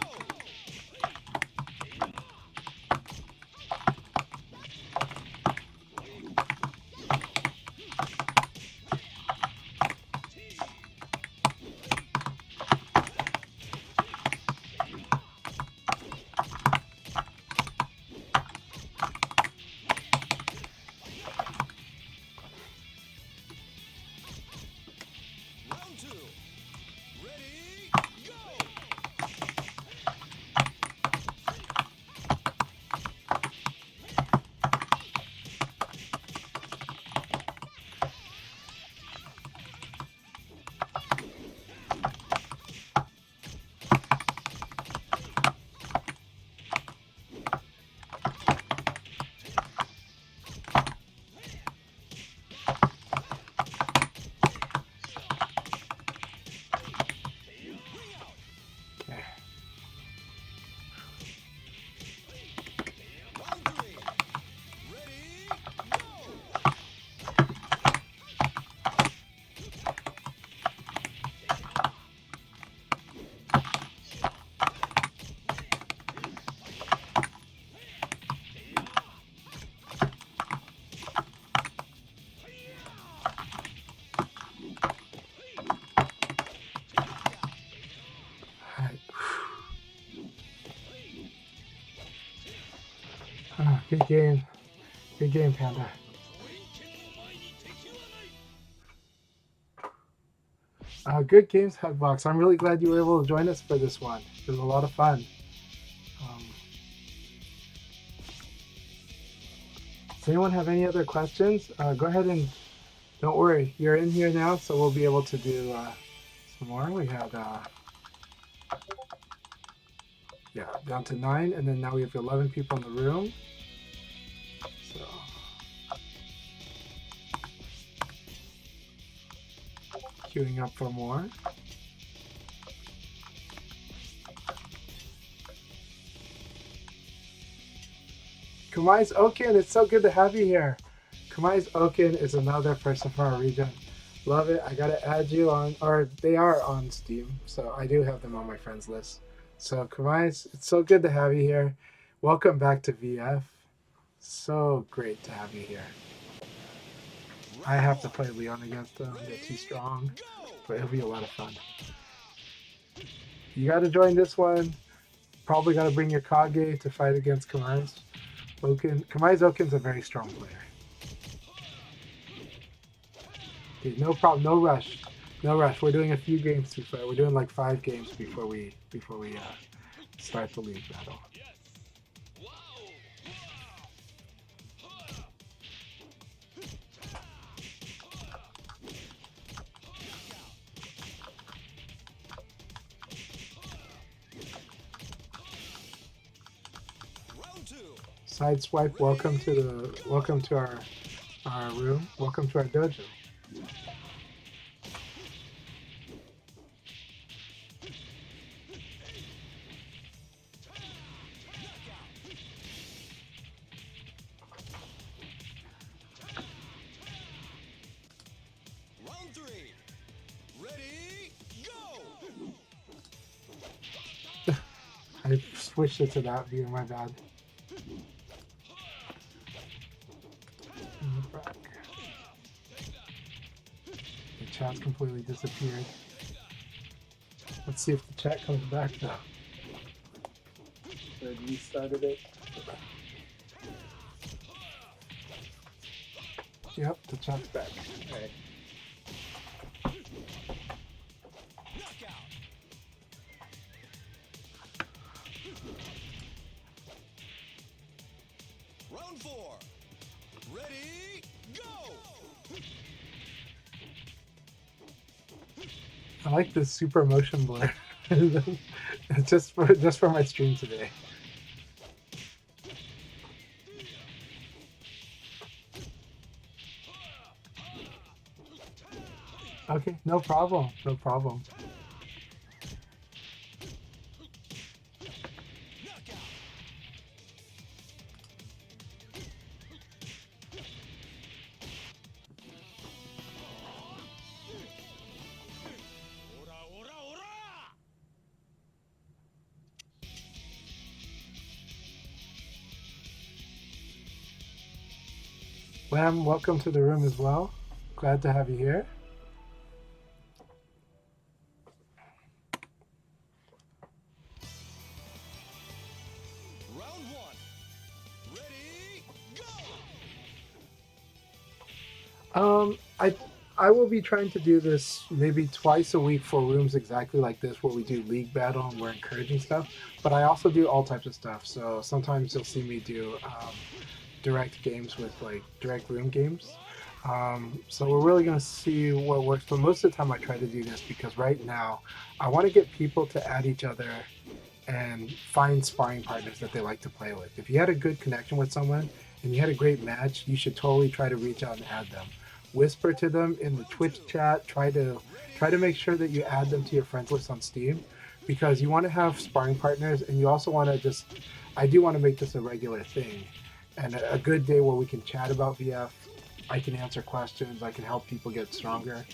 Round 2. Ready, go! Round 3. Ready, go! Alright. Good game. Good game, Panda. Good games, Hugbox. I'm really glad you were able to join us for this one. It was a lot of fun. Does anyone have any other questions? Go ahead and don't worry. You're in here now, so we'll be able to do some more. We had down to 9, and then now we have 11 people in the room. So queuing up for more. Kamai's Okin, it's so good to have you here. Kamai's Okin is another person from our region. Love it. I gotta add you on, or they are on Steam, so I do have them on my friends list. So Kamai's, it's so good to have you here. Welcome back to VF. So great to have you here. I have to play Leon against them. They're too strong, but it'll be a lot of fun. You got to join this one. Probably got to bring your Kage to fight against Kamai's Oken. Kamai's Oken's a very strong player. Okay, no problem. No rush. No rush. We're doing a few games to start. We're doing like 5 games before we start the league battle. Sideswipe, welcome to our room. Welcome to our dojo. Round 3. Ready, go! I switched it to that view, my bad. The chat's completely disappeared. Let's see if the chat comes back though. So I restarted it. Yep, the chat's back. Alright. Round 4. Ready, go! I like this super motion blur. just for my stream today. Okay, no problem. No problem. Lamb, welcome to the room as well. Glad to have you here. Round 1. Ready, go! I will be trying to do this maybe twice a week for rooms exactly like this where we do league battle and we're encouraging stuff. But I also do all types of stuff. So sometimes you'll see me do direct games with like direct room games. So we're really going to see what works. But most of the time I try to do this because right now I want to get people to add each other and find sparring partners that they like to play with. If you had a good connection with someone and you had a great match, you should totally try to reach out and add them. Whisper to them in the Twitch chat. Try to make sure that you add them to your friends list on Steam, because you want to have sparring partners, and you also want to I do want to make this a regular thing, and a good day where we can chat about VF. I can answer questions. I can help people get stronger,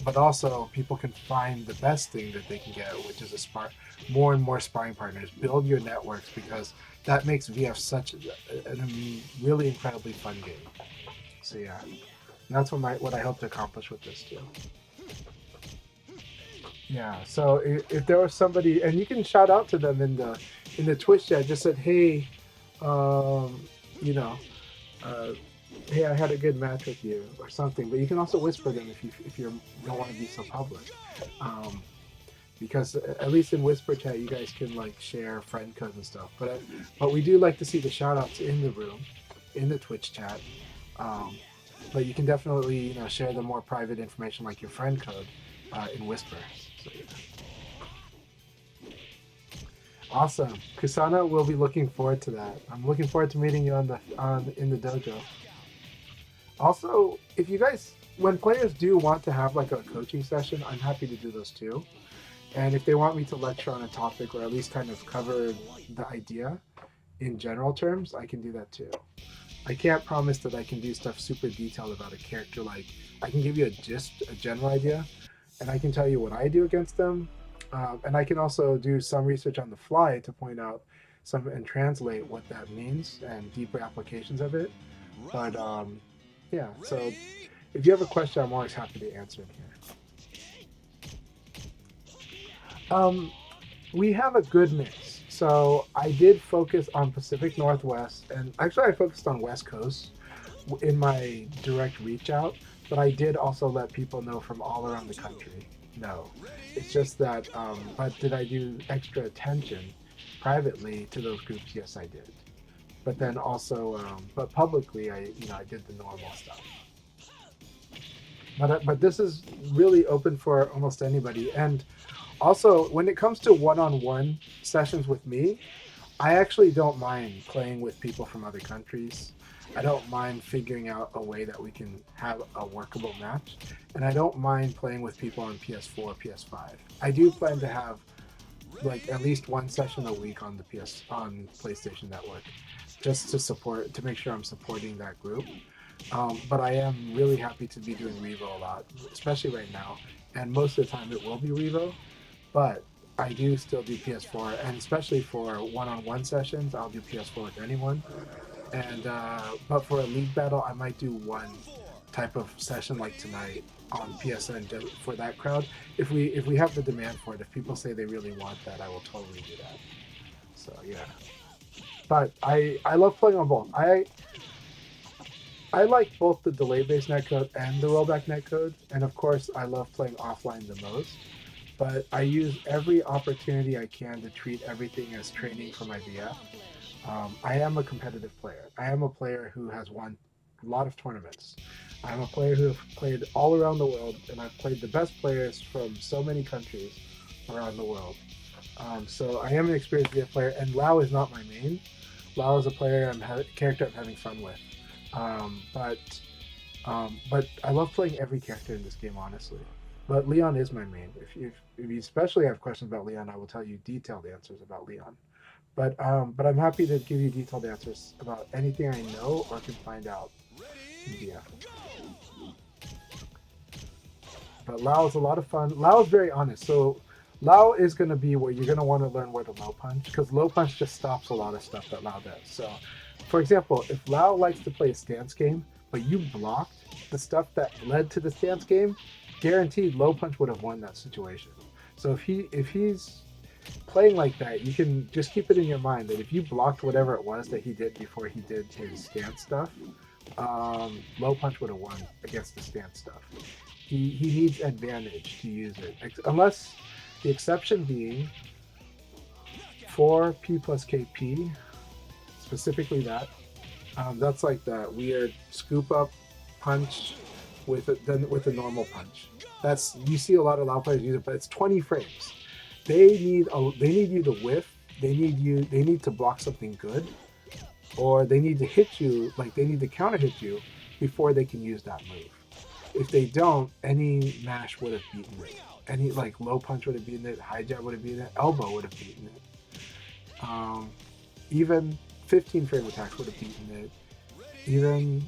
but also people can find the best thing that they can get, which is more and more sparring partners. Build your networks, because that makes VF such a really incredibly fun game. So yeah. And that's what I hope to accomplish with this too. Yeah. So if there was somebody, and you can shout out to them in the Twitch chat, just said, hey, hey, I had a good match with you or something. But you can also whisper them if you don't want to be so public, because at least in whisper chat you guys can like share friend codes and stuff. But we do like to see the shout outs in the room, in the Twitch chat. But you can definitely, share the more private information like your friend code in Whisper. So, yeah. Awesome, Kusana. We'll be looking forward to that. I'm looking forward to meeting you in the dojo. Also, if you guys, when players do want to have like a coaching session, I'm happy to do those too. And if they want me to lecture on a topic or at least kind of cover the idea in general terms, I can do that too. I can't promise that I can do stuff super detailed about a character. Like, I can give you a general idea, and I can tell you what I do against them. And I can also do some research on the fly to point out some and translate what that means and deeper applications of it. But yeah, so if you have a question, I'm always happy to answer it here. We have a good mix. So I did focus on Pacific Northwest, and actually I focused on West Coast in my direct reach out, but I did also let people know from all around the country. No, it's just that. But did I do extra attention privately to those groups? Yes, I did. But then also, but publicly, I did the normal stuff. But this is really open for almost anybody. And also, when it comes to one-on-one sessions with me, I actually don't mind playing with people from other countries. I don't mind figuring out a way that we can have a workable match. And I don't mind playing with people on PS4, PS5. I do plan to have like at least one session a week on the on PlayStation Network, just to make sure I'm supporting that group. But I am really happy to be doing Revo a lot, especially right now. And most of the time it will be Revo, but I do still do PS4, and especially for one-on-one sessions, I'll do PS4 with anyone. And but for a league battle, I might do one type of session like tonight on PSN for that crowd. If we have the demand for it, if people say they really want that, I will totally do that. So yeah, but I love playing on both. I like both the delay-based netcode and the rollback netcode, and of course, I love playing offline the most. But I use every opportunity I can to treat everything as training for my VF. I am a competitive player. I am a player who has won a lot of tournaments. I'm a player who has played all around the world, and I've played the best players from so many countries around the world. So I am an experienced VF player, and Lao is not my main. Lao is a character I'm having fun with. But I love playing every character in this game, honestly. But Leon is my main. If you especially have questions about Leon, I will tell you detailed answers about Leon. But I'm happy to give you detailed answers about anything I know or can find out in VF. But Lao is a lot of fun. Lao is very honest. So Lao is going to be where you're going to want to learn where to low punch, because low punch just stops a lot of stuff that Lao does. So, for example, if Lao likes to play a stance game, but you blocked the stuff that led to the stance game, guaranteed low punch would have won that situation. So if he's playing like that, you can just keep it in your mind that if you blocked whatever it was that he did before he did his stance stuff, low punch would have won against the stance stuff. He needs advantage to use it, unless the exception being 4P plus KP, specifically that. That's like the weird scoop up punch with a normal punch. That's, you see a lot of Lao players use it, but it's 20 frames. They need you to whiff. They need to block something good, or they need to hit you, like they need to counter hit you before they can use that move. If they don't, any mash would have beaten it. Any like low punch would have beaten it. High jab would have beaten it. Elbow would have beaten it. Even 15 frame attacks would have beaten it. Even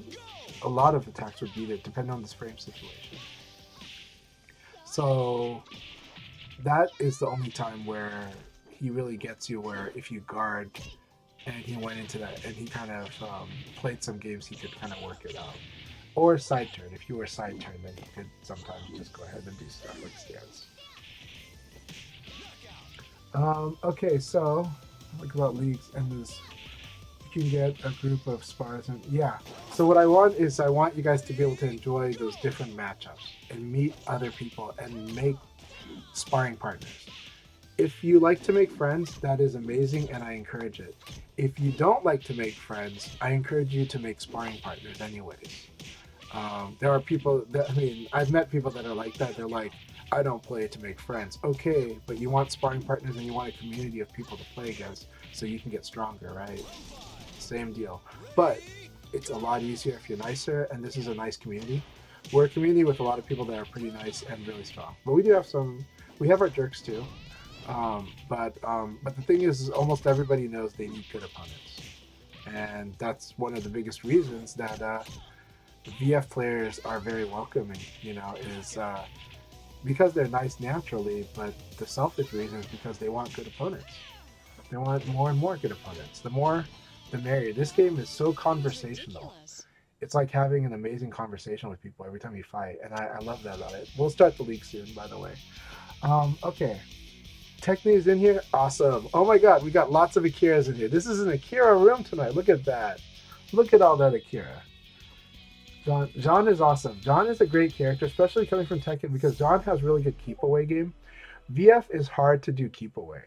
a lot of attacks would beat it, depending on this frame situation. So that is the only time where he really gets you, where if you guard and he went into that and he kind of played some games, he could kind of work it out. Or side turn. If you were side turn, then you could sometimes just go ahead and do stuff like stance. Okay, so talk about leagues and this. You can get a group of spars, and yeah. So what I want you guys to be able to enjoy those different matchups and meet other people and make sparring partners. If you like to make friends, that is amazing, and I encourage it. If you don't like to make friends, I encourage you to make sparring partners anyways. There are people that, I've met people that are like that. They're like, I don't play to make friends. Okay, but you want sparring partners and you want a community of people to play against so you can get stronger, right? Same deal. But it's a lot easier if you're nicer, and this is a nice community. We're a community with a lot of people that are pretty nice and really strong. But we have our jerks too. But the thing is almost everybody knows they need good opponents. And that's one of the biggest reasons that VF players are very welcoming, is because they're nice naturally, but the selfish reason is because they want good opponents. They want more and more good opponents. The more, the merrier. This game is so conversational. Ridiculous. It's like having an amazing conversation with people every time you fight, and I love that about it. We'll start the league soon, by the way. Okay. Techni's in here. Awesome. Oh my god, we got lots of Akiras in here. This is an Akira room tonight. Look at that. Look at all that Akira. John is awesome. John is a great character, especially coming from Tekken, because John has really good keep away game. VF is hard to do keep away,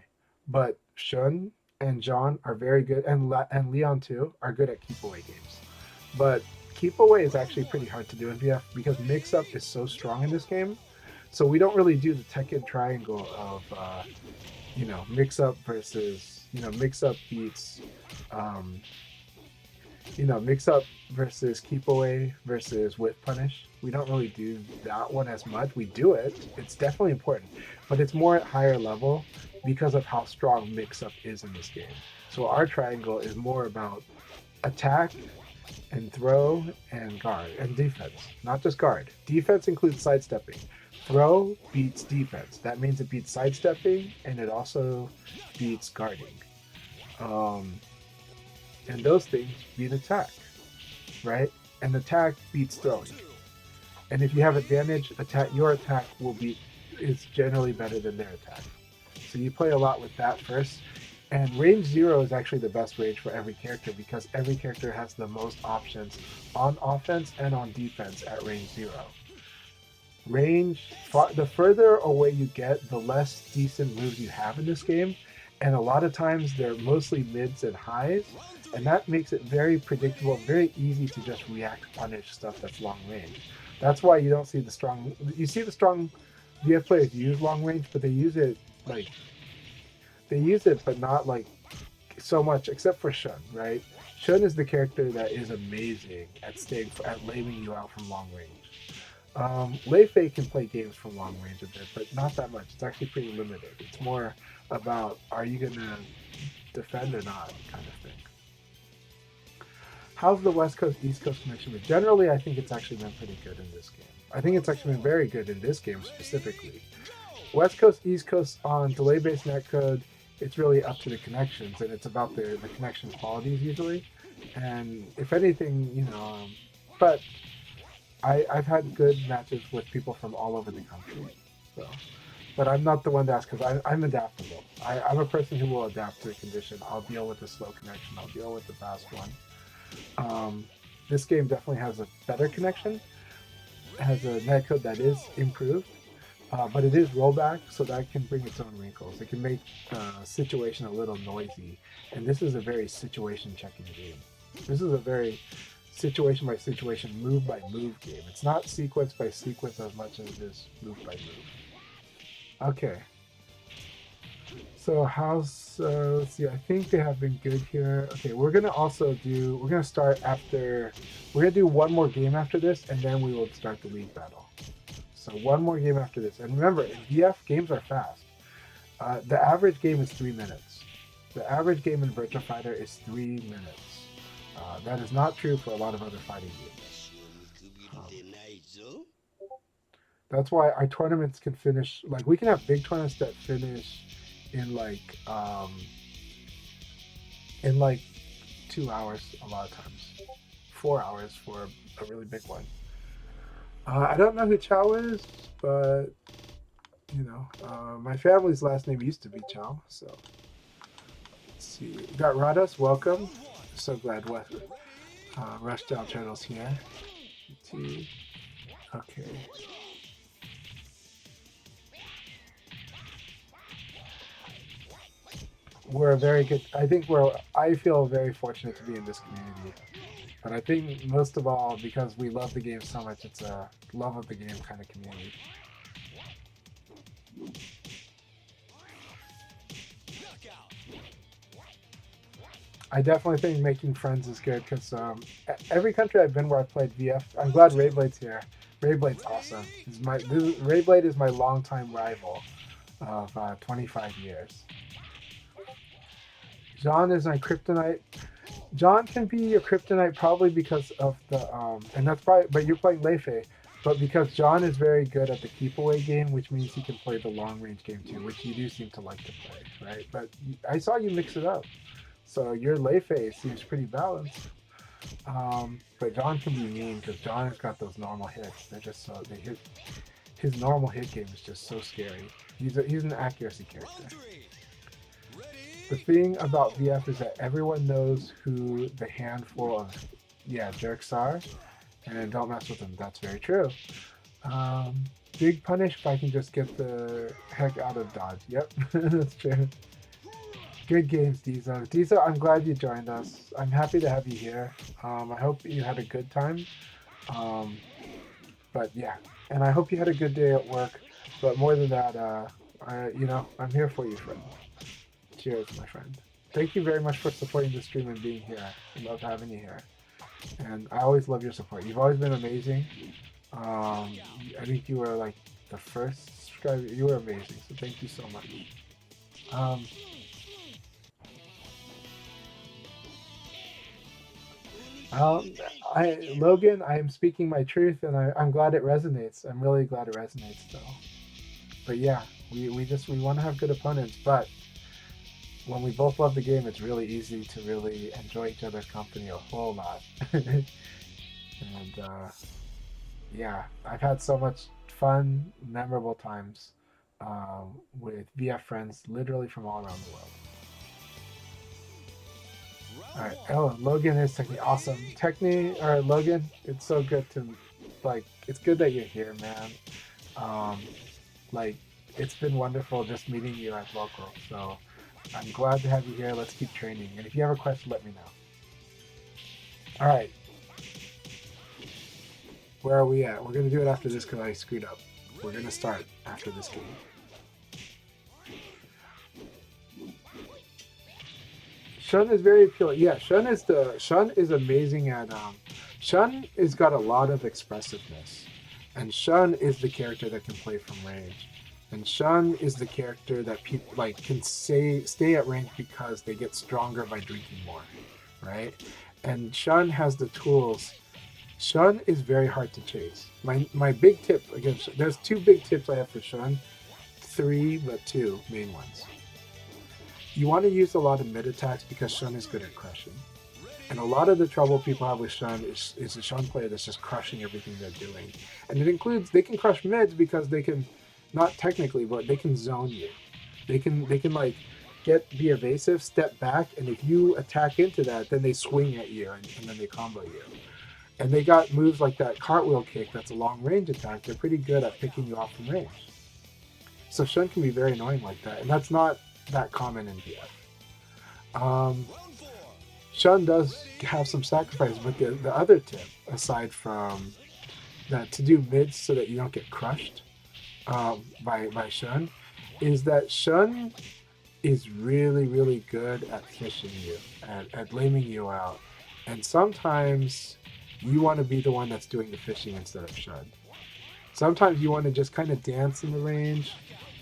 but Shun and John are very good, and Leon too are good at keep away games. But keep away is actually pretty hard to do in VF because mix up is so strong in this game. So we don't really do the Tekken triangle of, mix up versus, mix up beats, mix up versus keep away versus whip punish. We don't really do that one as much. We do it. It's definitely important, but it's more at higher level because of how strong mix up is in this game. So our triangle is more about attack and throw and guard and defense, not just guard. Defense includes sidestepping. Throw beats defense. That means it beats sidestepping and it also beats guarding. And those things beat attack, right? And attack beats throwing. And if you have advantage, your attack is generally better than their attack. So you play a lot with that first. And range 0 is actually the best range for every character because every character has the most options on offense and on defense at range 0. The further away you get, the less decent moves you have in this game. And a lot of times they're mostly mids and highs. And that makes it very predictable, very easy to just react punish stuff that's long range. That's why you don't see the strong... You see the strong VF players use long range, but they use it but not like so much, except for Shun, right? Shun is the character that is amazing at laying you out from long range. Lei Fei can play games from long range a bit, but not that much. It's actually pretty limited. It's more about, are you going to defend or not, kind of thing. How's the West Coast, East Coast connection been? Generally, I think it's actually been pretty good in this game. I think it's actually been very good in this game specifically. West Coast, East Coast on delay-based netcode, it's really up to the connections, and it's about the connection qualities usually. And if anything, but I've had good matches with people from all over the country. So, but I'm not the one to ask because I'm adaptable. I'm a person who will adapt to the condition. I'll deal with the slow connection. I'll deal with the fast one. This game definitely has a better connection. It has a netcode that is improved. But it is rollback, so that can bring its own wrinkles. It can make the situation a little noisy. And this is a very situation-checking game. This is a very situation-by-situation, move-by-move game. It's not sequence-by-sequence as much as it is move-by-move. Okay. So let's see, I think they have been good here. Okay, we're going to do one more game after this, and then we will start the league battle. So one more game after this. And remember, in VF, games are fast. The average game is 3 minutes. The average game in Virtua Fighter is 3 minutes. That is not true for a lot of other fighting games. That's why our tournaments can finish, we can have big tournaments that finish in 2 hours a lot of times. 4 hours for a really big one. I don't know who Chow is, but, my family's last name used to be Chow, so. Let's see. We got Radas, welcome. So glad Rush Down Turtle's here. Okay. I feel very fortunate to be in this community. But I think most of all, because we love the game so much, it's a love of the game kind of community. I definitely think making friends is good because every country I've been where I've played VF, I'm glad Rayblade's here. Rayblade's awesome. Rayblade is my longtime rival of 25 years. John is my kryptonite. John can be your kryptonite probably because of the and that's probably, but you're playing Lei Fei. But because John is very good at the keep away game, which means he can play the long range game too, which you do seem to like to play, right? But I saw you mix it up. So your lay phase seems pretty balanced. But John can be mean because John has got those normal hits. They're just so they hit. His normal hit game is just so scary. He's an accuracy character. The thing about VF is that everyone knows who the handful of jerks are, and don't mess with them. That's very true. Big punish if I can just get the heck out of dodge. Yep, that's true. Good games, Dizo. Dizo, I'm glad you joined us. I'm happy to have you here. I hope you had a good time. But yeah, and I hope you had a good day at work. But more than that, I'm here for you, friend. Cheers, my friend. Thank you very much for supporting the stream and being here. I love having you here. And I always love your support. You've always been amazing. I think you were like the first subscriber. You were amazing. So thank you so much. Logan, I am speaking my truth, and I'm glad it resonates. I'm really glad it resonates, though. But yeah, we want to have good opponents, but when we both love the game, it's really easy to really enjoy each other's company a whole lot. And yeah, I've had so much fun, memorable times with VF friends literally from all around the world. Alright, oh, Logan is Techni. Awesome. Techni, alright, Logan, it's so good to, it's good that you're here, man. It's been wonderful just meeting you at local, so I'm glad to have you here. Let's keep training. And if you have a question, let me know. Alright. Where are we at? We're going to do it after this because I screwed up. We're going to start after this game. Shun is very appealing. Yeah, Shun is amazing at Shun has got a lot of expressiveness. And Shun is the character that can play from range. And Shun is the character that people can stay at range because they get stronger by drinking more, right? And Shun has the tools. Shun is very hard to chase. My big tip again, there's two big tips I have for Shun, three but two main ones. You want to use a lot of mid attacks because Shun is good at crushing. And a lot of the trouble people have with Shun is a Shun player that's just crushing everything they're doing. And it includes, they can crush mids because they can, not technically, but they can zone you. They can be evasive, step back, and if you attack into that, then they swing at you and then they combo you. And they got moves like that cartwheel kick that's a long range attack. They're pretty good at picking you off from range. So Shun can be very annoying like that, and that's not that common in VF. Shun does have some sacrifices, but the other tip, aside from that, to do mids so that you don't get crushed by Shun, is that Shun is really, really good at fishing you, at laming you out. And sometimes you want to be the one that's doing the fishing instead of Shun. Sometimes you want to just kind of dance in the range,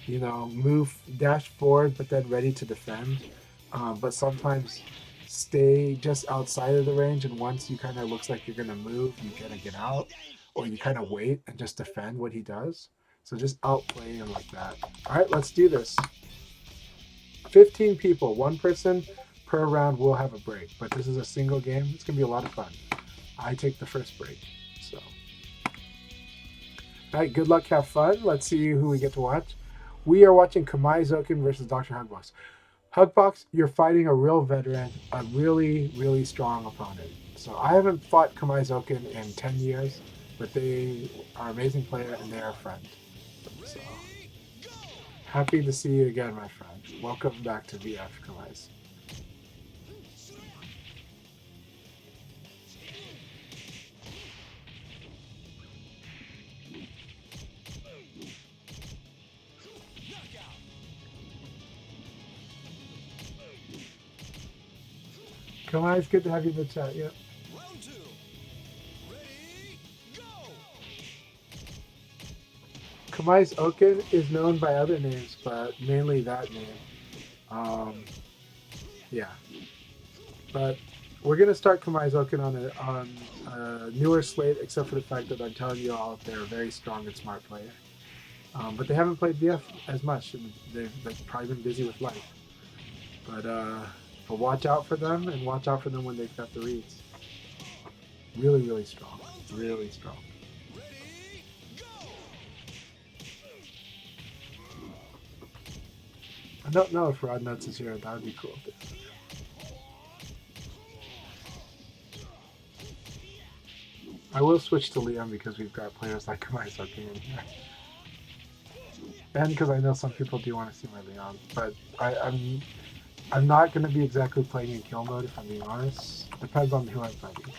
move, dash forward, but then ready to defend. But sometimes stay just outside of the range, and once you kind of looks like you're going to move, you kind of get out, or you kind of wait and just defend what he does. So just outplay him like that. All right, let's do this. 15 people, one person per round will have a break, but this is a single game. It's going to be a lot of fun. I take the first break, so. All right, good luck, have fun. Let's see who we get to watch. We are watching Kamai Zokin versus Dr. Hugbox. Hugbox, you're fighting a real veteran, a really, really strong opponent. So I haven't fought Kamai Zokin in 10 years, but they are an amazing player and they're a friend. So happy to see you again, my friend. Welcome back to VF, Kamai. Kamai, it's good to have you in the chat, yeah. Round two. Ready, go! Kamai's Oken is known by other names, but mainly that name. Yeah. But we're gonna start Kamaizoken on a newer slate, except for the fact that I'm telling you all they're a very strong and smart player. But they haven't played VF as much, and they've probably been busy with life. But watch out for them, and watch out for them when they've got the reads. Really, really strong. Really strong. I don't know if Rod Nuts is here. That would be cool. I will switch to Liam because we've got players like Kamaizoki in here. And because I know some people do want to see my Leon. But I'm not going to be exactly playing in kill mode, if I'm being honest. Depends on who I'm fighting.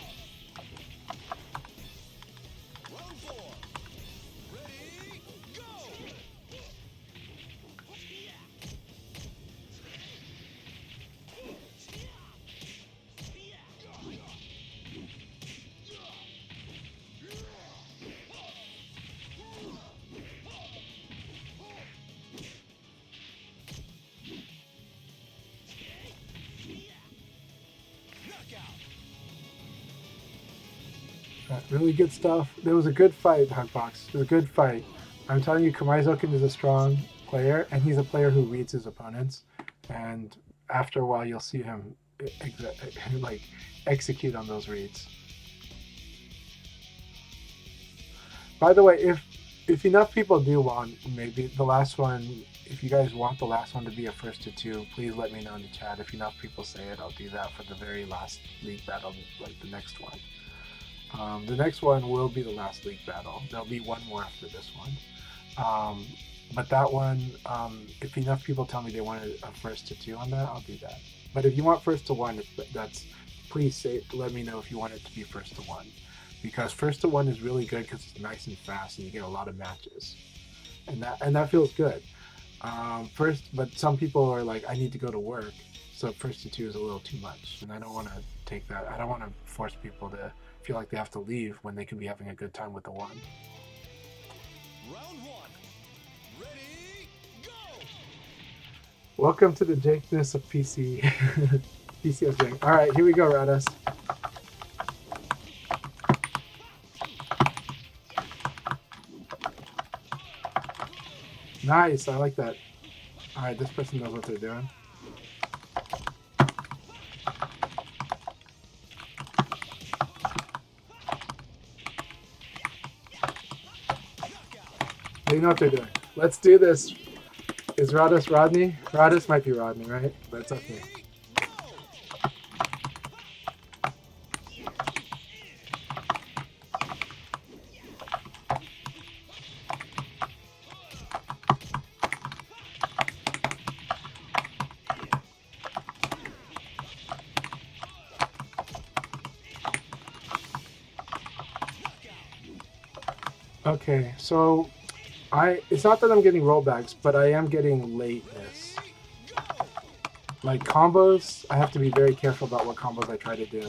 Really good stuff. There was a good fight, Hugbox. It was a good fight. I'm telling you, Kamaizoken is a strong player, and he's a player who reads his opponents. And after a while, you'll see him like execute on those reads. By the way, if enough people do want maybe the last one, if you guys want the last one to be a 1st to 2, please let me know in the chat. If enough people say it, I'll do that for the very last league battle, like the next one. The next one will be the last league battle. There'll be one more after this one. But that one, if enough people tell me they want a 1st to 2 on that, I'll do that. But if you want 1st to 1, please let me know if you want it to be 1st to 1. Because 1st to 1 is really good because it's nice and fast and you get a lot of matches. And that feels good. But some people are like, I need to go to work. So 1st to 2 is a little too much. And I don't want to take that. I don't want to force people to feel like they have to leave when they can be having a good time with the 1. Round 1. Ready, go! Welcome to the jankiness of PC. PCS jank. Alright, here we go, Radus. Nice, I like that. Alright, this person knows what they're doing. They know what they're doing. Let's do this. Is Radus Rodney? Radus might be Rodney, right? But it's okay. Okay, so it's not that I'm getting rollbacks, but I am getting lateness. Like combos, I have to be very careful about what combos I try to do.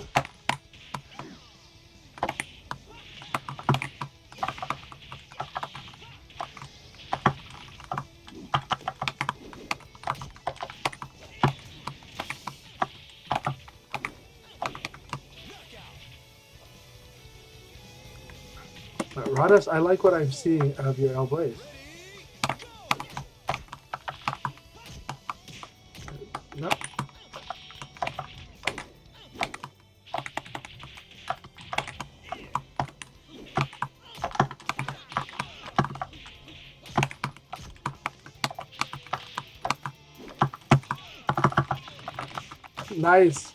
Radus, I like what I'm seeing of your elbows. No. Nice.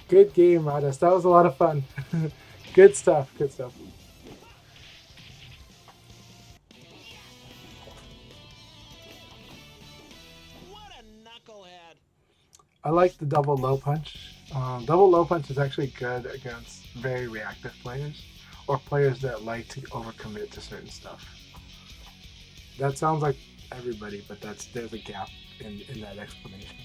Good game, Radus. That was a lot of fun. Good stuff. Good stuff. What a knucklehead. I like the double low punch. Double low punch is actually good against very reactive players or players that like to overcommit to certain stuff. That sounds like everybody, but there's a gap in that explanation.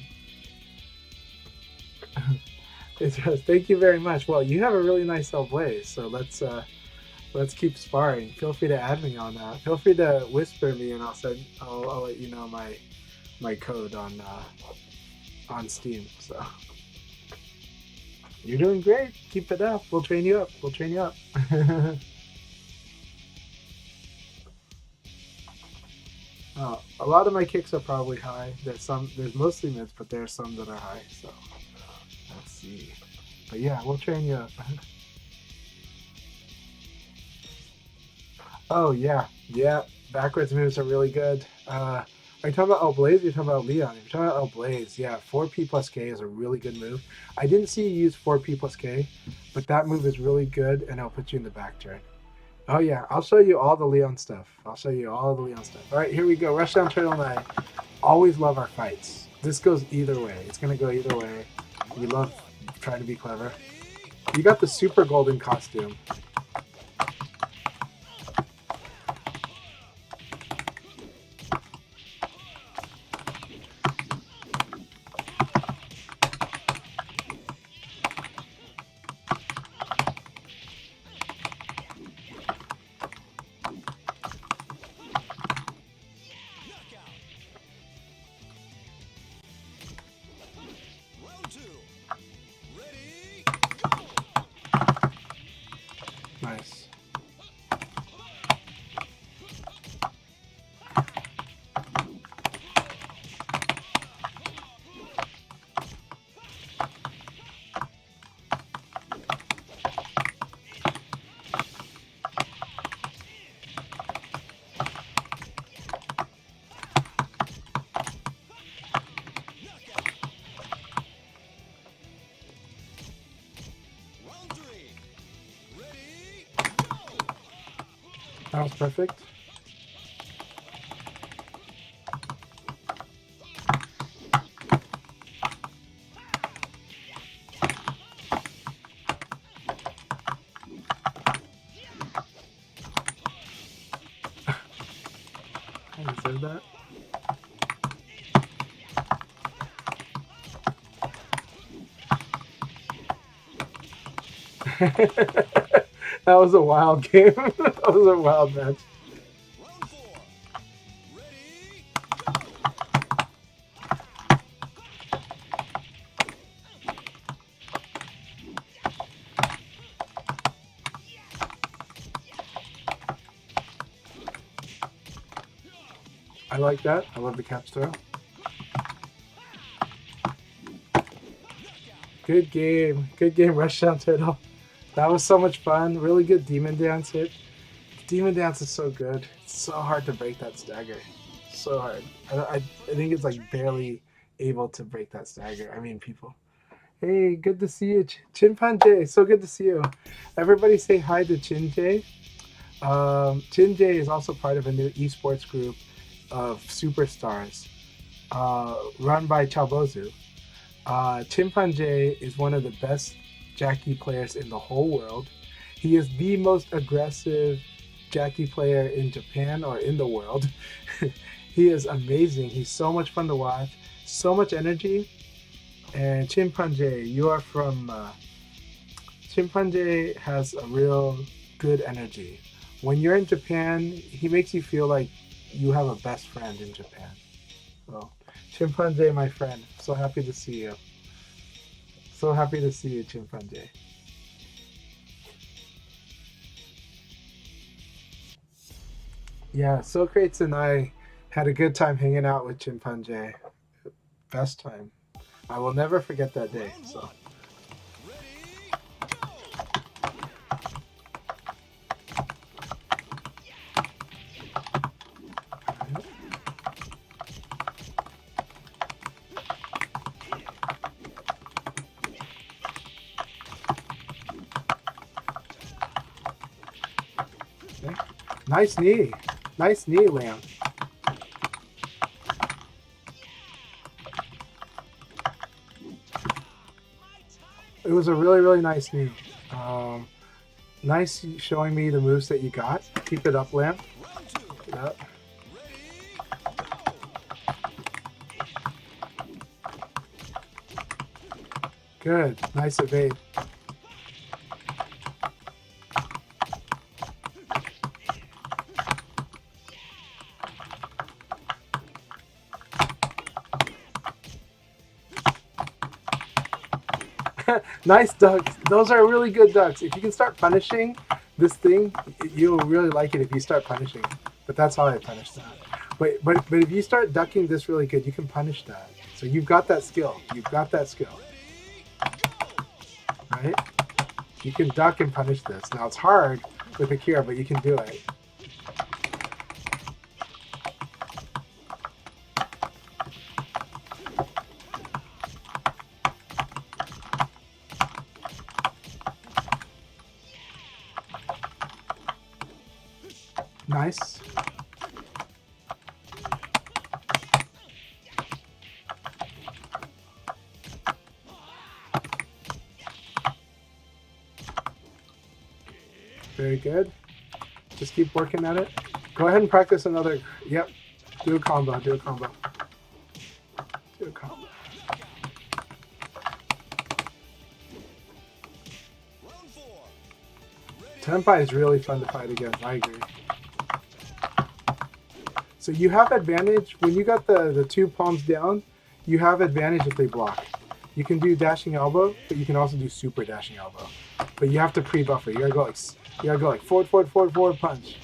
Thank you very much. Well, you have a really nice blaze, so let's Let's keep sparring. Feel free to add me on that. Feel free to whisper me, and I'll let you know my code on Steam. So you're doing great. Keep it up. We'll train you up. We'll train you up. A lot of my kicks are probably high. There's mostly mids, but there are some that are high. So let's see. But yeah, we'll train you up. Oh yeah, yeah. Backwards moves are really good. Are you talking about El Blaze? Or are you talking about Leon? If you're talking about El Blaze, yeah, 4P plus K is a really good move. I didn't see you use 4P plus K, but that move is really good, and it'll put you in the back turn. Oh yeah, I'll show you all the Leon stuff. All right, here we go. Rushdown Turtle and I always love our fights. This goes either way. It's gonna go either way. We love trying to be clever. You got the super golden costume. Nice. That was perfect. I deserve that. That was a wild game. That was a wild match. I like that. I love the catch throw. Good game. Good game, Rushdown Turtle. That was so much fun. Really good Demon Dance hit. Demon Dance is so good. It's so hard to break that stagger. So hard. I think it's like barely able to break that stagger. I mean, people. Hey, good to see you. Chinpanjay, so good to see you. Everybody say hi to Chinjay. Chinjay is also part of a new esports group of superstars run by Chaobozu. Chimpanjay is one of the best Jackie players in the whole world. He is the most aggressive Jackie player in Japan or in the world. He is amazing. He's so much fun to watch, so much energy. And Chimpanjay, you are from... Chimpanjay has a real good energy. When you're in Japan, he makes you feel like you have a best friend in Japan. So, Chimpanjay, my friend, so happy to see you. So happy to see you, Chimpanjay. Yeah, Socrates and I had a good time hanging out with Chimpanjay. Best time. I will never forget that day. So. Nice knee. Nice knee, Lamb. It was a really, really nice knee. Nice showing me the moves that you got. Keep it up, Lamb. Keep it up. Good. Nice evade. Nice ducks. Those are really good ducks. If you can start punishing this thing, you'll really like it if you start punishing. But that's how I punish that. But if you start ducking this really good, you can punish that. So you've got that skill. You've got that skill. Right? You can duck and punish this. Now it's hard with Akira, but you can do it. Nice. Very good. Just keep working at it. Go ahead and practice another. Yep. Do a combo. Do a combo. Do a combo. Tenpai is really fun to fight against. I agree. So you have advantage when you got the two palms down. You have advantage if they block. You can do dashing elbow, but you can also do super dashing elbow. But you have to pre-buffer. You gotta go like forward, forward, forward, forward punch.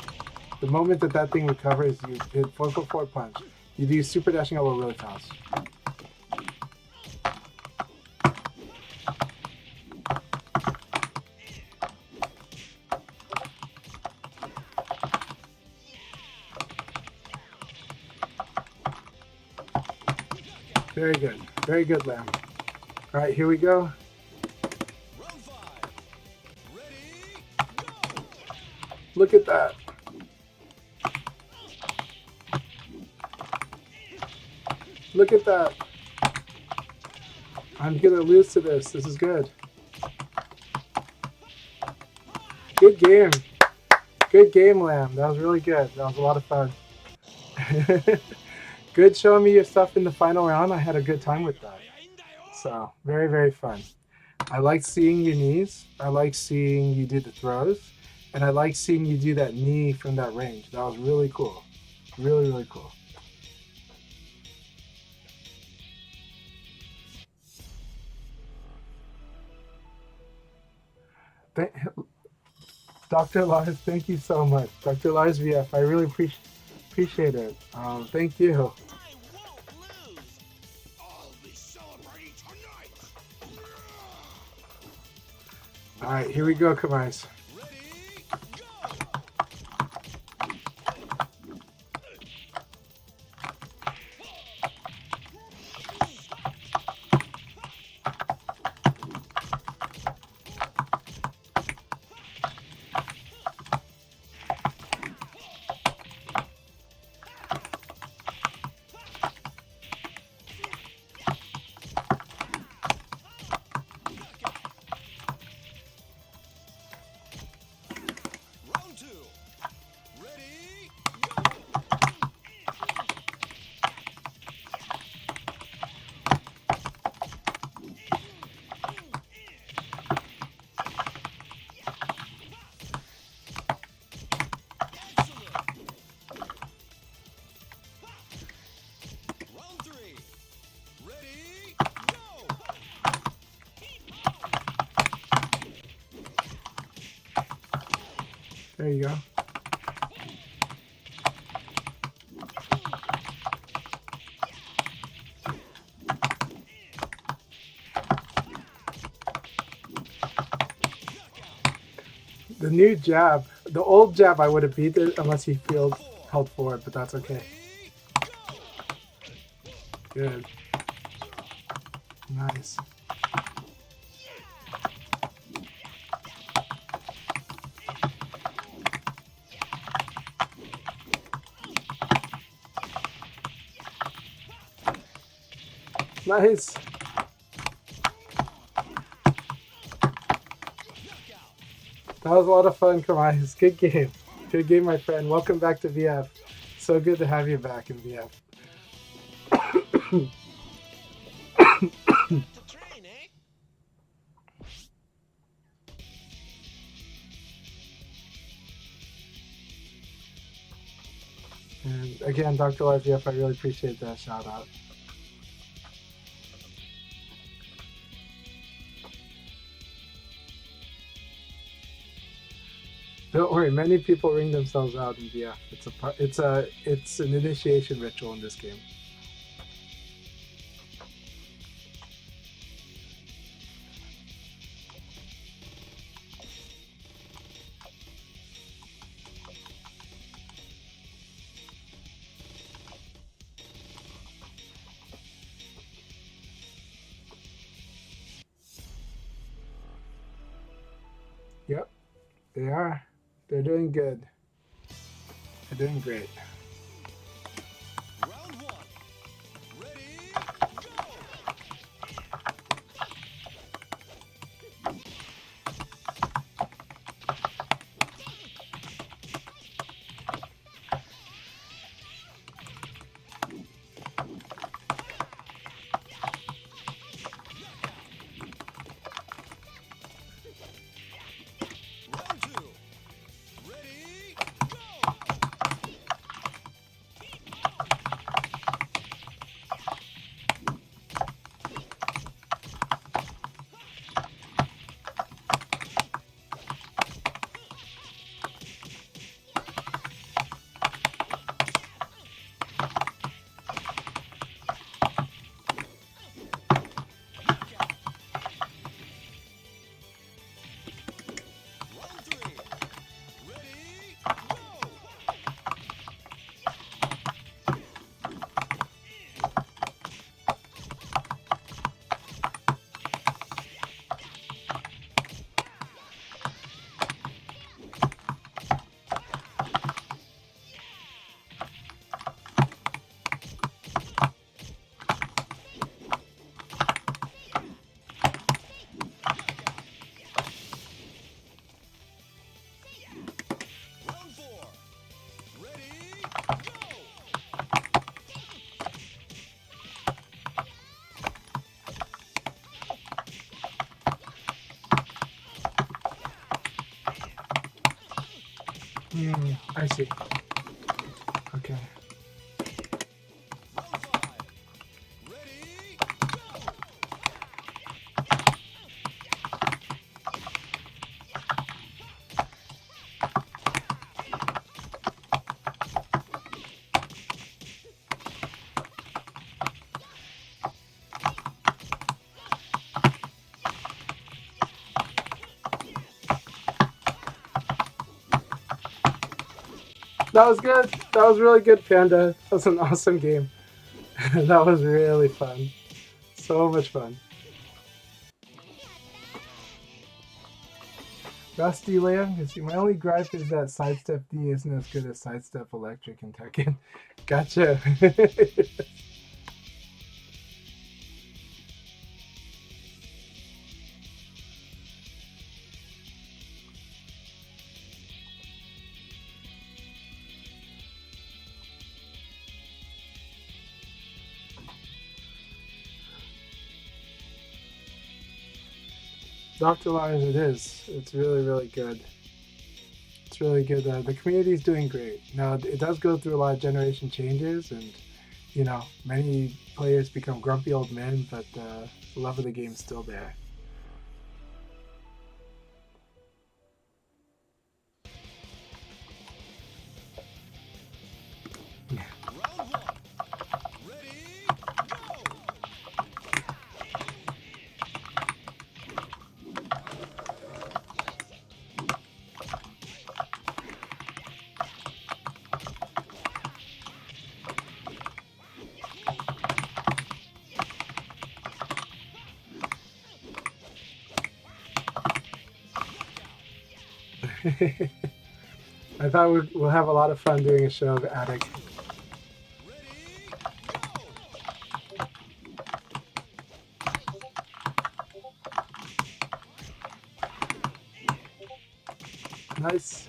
The moment that thing recovers, you hit forward, forward, forward punch. You do super dashing elbow really fast. Very good. Very good, Lamb. All right, here we go. Look at that. Look at that. I'm going to lose to this. This is good. Good game. Good game, Lamb. That was really good. That was a lot of fun. Good showing me your stuff in the final round. I had a good time with that. So, very, very fun. I like seeing your knees. I like seeing you do the throws. And I like seeing you do that knee from that range. That was really cool. Really, really cool. Dr. Lars, thank you so much. Dr. Lars VF, I really appreciate it. Thank you. I won't lose. I'll be celebrating tonight. All right, here we go, Kamais. Ready, go. Round two. Ready, go. Excellent. Round three. Ready, go. There you go. The new jab, the old jab, I would have beat it unless he held forward, but that's okay. Good. Nice. Nice. That was a lot of fun, Kamais. Good game. Good game, my friend. Welcome back to VF. So good to have you back in VF. To train, eh? And again, Dr. Live VF, I really appreciate that shout out. worry. Many people ring themselves out in BF. It's an initiation ritual in this game. Yep, they are. They're doing good. They're doing great. Round one. Ready, go! Round two. Ready, go! Round three. Ready, go! Round four. Ready, go! I see. Okay. Round five. Ready, go! That was good. That was really good, Panda. That was an awesome game. That was really fun. So much fun. Rusty Lamb, you see, my only gripe is that sidestep D isn't as good as sidestep electric in Tekken. Gotcha. Dr. Lars, it is. It's really, really good. It's really good. The community is doing great. Now, it does go through a lot of generation changes, and, you know, many players become grumpy old men, but the love of the game is still there. Round one. Ready, go! I thought we'll have a lot of fun doing a show of Attic. Ready, go! Nice.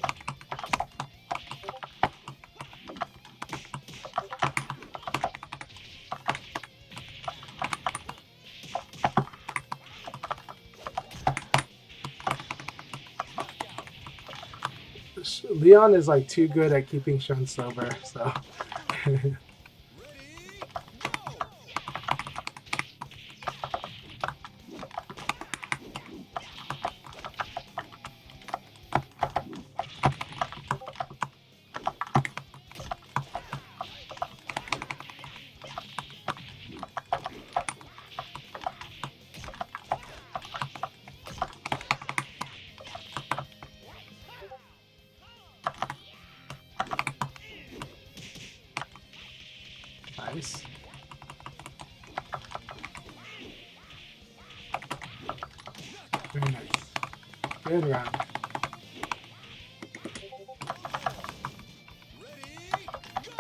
Leon is like too good at keeping Shun sober, so. Ready, go! Nice. Very nice. Good round. Ready, go!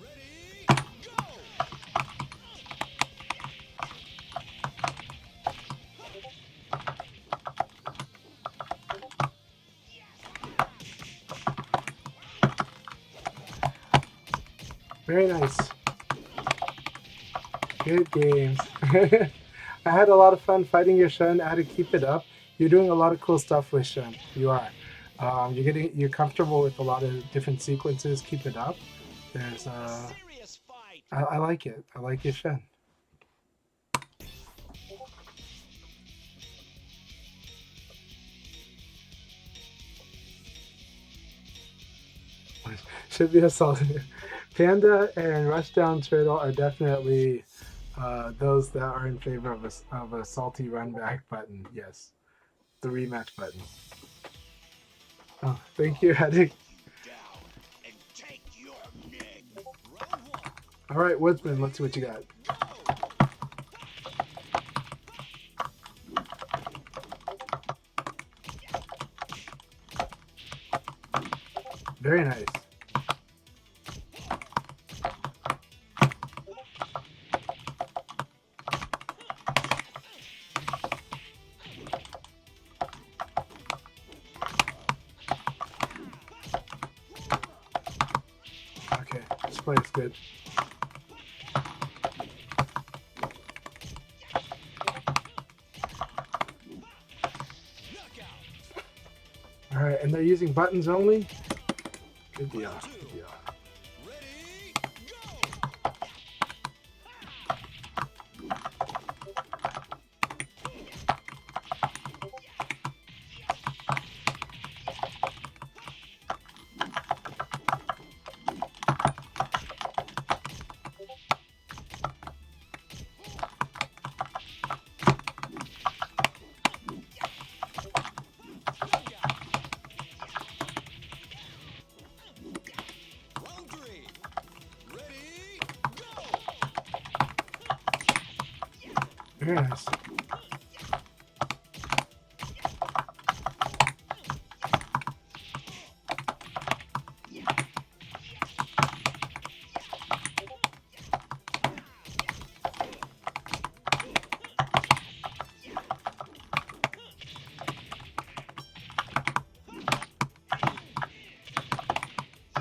Ready, go! Very nice. Good games. I had a lot of fun fighting your Shen. I had to keep it up. You're doing a lot of cool stuff with Shen. You are. You're comfortable with a lot of different sequences. Keep it up. There's Serious fight. I like it. I like your Shen. Should be a solid. Panda and Rushdown Turtle are definitely those that are in favor of a salty run back button. Yes, the rematch button. Oh, thank you, Haddock. Down and take your nick. Round one, All right, Woodsman, let's see what you got. go! Very nice. Okay, this play is good. Knockout! All right, and they're using buttons only? Good deal. Good deal. Ready, go! Round three, ready, go! Very nice.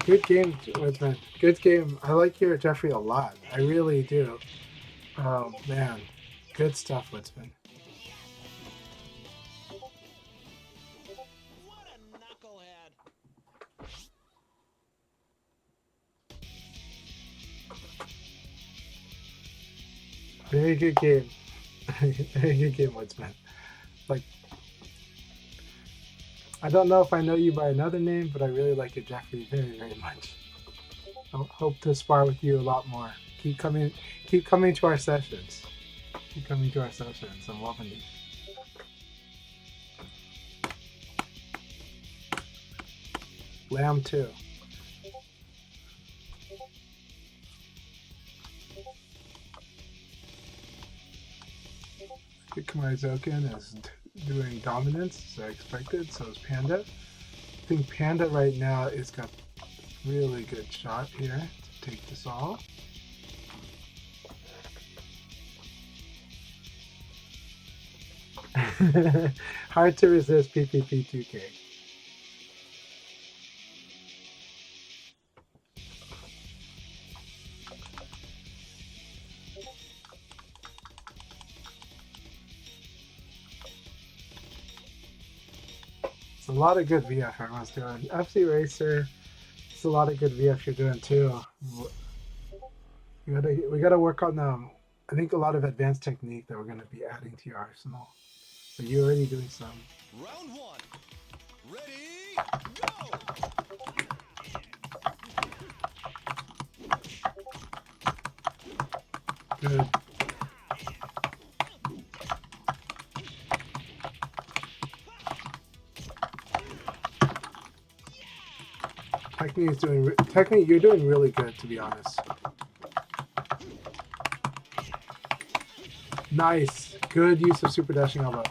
Good game, Woodsman. Good game. I like your Jeffrey a lot. I really do. Oh, man. Good stuff, Woodsman. What a knucklehead. Very good game. Very good game, Woodsman. Like, I don't know if I know you by another name, but I really like your Jeffrey very, very much. I hope to spar with you a lot more. Keep coming to our sessions. Keep coming to our sessions. I'm loving it. Lamb 2. Kamaizoken is doing dominance, as I expected, so is Panda. I think Panda right now is got really good shot here to take this all. Hard to resist PPP 2K. lot of good VF everyone's doing. FC Racer, it's a lot of good VF you're doing too. We gotta work on I think a lot of advanced technique that we're gonna be adding to your arsenal. But you're already doing some. Round one. Ready, go! Good. Technique, you're doing really good, to be honest. Nice. Good use of super dashing elbow.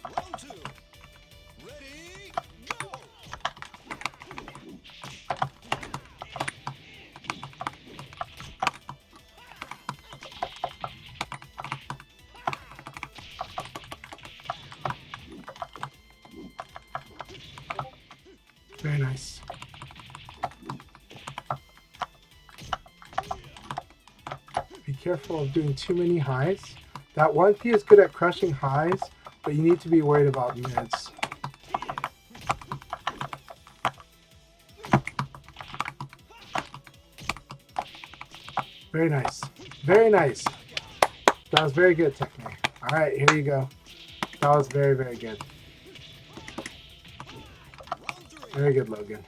Round two. Ready, go! Very nice. Be careful of doing too many highs. That 1P is good at crushing highs, but you need to be worried about mids. Very nice. Very nice. That was very good technique. All right, here you go. That was very, very good. Very good, Logan.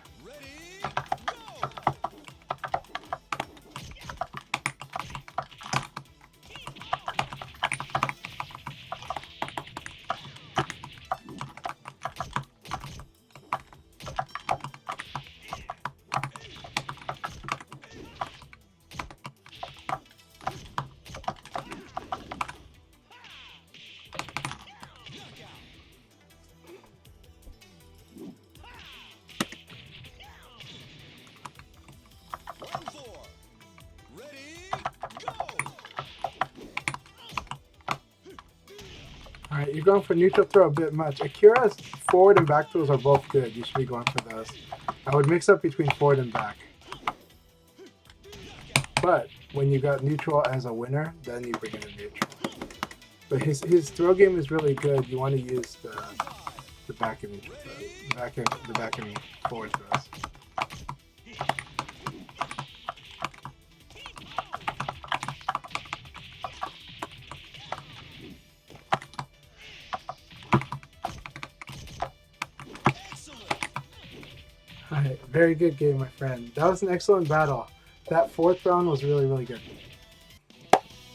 Round four. Ready, go! All right, you're going for neutral throw a bit much. Akira's forward and back throws are both good. You should be going for those. I would mix up between forward and back. But when you got neutral as a winner, then you bring in a neutral. But his throw game is really good. You want to use the back and neutral throws, the back and forward throws. All right, very good game, my friend. That was an excellent battle. That fourth round was really, really good.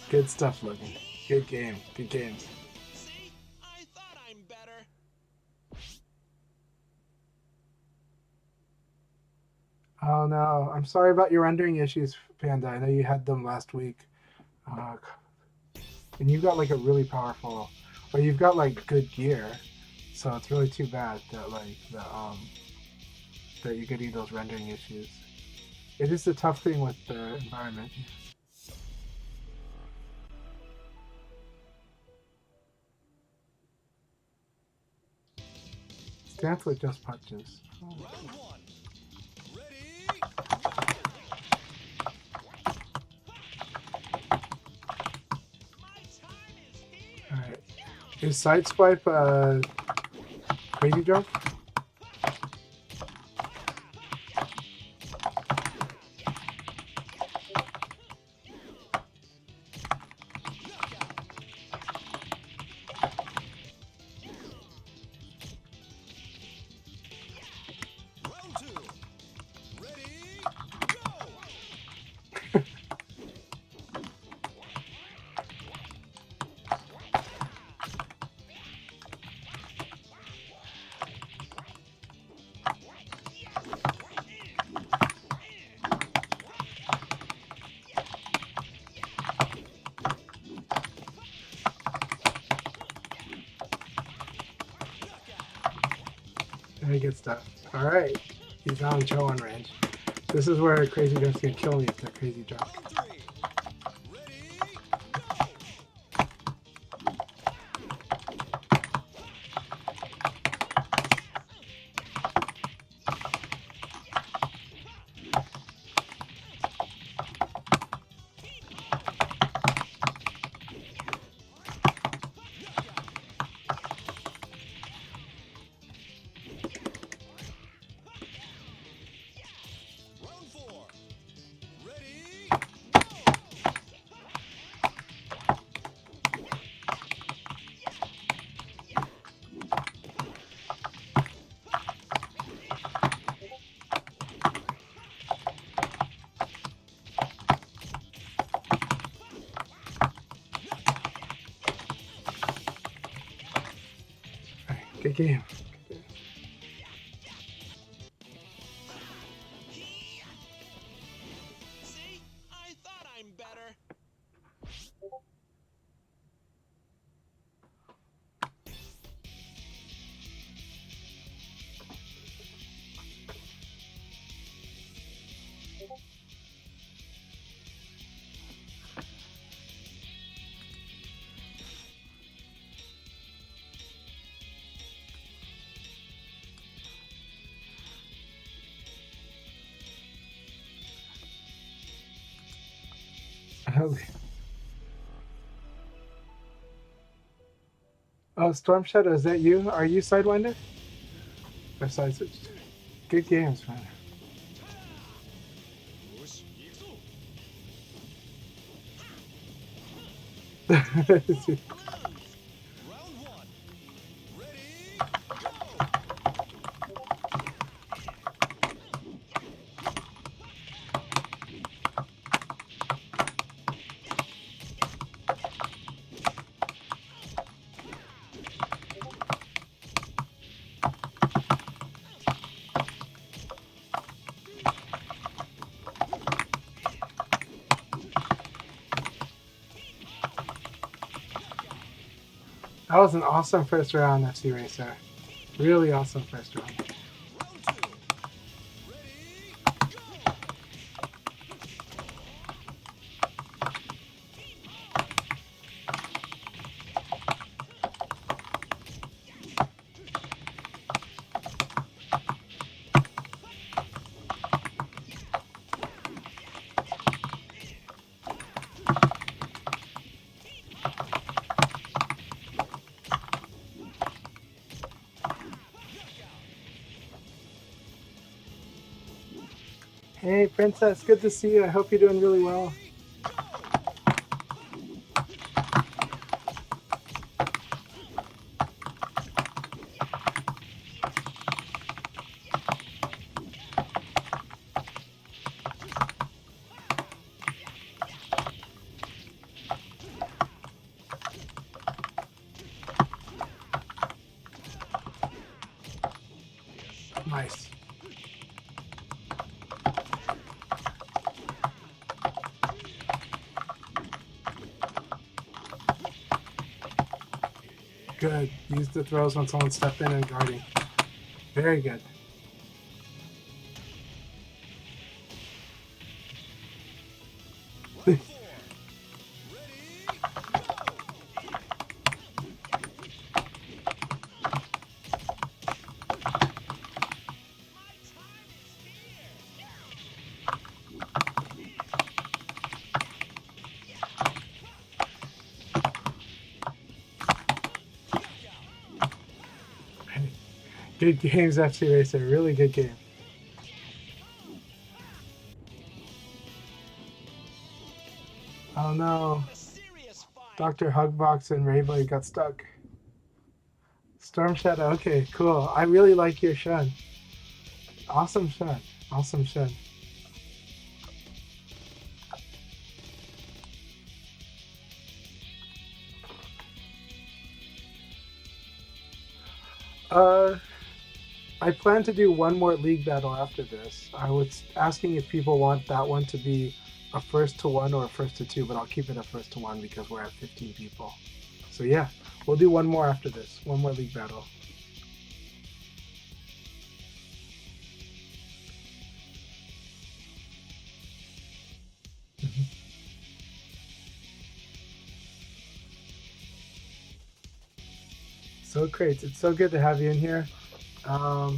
Good stuff, Logan. Good game. Good games. See? I thought I'm better. Oh no, I'm sorry about your rendering issues, Panda. I know you had them last week. And you've got like a really powerful, or you've got like good gear, so it's really too bad that that you're getting those rendering issues. It is the tough thing with the environment. Dance with just punches. Oh. Round one. Ready, My time is here. All right. Is sideswipe crazy jump? round two. Ready, go! Very good stuff. All right. He's now in Chowan range. This is where crazy jump's gonna kill me with the crazy jump. Round three. Ready, go! Good game. See? I thought I'm better. Oh, Storm Shadow, is that you? Are you Sidewinder? Or Side Switch? Good games, man. Round one. Ready? That was an awesome first round, FC Racer. Really awesome first round. Round two. Ready? Go! Hey, Princess, good to see you. I hope you're doing really well. Nice. Good. Use the throws when someone stepped in and guarding. Very good. Round four. Ready? Go! Good games, FC Racer. Really good game. Oh no. A serious fight. Dr. Hugbox and Rayblade got stuck. Storm Shadow. Okay, cool. I really like your shun. Awesome shun. Awesome shun. I plan to do one more league battle after this. I was asking if people want that one to be a 1st to 1 or a 1st to 2, but I'll keep it a 1st to 1 because we're at 15 people. So yeah, we'll do one more after this. One more league battle. So great. It's so good to have you in here. Are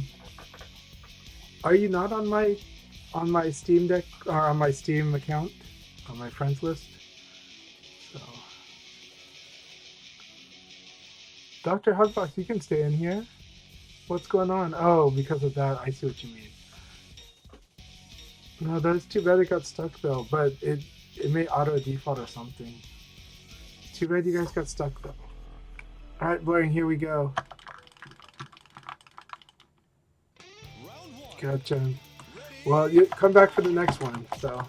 you not on my Steam Deck or on my Steam account on my friends list? So, Dr. Hugbox, you can stay in here. What's going on? Oh, because of that, I see what you mean. No, that's too bad it got stuck though, but it may auto default or something. Too bad you guys got stuck though. All right, Blaring, here we go. Round one. Gotcha. Well, you come back for the next one. So.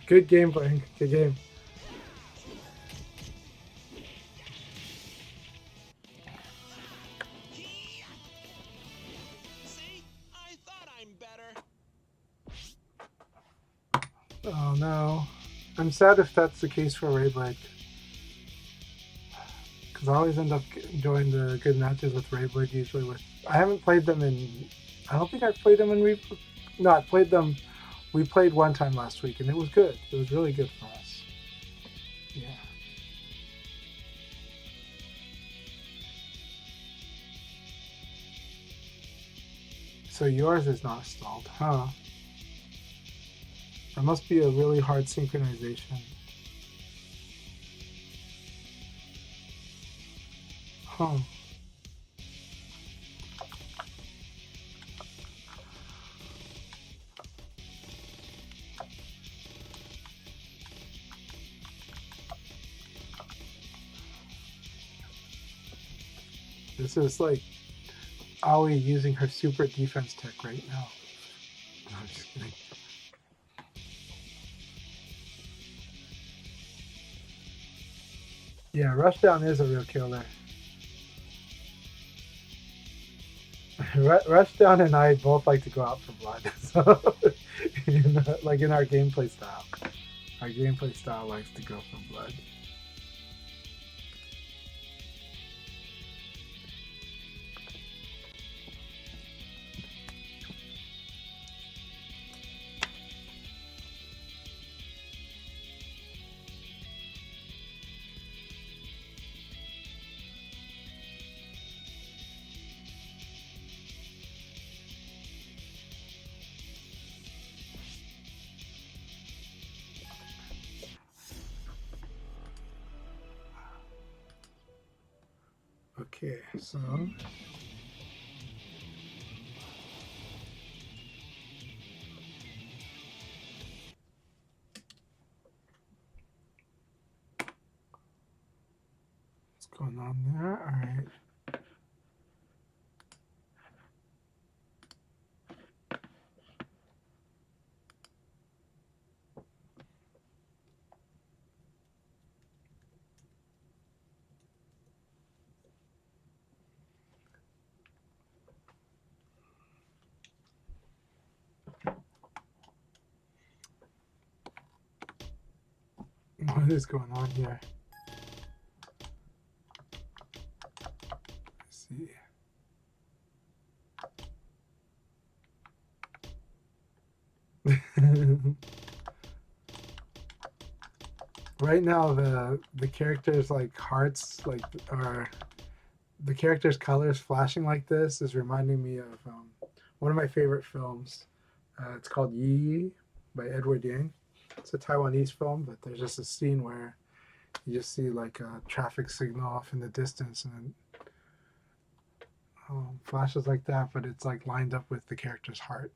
Good game, Blank. Good game. See? I thought I'm better. Oh no. I'm sad if that's the case for Rayblade. Because I always end up enjoying the good matches with Rayblade usually with... I haven't played them in... I don't think I've played them in... No, I played them... We played one time last week and it was good. It was really good for us. Yeah. So yours is not stalled, huh? There must be a really hard synchronization. Huh. This is like Aoi using her super defense tech right now. No, I'm just kidding. Yeah, Rushdown is a real killer. Rushdown and I both like to go out for blood. So, like in our gameplay style. Our gameplay style likes to go for blood. Okay, so what's going on there? All right. What is going on here? Let's see. Right now the characters like hearts like are the characters colors flashing like this is reminding me of one of my favorite films. It's called Yi by Edward Yang. It's a Taiwanese film, but there's just a scene where you just see like a traffic signal off in the distance and then flashes like that, but it's like lined up with the character's heart.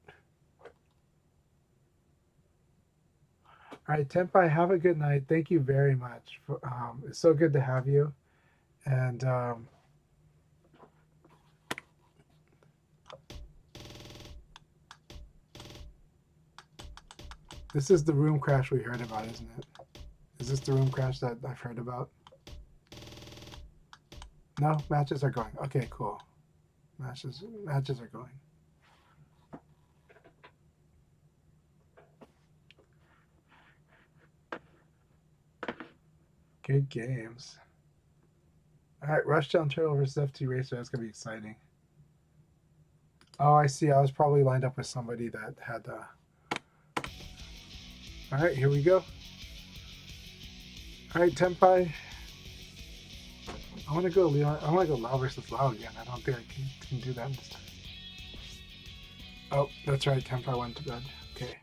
All right, Tenpai, have a good night. Thank you very much. It's so good to have you. And this is the room crash we heard about, isn't it? Is this the room crash that I've heard about? No, matches are going. Okay, cool. Matches are going. Good games. All right, Rushdown Turtle versus FT Racer. That's gonna be exciting. Oh, I see. I was probably lined up with somebody that had. All right, here we go. All right, Tenpai. I want to go Leon. I want to go Lao versus Lao again. I don't think I can do that this time. Oh, that's right. Tenpai went to bed. Okay.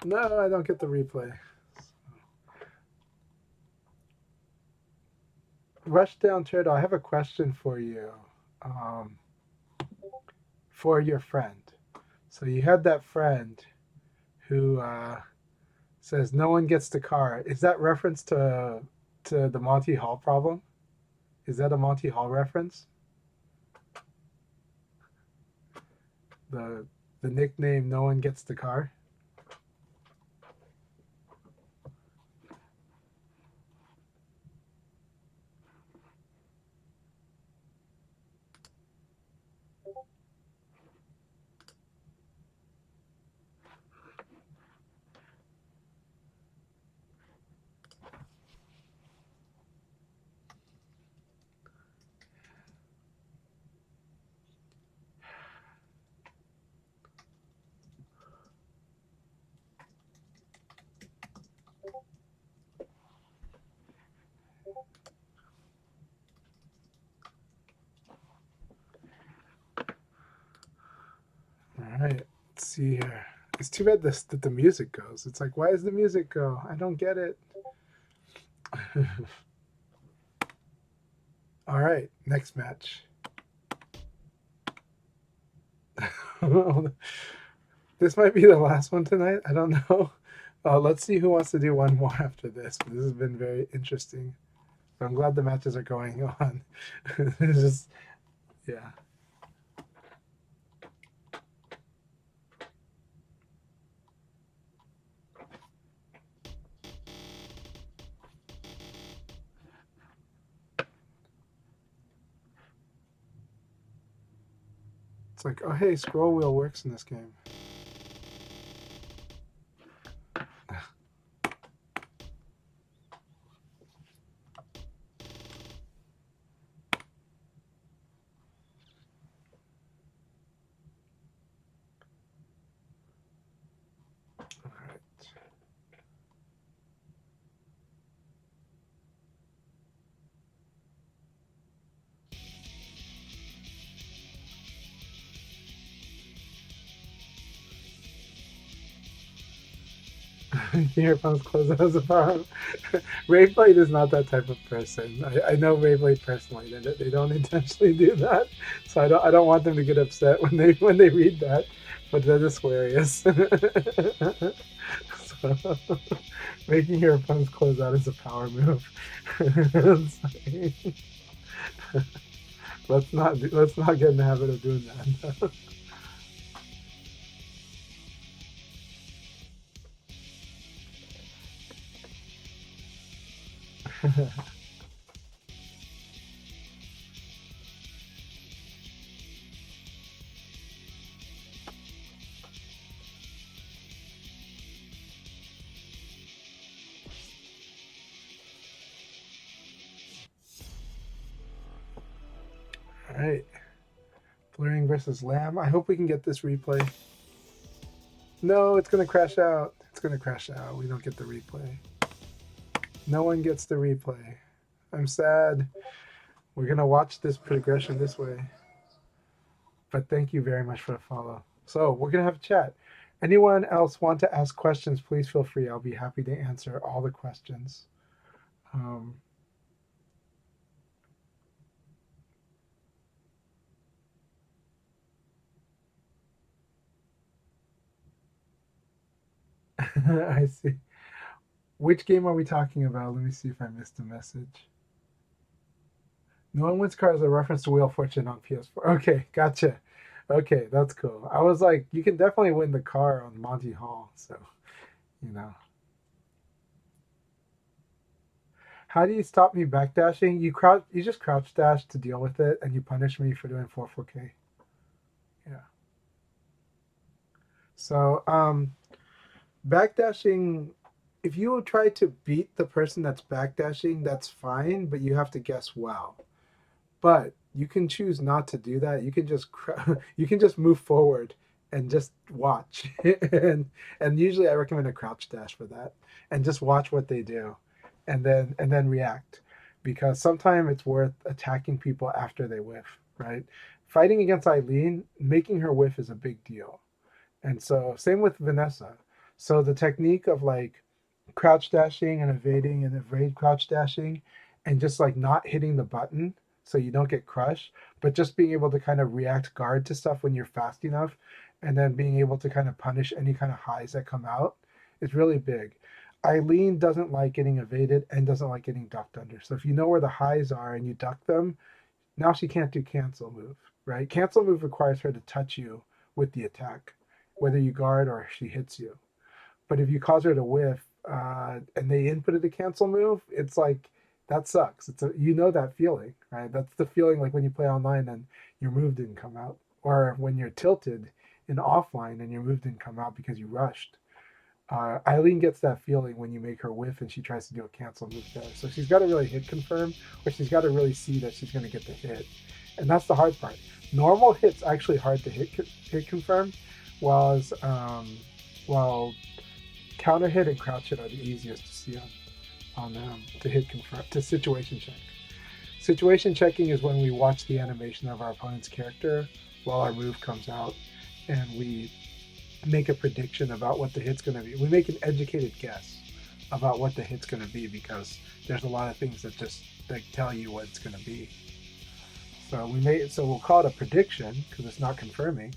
No, I don't get the replay. Rushdown Turtle, I have a question for you. For your friend. So you had that friend who Says no one gets the car. Is that reference to the Monty Hall problem? Is that a Monty Hall reference? The nickname no one gets the car? All right, let's see here. It's too bad that the music goes. It's like, why does the music go? I don't get it. All right, next match. This might be the last one tonight. I don't know. Let's see who wants to do one more after this. This has been very interesting. But I'm glad the matches are going on. It's just, yeah. It's like, oh hey, scroll wheel works in this game. All right. Earphones close as a problem. Rayblade is not that type of person. I know Rayblade personally. They don't intentionally do that, so I don't want them to get upset when they read that. But that is hilarious. So, making earphones close out is a power move. Let's not get in the habit of doing that. All right. Blurring versus Lamb. I hope we can get this replay. No, it's going to crash out. It's going to crash out. We don't get the replay. No one gets the replay. I'm sad. We're going to watch this progression this way. But thank you very much for the follow. So we're going to have a chat. Anyone else want to ask questions, please feel free. I'll be happy to answer all the questions. I see. Which game are we talking about? Let me see if I missed a message. No one wins car is a reference to Wheel of Fortune on PS4. Okay, gotcha. Okay, that's cool. I was like, you can definitely win the car on Monty Hall, so, you know. How do you stop me backdashing? You just crouch dash to deal with it, and you punish me for doing 4K. Yeah. So, backdashing, if you try to beat the person that's backdashing, that's fine, but you have to guess well. But you can choose not to do that. You can just move forward and just watch. and usually I recommend a crouch dash for that, and just watch what they do, and then react, because sometimes it's worth attacking people after they whiff, right? Fighting against Eileen, making her whiff is a big deal. And so same with Vanessa. So the technique of like crouch dashing and evading and evade crouch dashing, and just like not hitting the button so you don't get crushed, but just being able to kind of react guard to stuff when you're fast enough, and then being able to kind of punish any kind of highs that come out, It's really big. Eileen doesn't like getting evaded and doesn't like getting ducked under. So if you know where the highs are and you duck them, now she can't do cancel move, right? Cancel move requires her to touch you with the attack, whether you guard or she hits you. But if you cause her to whiff and they inputted a cancel move, it's like, that sucks. You know that feeling, right? That's the feeling like when you play online and your move didn't come out, or when you're tilted in offline and your move didn't come out because you rushed. Eileen gets that feeling when you make her whiff and she tries to do a cancel move there. So she's got to really hit confirm, or she's got to really see that she's going to get the hit. And that's the hard part. Normal hit's actually hard to hit confirm, while counter hit and crouch hit are the easiest to see on them to hit confirm, to situation check. Situation checking is when we watch the animation of our opponent's character while our move comes out, and we make a prediction about what the hit's going to be. We make an educated guess about what the hit's going to be because there's a lot of things that just tell you what it's going to be. So we'll call it a prediction because it's not confirming,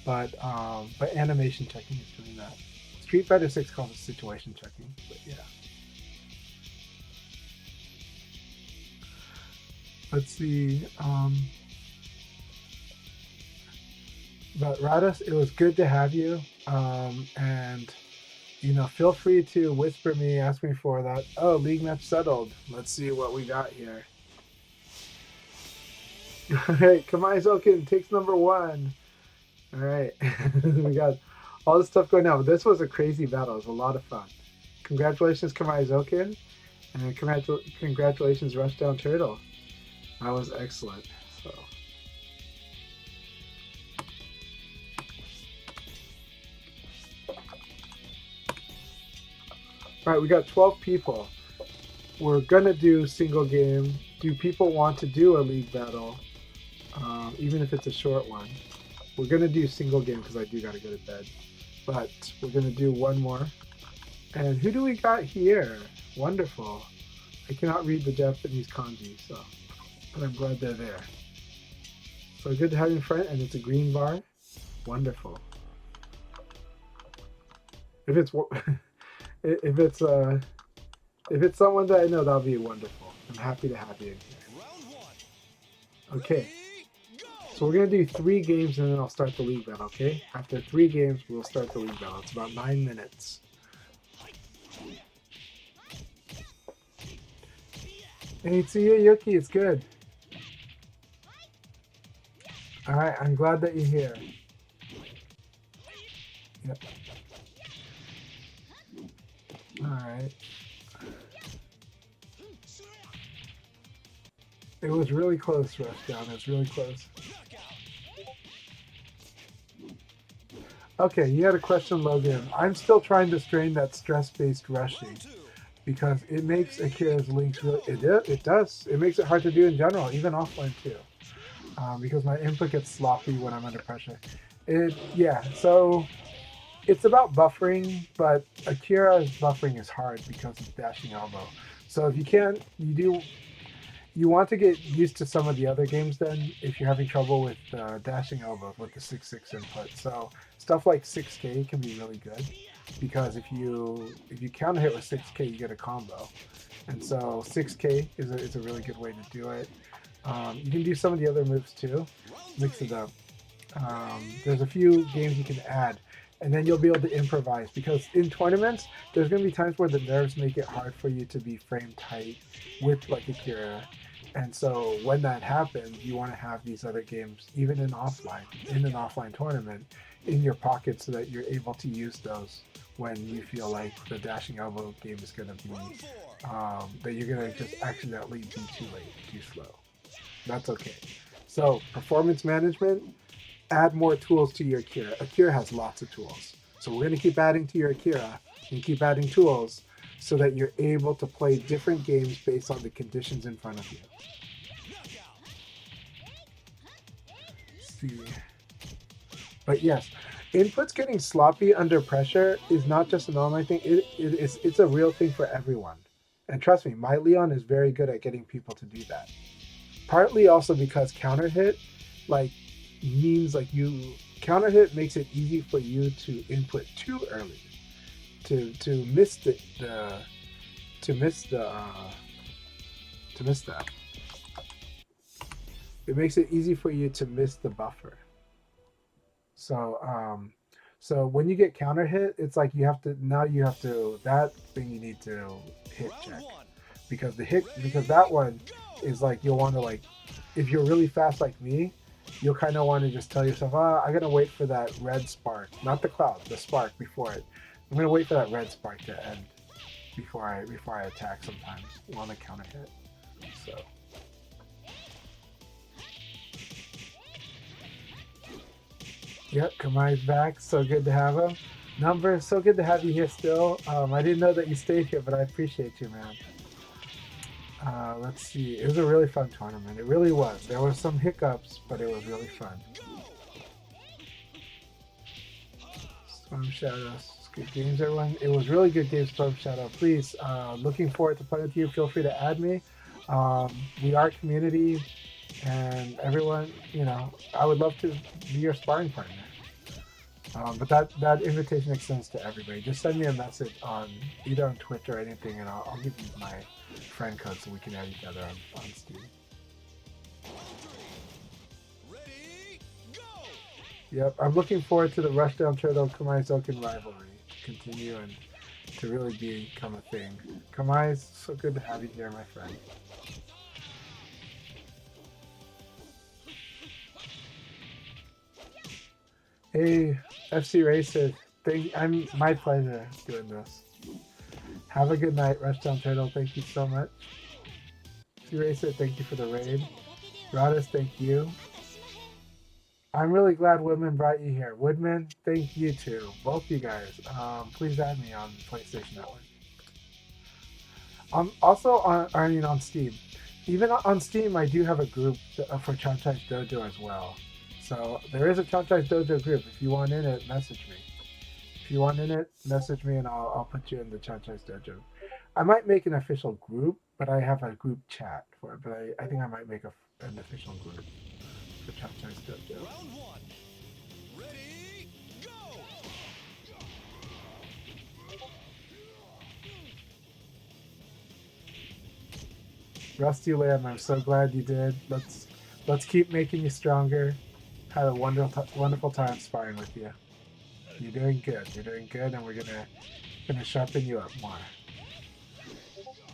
but animation checking is doing that. Street Fighter 6 calls it situation checking, but yeah. Let's see. But Radis, it was good to have you. And feel free to whisper me, ask me for that. Oh, league match settled. Let's see what we got here. All right, Kamai Zokin takes number 1. All right, we got all this stuff going on. This was a crazy battle. It was a lot of fun. Congratulations, Kamai Zokin, and congratulations, Rushdown Turtle. That was excellent. So. All right, we got 12 people. We're gonna do single game. Do people want to do a league battle? Even if it's a short one. We're gonna do single game because I do gotta go to bed. But we're gonna do one more. And who do we got here? Wonderful. I cannot read the Japanese kanji, but I'm glad they're there. So good to have you in front, and it's a green bar. Wonderful. If it's someone that I know, that'll be wonderful. I'm happy to have you in here. Okay. So we're going to do 3 games and then I'll start the league battle, okay? After 3 games, we'll start the league battle. It's about 9 minutes. Hey, see you, Yuki. It's good. Alright, I'm glad that you're here. Yep. Alright. It was really close, Rushdown. It was really close. Okay, you had a question, Logan. I'm still trying to strain that stress-based rushing because it makes Akira's links really... It does. It makes it hard to do in general, even offline too. Because my input gets sloppy when I'm under pressure. So it's about buffering, but Akira's buffering is hard because of dashing elbow. So if you want to get used to some of the other games then if you're having trouble with dashing elbows with the 6-6 input. So stuff like 6K can be really good because if you counter hit with 6K, you get a combo. And so 6K is a really good way to do it. You can do some of the other moves too. Mix it up. There's a few games you can add, and then you'll be able to improvise because in tournaments, there's going to be times where the nerves make it hard for you to be frame tight with like Akira. And so when that happens, you want to have these other games, even in an offline tournament, in your pocket so that you're able to use those when you feel like the dashing elbow game is going to be, that you're going to just accidentally be too late, too slow. That's okay. So performance management, add more tools to your Akira. Akira has lots of tools. So we're going to keep adding to your Akira and keep adding tools so that you're able to play different games based on the conditions in front of you. Let's see. But yes, inputs getting sloppy under pressure is not just an online thing. It's a real thing for everyone. And trust me, my Leon is very good at getting people to do that. Partly also because counter hit means counter hit makes it easy for you to input too early. to miss to miss the to miss that. It makes it easy for you to miss the buffer. So when you get counter hit, it's like you have to that thing you need to hit check, because that one is like you'll want to, like, if you're really fast like me, you'll kind of want to just tell yourself, I'm gonna wait for that red spark, not the cloud, the spark before it. I'm gonna wait for that red spark to end before I attack. Sometimes you want to counter hit. So. Yep, Kamai's back. So good to have him. Number, so good to have you here still. I didn't know that you stayed here, but I appreciate you, man. Let's see. It was a really fun tournament. It really was. There were some hiccups, but it was really fun. Storm Shadows. Good games, everyone. It was really good games, Storm Shadow. Please, looking forward to playing with you. Feel free to add me. We are community, and everyone, I would love to be your sparring partner. But that invitation extends to everybody. Just send me a message either on Twitch or anything, and I'll give you my friend code so we can add each other on Steam. Ready, go! Yep, I'm looking forward to the Rushdown Turtle Kamai Zoken rivalry to continue and to really become a thing. Kamai, it's so good to have you here, my friend. Hey, FC Racer, my pleasure doing this. Have a good night, Rushdown Turtle. Thank you so much. FC Racer, thank you for the raid. Radis, thank you. I'm really glad Woodman brought you here. Woodman, thank you too. Both you guys. Please add me on PlayStation Network. Also on Steam. Even on Steam, I do have a group for Chanchai's Dojo as well. So there is a Chanchai's Dojo group. If you want in it, message me. If you want in it, message me and I'll put you in the Chanchai's Dojo. I might make an official group, but I have a group chat for it. But I think I might make an official group for Chanchai's Dojo. Round one. Ready, go! Rusty Lamb, I'm so glad you did. Let's keep making you stronger. Had a wonderful time sparring with you. You're doing good. You're doing good, and we're gonna sharpen you up more.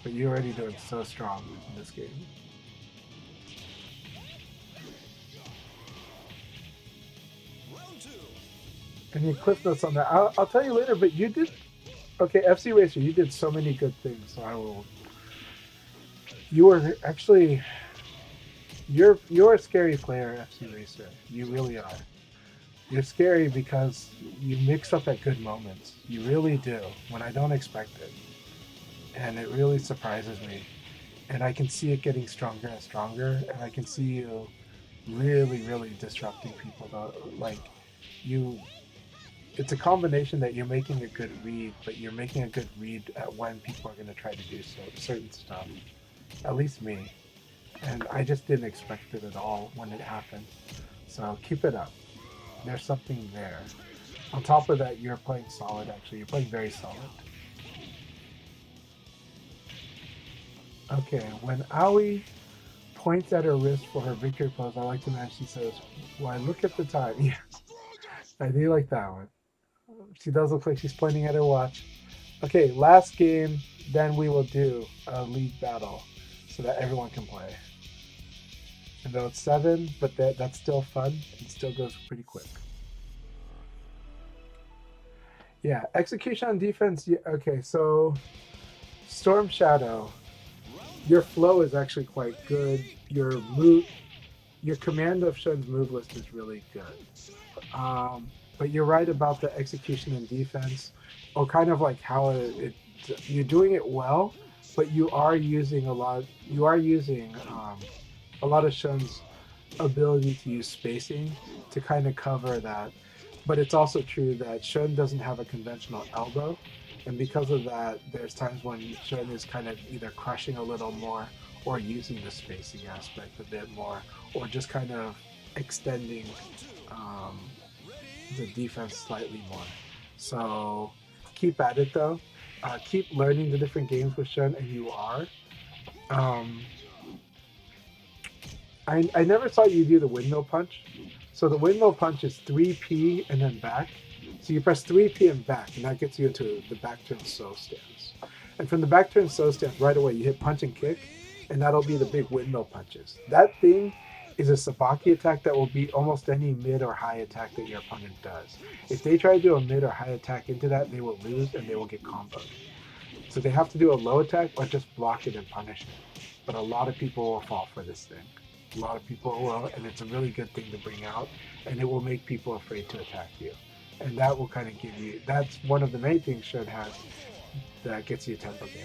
But you're already doing so strong in this game. Round two. Any cliff notes on that? I'll tell you later. But you did. Okay, FC Racer, you did so many good things. So I will. You were actually. You're a scary player, FC Racer. You really are. You're scary because you mix up at good moments. You really do, when I don't expect it. And it really surprises me. And I can see it getting stronger and stronger, and I can see you really, really disrupting people. Like, it's a combination that you're making a good read, but you're making a good read at when people are going to try to do certain stuff. At least me. And I just didn't expect it at all when it happened. So keep it up. There's something there. On top of that, you're playing solid, actually. You're playing very solid. Okay, when Aoi points at her wrist for her victory pose, I like to imagine she says, "Why, look at the time." Yeah, I do like that one. She does look like she's pointing at her watch. Okay, last game, then we will do a league battle so that everyone can play. And though it's 7, but that's still fun. It still goes pretty quick. Yeah, execution on defense. Yeah, okay, so Storm Shadow, your flow is actually quite good. Your command of Shun's move list is really good. But you're right about the execution and defense, or kind of like how you're doing it well, but you are using a lot of Shun's ability to use spacing to kind of cover that. But it's also true that Shun doesn't have a conventional elbow, and because of that, there's times when Shun is kind of either crushing a little more or using the spacing aspect a bit more, or just kind of extending the defense slightly more. So keep at it though. Keep learning the different games with Shun, and you are. Um, I never saw you do the windmill punch. So the windmill punch is 3P and then back. So you press 3P and back, and that gets you into the back turn so stance. And from the back turn so stance, right away you hit punch and kick, and that'll be the big windmill punches. That thing is a sabaki attack that will beat almost any mid or high attack that your opponent does. If they try to do a mid or high attack into that, they will lose and they will get comboed. So they have to do a low attack or just block it and punish it. But a lot of people will fall for this thing. A lot of people will, and it's a really good thing to bring out, and it will make people afraid to attack you. And that will kind of give you, that's one of the main things Shun has that gets you a tempo game.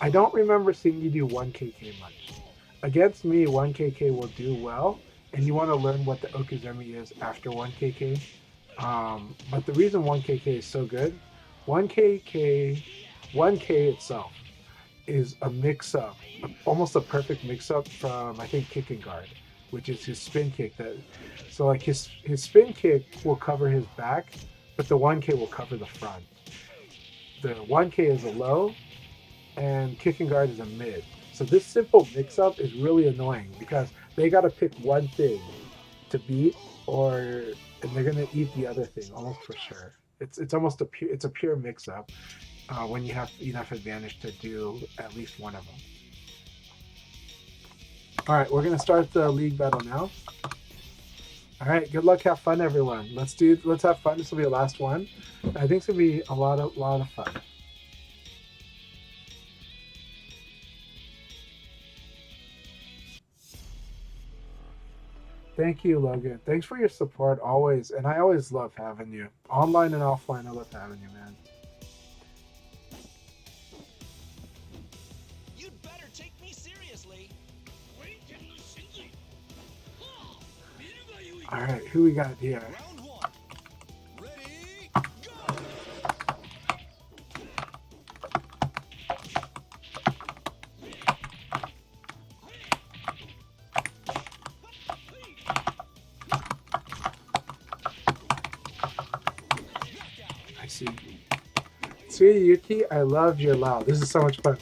I don't remember seeing you do 1KK much. Against me, 1KK will do well, and you want to learn what the Okizumi is after 1KK. But the reason 1KK is so good, 1KK, 1K itself is a mix-up, almost a perfect mix-up from, I think, kick and guard, which is his spin kick. So like his spin kick will cover his back, but the 1K will cover the front. The 1K is a low, and kick and guard is a mid. So this simple mix-up is really annoying because they got to pick one thing to beat, and they're gonna eat the other thing almost for sure. It's almost a pure mix-up. When you have enough advantage to do at least one of them. All right, we're gonna start the league battle now. All right, good luck, have fun, everyone. Let's have fun. This will be the last one. I think it's gonna be a lot of fun. Thank you, Logan. Thanks for your support always, and I always love having you online and offline. I love having you, man. All right, who we got here? I see. Sweetie Yuki, I love your loud. This is so much fun.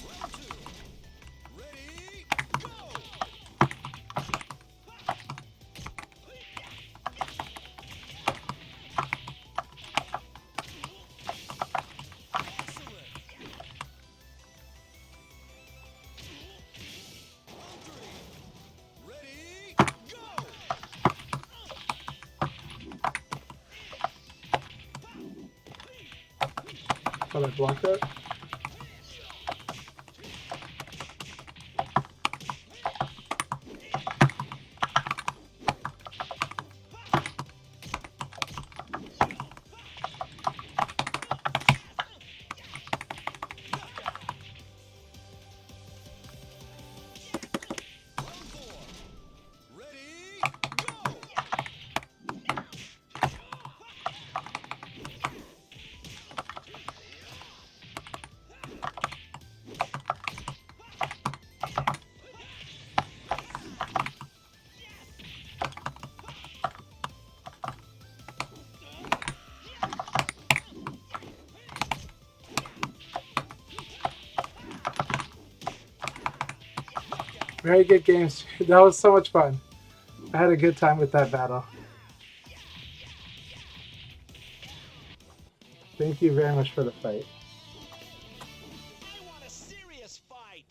Thought I blocked that. Very good games. That was so much fun. I had a good time with that battle. Thank you very much for the fight. I want a serious fight.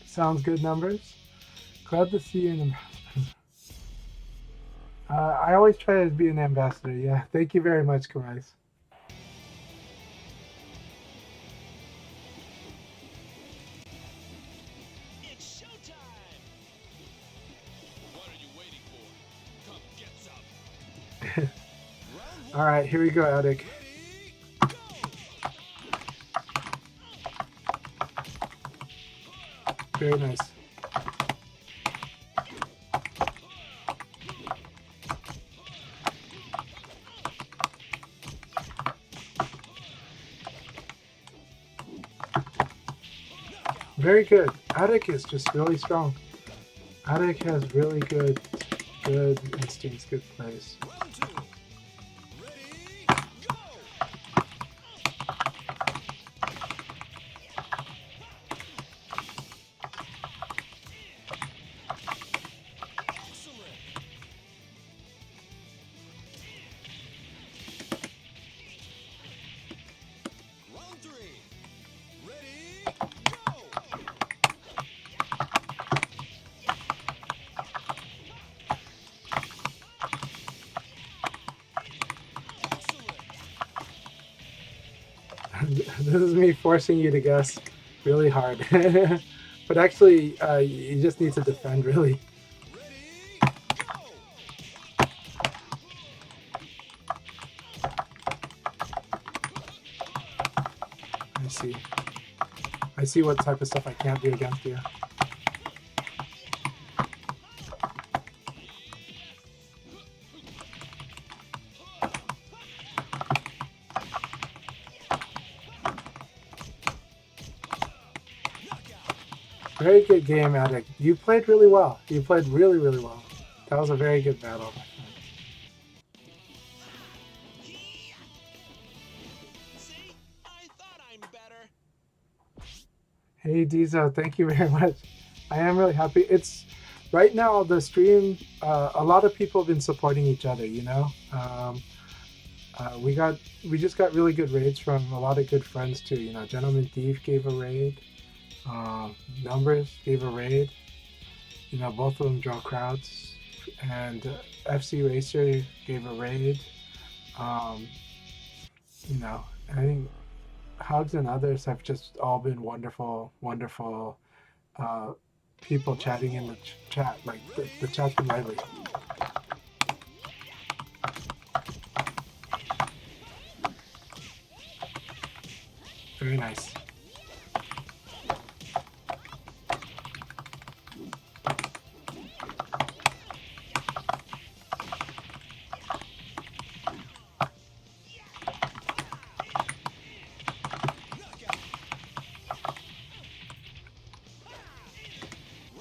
Sounds good, numbers. Glad to see you in the I always try to be an ambassador. Yeah, thank you very much, Karais. It's showtime. What are you waiting for? Come get some. All right, here we go, Attic. Very nice. Very good. Attic is just really strong. Attic has really good instincts, good plays. Round two. Ready, go! Excellent. Round three. Ready, go! Excellent. This is me forcing you to guess really hard. But actually, you just need to defend, really. Ready, go! I see. I see what type of stuff I can't do against you. Very good game, Attic. You played really well. You played really, really well. That was a very good battle, my friend. See? I thought I'm better. Hey, Dizo, thank you very much. I am really happy. It's right now the stream. A lot of people have been supporting each other. You know, we just got really good raids from a lot of good friends too. You know, Gentleman Thief gave a raid. Numbers gave a raid. You know, both of them draw crowds. And FC Racer gave a raid. You know, I think Hugs and others have just all been wonderful, wonderful people chatting in the chat. Like, the chat's been lively. Very nice.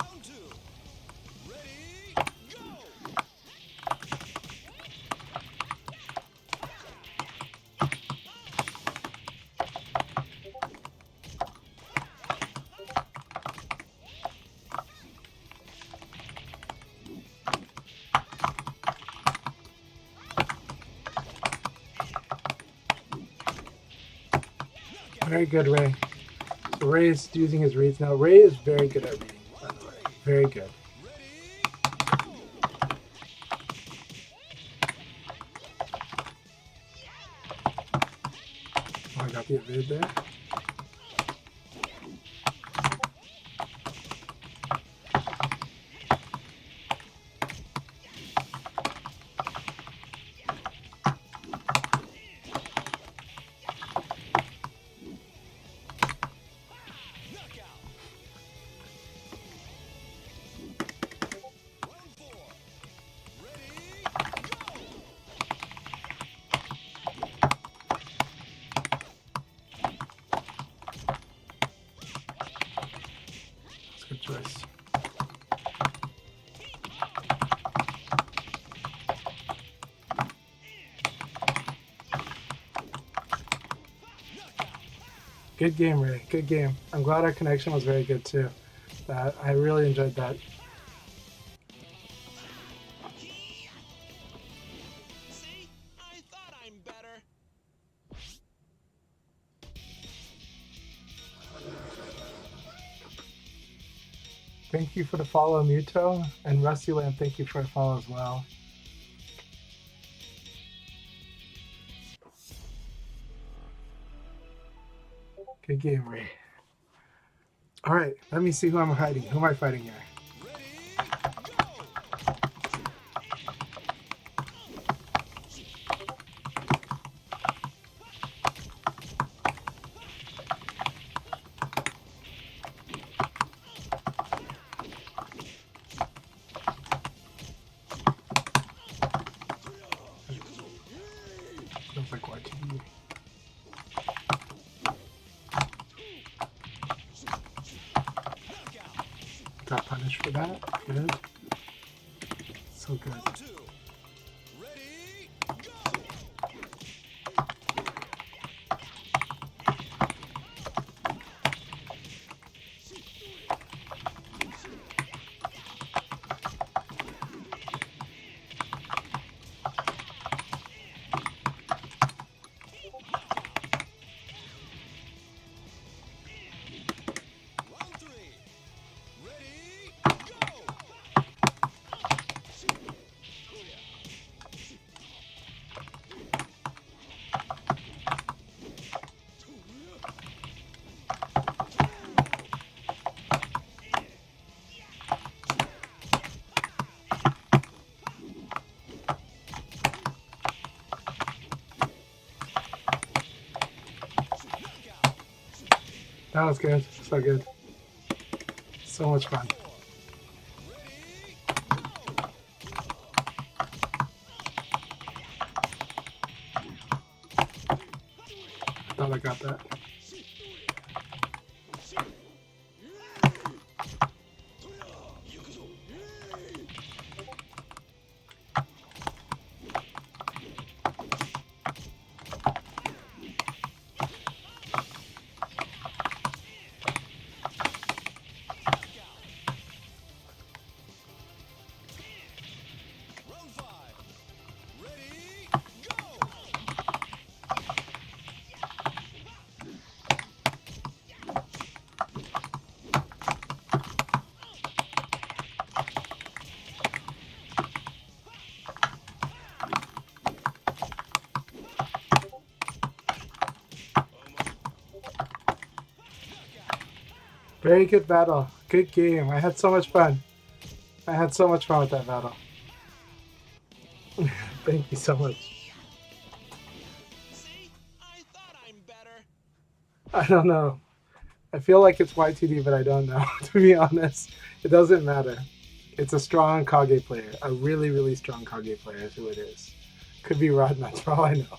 Round two. Ready, go! Very good, Ray. So Ray is using his reads now. Ray is very good at reading, by the way. Very good. Oh, I got the evade there. Round four. Ready, go! That's a good choice. Good game, Ray. Good game. I'm glad our connection was very good too. I really enjoyed that. See? I thought I'm better. Thank you for the follow, Muto. And Rusty Lamb, thank you for the follow as well. Good game, Ray. All right, let me see who I'm fighting. Who am I fighting here? Ready, go! Looks like YTV. for that. Good. So good. Round two. Ready, go! Round three. Ready, go! That was good. So good. So much fun. Ready, go! I thought I got that. Round five. Ready, go! Very good battle. Good game. I had so much fun. I had so much fun with that battle. Thank you so much. See? I thought I'm better. I don't know. I feel like it's YTD, but I don't know, to be honest. It doesn't matter. It's a strong Kage player. A really, really strong Kage player is who it is. Could be Rodnut for all I know.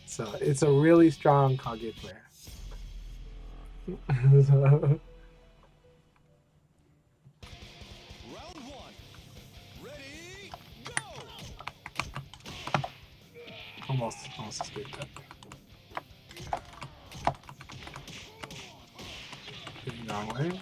So it's a really strong Kage player. So, Round one. Ready, go! almost escaped that. Getting the wrong way.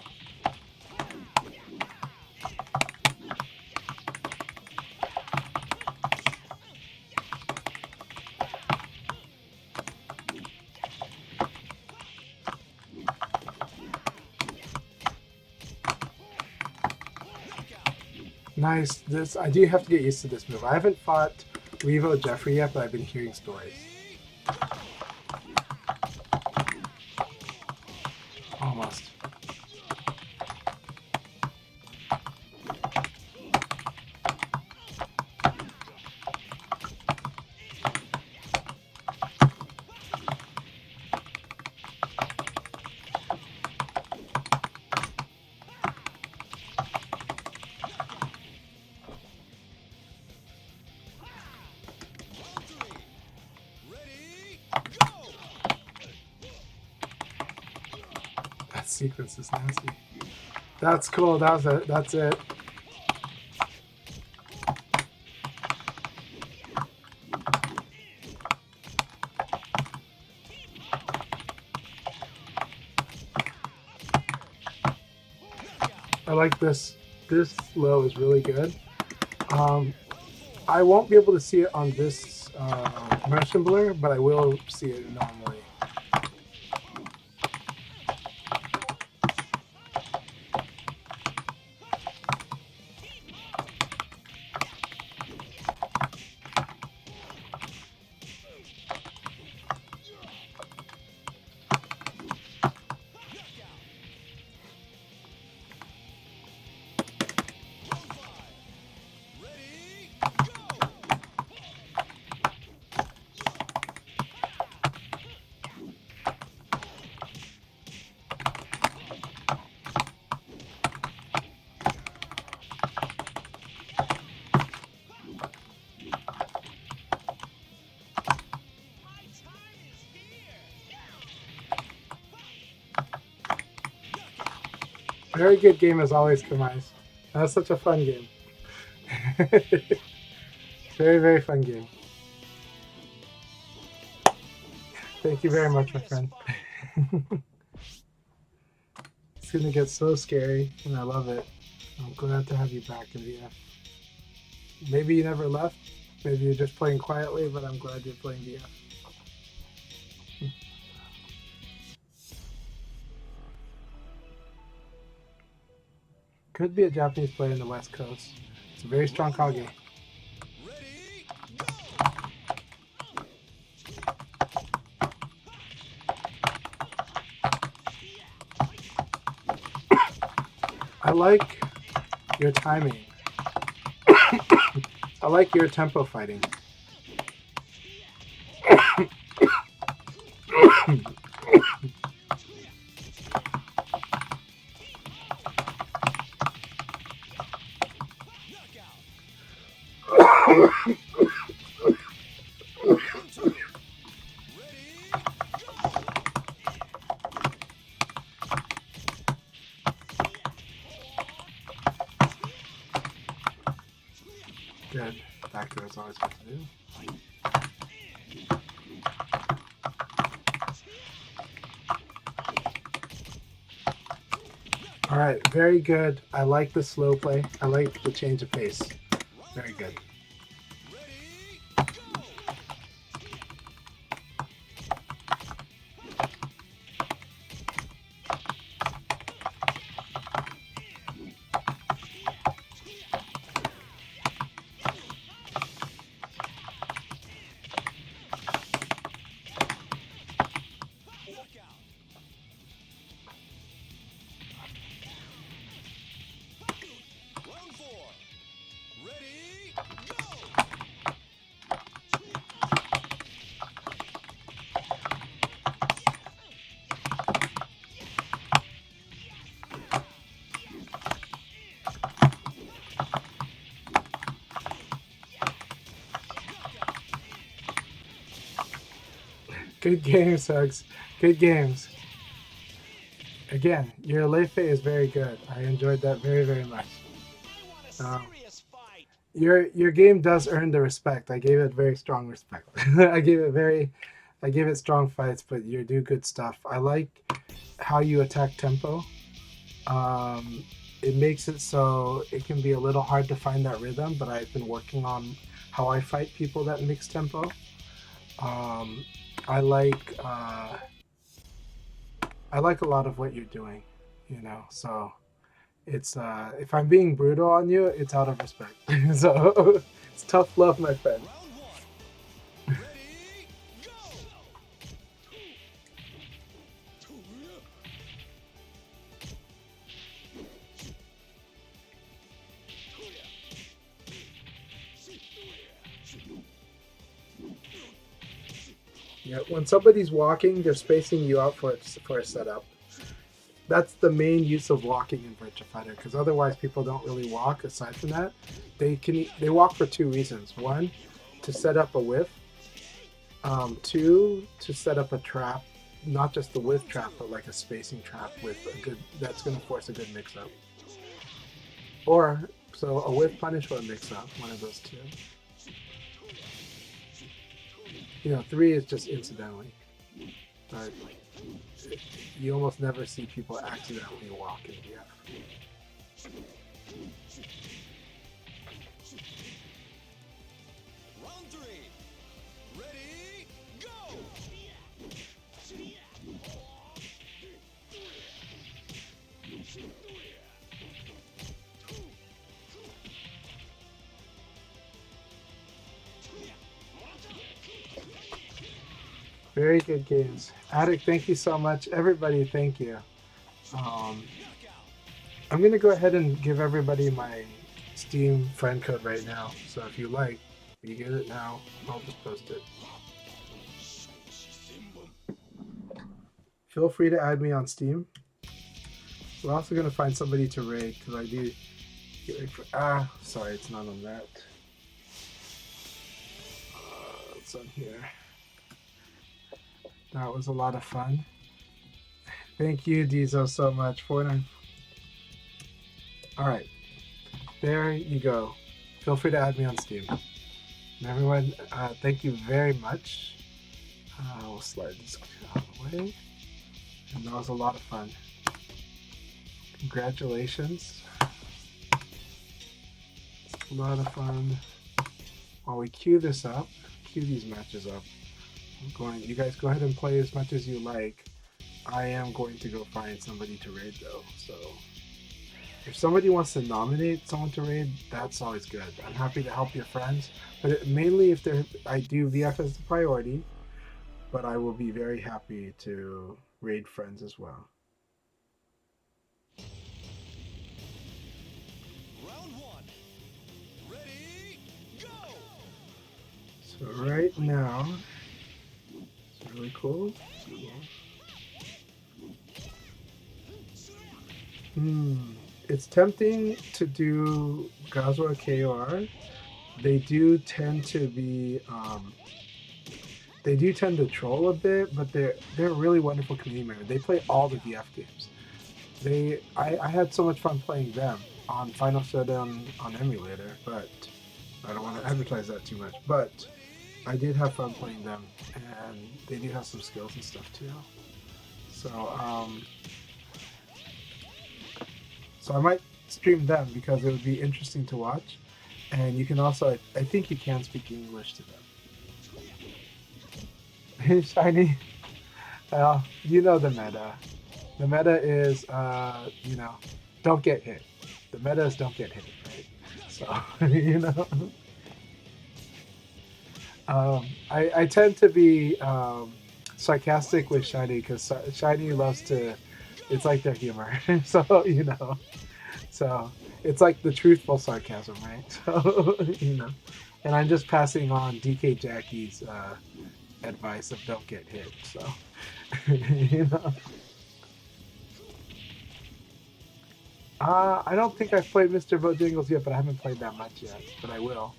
Nice. This I do have to get used to this move. I haven't fought Revo Jeffrey yet, but I've been hearing stories. Almost. Round three. Ready, go! That sequence is nasty. That's cool. That was it. That's it. I like this. This low is really good. I won't be able to see it on this immersion blur, but I will see it normally. Round five. Ready, go! My time is here. Very good game as always, Kamais. That's such a fun game. Very, very fun game. Thank you very much, my friend. It's gonna get so scary, and I love it. I'm glad to have you back in VF. Maybe you never left. Maybe you're just playing quietly, but I'm glad you're playing VF. Could be a Japanese player in the West Coast. It's a very strong Kage. Ready, go! I like your timing. I like your tempo fighting. Good. Back there is always what to do. All right, very good. I like the slow play. I like the change of pace. Very good. Round 4. Ready, go! Good games, Hugs. Good games. Again, your Leifei is very good. I enjoyed that very, very much. I want a serious fight. Your game does earn the respect. I gave it very strong respect. I gave it strong fights, but you do good stuff. I like how you attack tempo. It makes it so it can be a little hard to find that rhythm, but I've been working on how I fight people that mix tempo. I like a lot of what you're doing, you know. So it's if I'm being brutal on you, it's out of respect. So it's tough love, my friend. Round 1. Ready, go! Yeah, when somebody's walking, they're spacing you out for a setup. That's the main use of walking in Virtua Fighter, because otherwise people don't really walk. Aside from that, they walk for two reasons: one, to set up a whiff; two, to set up a trap, not just the whiff trap, but like a spacing trap with a good that's going to force a good mix-up. Or so a whiff punish or a mix-up, one of those two. You know, three is just incidentally. But you almost never see people accidentally walk in VF. Round 3. Ready, go! Very good games. Attic, thank you so much. Everybody, thank you. I'm going to go ahead and give everybody my Steam friend code right now. So if you like, you get it now. I'll just post it. Feel free to add me on Steam. We're also going to find somebody to raid because I do... sorry, it's not on that. It's on here. That was a lot of fun. Thank you, Dizo, so much. 49. All right. There you go. Feel free to add me on Steam. And everyone, thank you very much. We'll slide this out of the way. And that was a lot of fun. Congratulations. A lot of fun. While we queue this up, queue these matches up. You guys go ahead and play as much as you like. I am going to go find somebody to raid though, so if somebody wants to nominate someone to raid, that's always good. I'm happy to help your friends, but mainly if I do VF as the priority, but I will be very happy to raid friends as well. Round one. Ready, go! So right now, it's really cool. It's tempting to do Gazwa KOR. They do tend to be, they do tend to troll a bit, but they're a really wonderful community member. They play all the VF games. I had so much fun playing them on Final Showdown on emulator, but I don't want to advertise that too much. But I did have fun playing them, and they do have some skills and stuff too. So I might stream them because it would be interesting to watch. And you can also, I think you can speak English to them. Shiny. Well, you know the meta. The meta is, you know, don't get hit. The meta is don't get hit, right? So, you know. I tend to be sarcastic with Shiny because Shiny loves to, it's like their humor. So, you know. So, it's like the truthful sarcasm, right? So, you know. And I'm just passing on DK Jackie's advice of don't get hit. So, you know. I don't think I've played Mr. Bojangles yet, but I haven't played that much yet. But I will.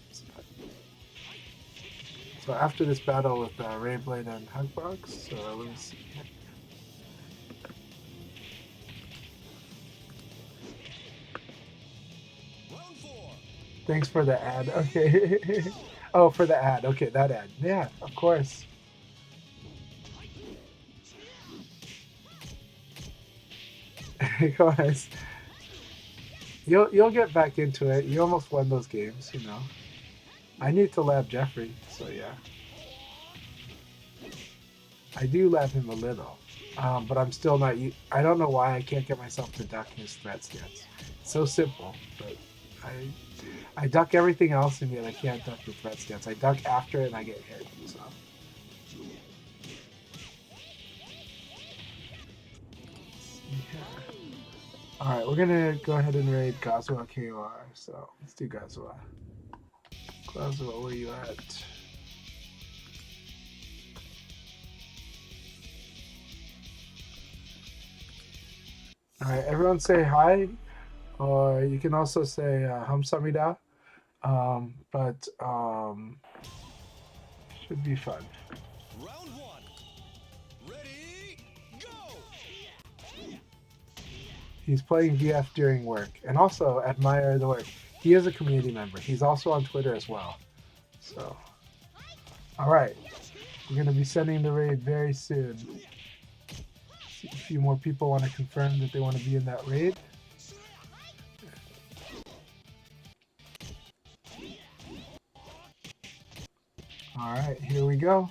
So after this battle with Rayblade and Hugbox, let me see. Round four. Thanks for the ad. Okay. Oh, for the ad. Okay, that ad. Yeah, of course. Guys, you'll get back into it. You almost won those games, you know. I need to lab Jeffrey, so yeah. I do lab him a little, but I'm still not. I don't know why I can't get myself to duck his threat stance. It's so simple, but I duck everything else, and yet I can't duck the threat stance. I duck after it, and I get hit. So. Yeah. All right, we're gonna go ahead and raid Gazwa KOR. So let's do Gazwa. Gazwa, where you at? All right, everyone say hi, or you can also say Hamsamida, but should be fun. Round one. Ready, go! He's playing VF during work, and also admire the work. He is a community member. He's also on Twitter as well. So, all right, we're gonna be sending the raid very soon. See a few more people want to confirm that they want to be in that raid. All right, here we go.